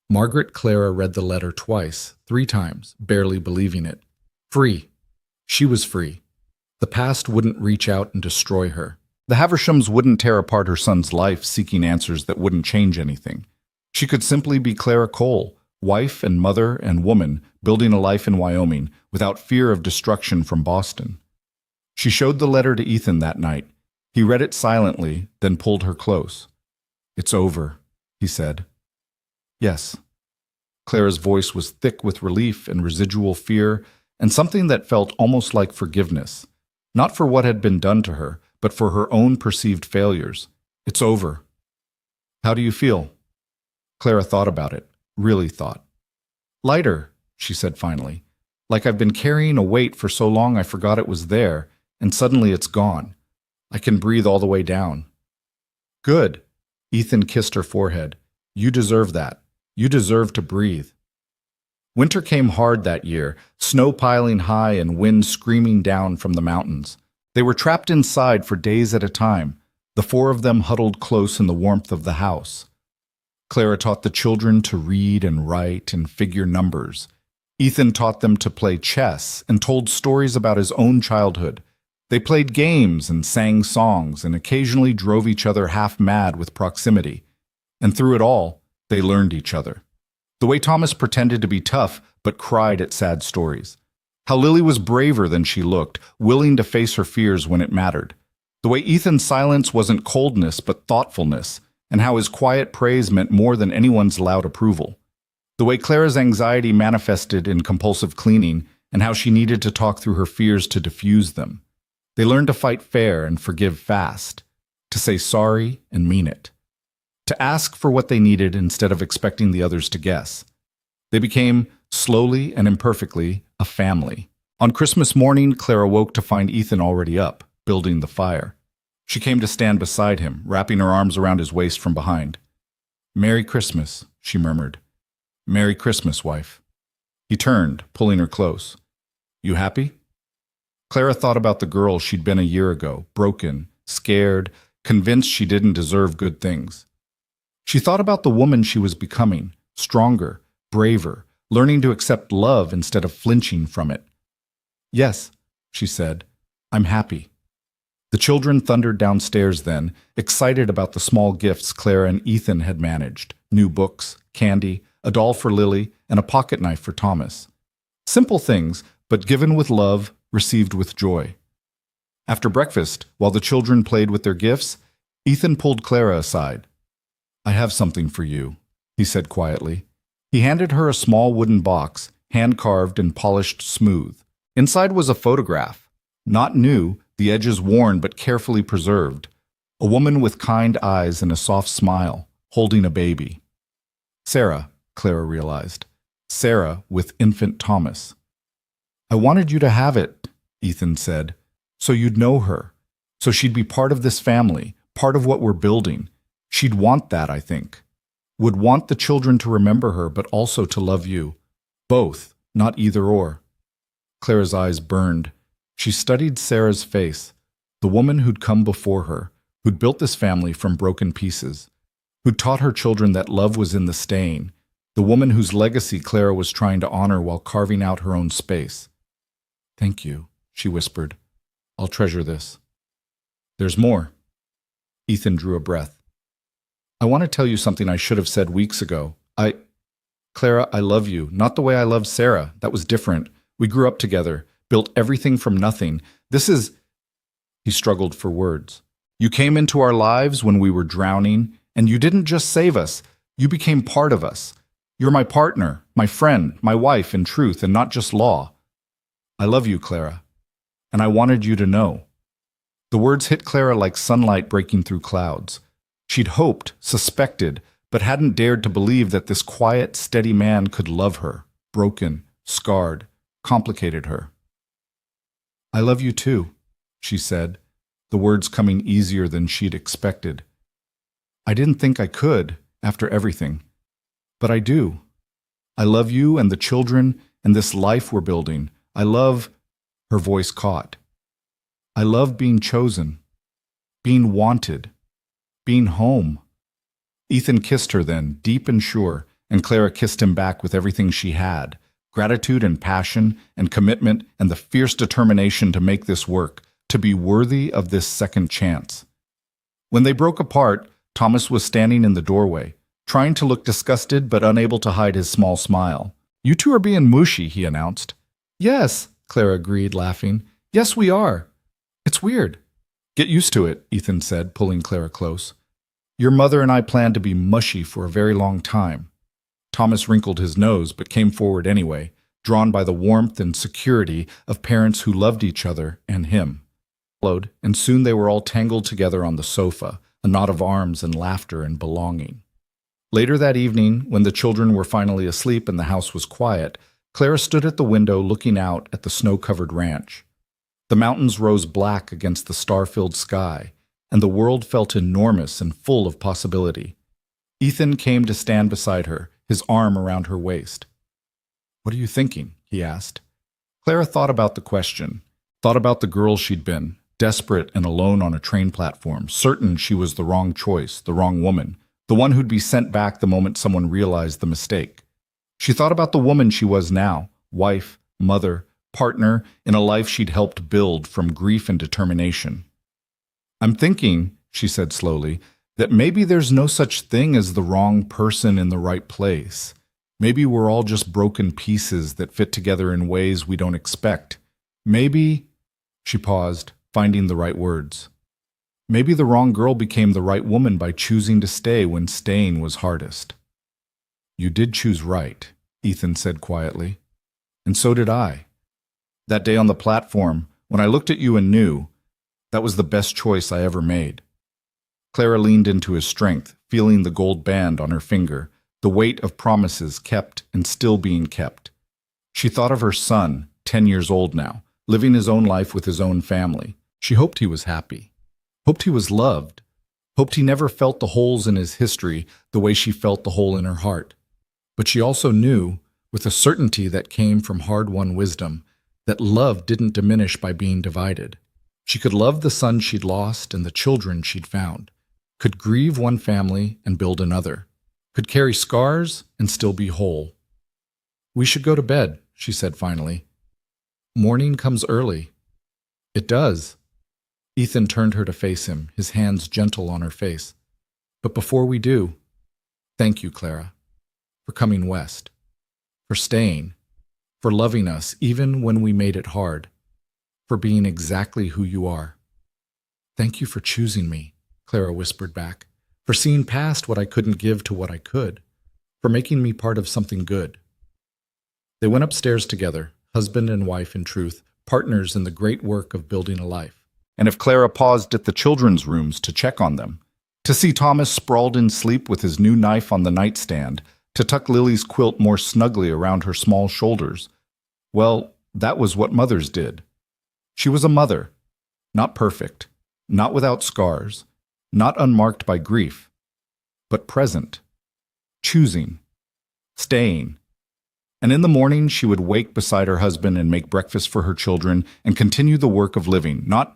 Margaret Clara read the letter twice, 3 times, barely believing it. Free. She was free. The past wouldn't reach out and destroy her. The Havershams wouldn't tear apart her son's life seeking answers that wouldn't change anything. She could simply be Clara Cole, wife and mother and woman, building a life in Wyoming without fear of destruction from Boston. She showed the letter to Ethan that night. He read it silently, then pulled her close. It's over, he said. Yes. Clara's voice was thick with relief and residual fear, and something that felt almost like forgiveness. not for what had been done to her, but for her own perceived failures. It's over. How do you feel? Clara thought about it, really thought. Lighter, she said finally. Like I've been carrying a weight for so long I forgot it was there, and suddenly it's gone. I can breathe all the way down. Good. Ethan kissed her forehead. You deserve that. You deserve to breathe. Winter came hard that year, snow piling high and wind screaming down from the mountains. They were trapped inside for days at a time, the four of them huddled close in the warmth of the house. Clara taught the children to read and write and figure numbers. Ethan taught them to play chess and told stories about his own childhood. They played games and sang songs and occasionally drove each other half mad with proximity. And through it all, they learned each other. The way Thomas pretended to be tough but cried at sad stories. How Lily was braver than she looked, willing to face her fears when it mattered. The way Ethan's silence wasn't coldness but thoughtfulness, and how his quiet praise meant more than anyone's loud approval. The way Clara's anxiety manifested in compulsive cleaning, and how she needed to talk through her fears to diffuse them. They learned to fight fair and forgive fast, to say sorry and mean it, to ask for what they needed instead of expecting the others to guess. They became, slowly and imperfectly, a family. On Christmas morning, Clara woke to find Ethan already up, building the fire. She came to stand beside him, wrapping her arms around his waist from behind. "Merry Christmas," she murmured. "Merry Christmas, wife." He turned, pulling her close. "You happy?" Clara thought about the girl she'd been a year ago, broken, scared, convinced she didn't deserve good things. She thought about the woman she was becoming, stronger, braver, learning to accept love instead of flinching from it. "Yes," she said, "I'm happy." The children thundered downstairs then, excited about the small gifts Clara and Ethan had managed, new books, candy, a doll for Lily, and a pocket knife for Thomas. Simple things, but given with love, received with joy. After breakfast, while the children played with their gifts, Ethan pulled Clara aside. "I have something for you," he said quietly. He handed her a small wooden box, hand-carved and polished smooth. Inside was a photograph. Not new, the edges worn but carefully preserved. A woman with kind eyes and a soft smile, holding a baby. Sarah, Clara realized. Sarah with infant Thomas. "I wanted you to have it," Ethan said, "so you'd know her, so she'd be part of this family, part of what we're building. She'd want that, I think. Would want the children to remember her, but also to love you. Both, not either or." Clara's eyes burned. She studied Sarah's face, the woman who'd come before her, who'd built this family from broken pieces, who'd taught her children that love was in the staying, the woman whose legacy Clara was trying to honor while carving out her own space. "Thank you," she whispered. "I'll treasure this." "There's more." Ethan drew a breath. "I want to tell you something I should have said weeks ago. Clara, I love you, not the way I loved Sarah. That was different. We grew up together, built everything from nothing. This is—" He struggled for words. "You came into our lives when we were drowning, and you didn't just save us. You became part of us. You're my partner, my friend, my wife in truth, and not just law. I love you, Clara, and I wanted you to know." The words hit Clara like sunlight breaking through clouds. She'd hoped, suspected, but hadn't dared to believe that this quiet, steady man could love her, broken, scarred, complicated her. "I love you too," she said, the words coming easier than she'd expected. "I didn't think I could, after everything. But I do. I love you and the children and this life we're building. I love—" Her voice caught. "I love being chosen, being wanted, being home." Ethan kissed her then, deep and sure, and Clara kissed him back with everything she had, gratitude and passion and commitment and the fierce determination to make this work, to be worthy of this second chance. When they broke apart, Thomas was standing in the doorway, trying to look disgusted but unable to hide his small smile. "You two are being mushy," he announced. "Yes," Clara agreed, laughing. "Yes, we are. It's weird." "Get used to it," Ethan said, pulling Clara close. "Your mother and I planned to be mushy for a very long time." Thomas wrinkled his nose but came forward anyway, drawn by the warmth and security of parents who loved each other and him. Followed, and soon they were all tangled together on the sofa, a knot of arms and laughter and belonging. Later that evening, when the children were finally asleep and the house was quiet, Clara stood at the window looking out at the snow-covered ranch. The mountains rose black against the star-filled sky, and the world felt enormous and full of possibility. Ethan came to stand beside her, his arm around her waist. "What are you thinking?" he asked. Clara thought about the question, thought about the girl she'd been, desperate and alone on a train platform, certain she was the wrong choice, the wrong woman, the one who'd be sent back the moment someone realized the mistake. She thought about the woman she was now, wife, mother, partner, in a life she'd helped build from grief and determination. "I'm thinking," she said slowly, "that maybe there's no such thing as the wrong person in the right place. Maybe we're all just broken pieces that fit together in ways we don't expect. Maybe—" She paused, finding the right words. "Maybe the wrong girl became the right woman by choosing to stay when staying was hardest." "You did choose right," Ethan said quietly. "And so did I. That day on the platform, when I looked at you and knew, that was the best choice I ever made." Clara leaned into his strength, feeling the gold band on her finger, the weight of promises kept and still being kept. She thought of her son, 10 years old now, living his own life with his own family. She hoped he was happy, hoped he was loved, hoped he never felt the holes in his history the way she felt the hole in her heart. But she also knew, with a certainty that came from hard-won wisdom, that love didn't diminish by being divided. She could love the son she'd lost and the children she'd found, could grieve one family and build another, could carry scars and still be whole. "We should go to bed," she said finally. "Morning comes early." "It does." Ethan turned her to face him, his hands gentle on her face. "But before we do, thank you, Clara, for coming west, for staying, for loving us even when we made it hard, for being exactly who you are." "Thank you for choosing me," Clara whispered back, "for seeing past what I couldn't give to what I could, for making me part of something good." They went upstairs together, husband and wife in truth, partners in the great work of building a life. And if Clara paused at the children's rooms to check on them, to see Thomas sprawled in sleep with his new knife on the nightstand, to tuck Lily's quilt more snugly around her small shoulders, well, that was what mothers did. She was a mother, not perfect, not without scars, not unmarked by grief, but present, choosing, staying. And in the morning she would wake beside her husband and make breakfast for her children and continue the work of living, not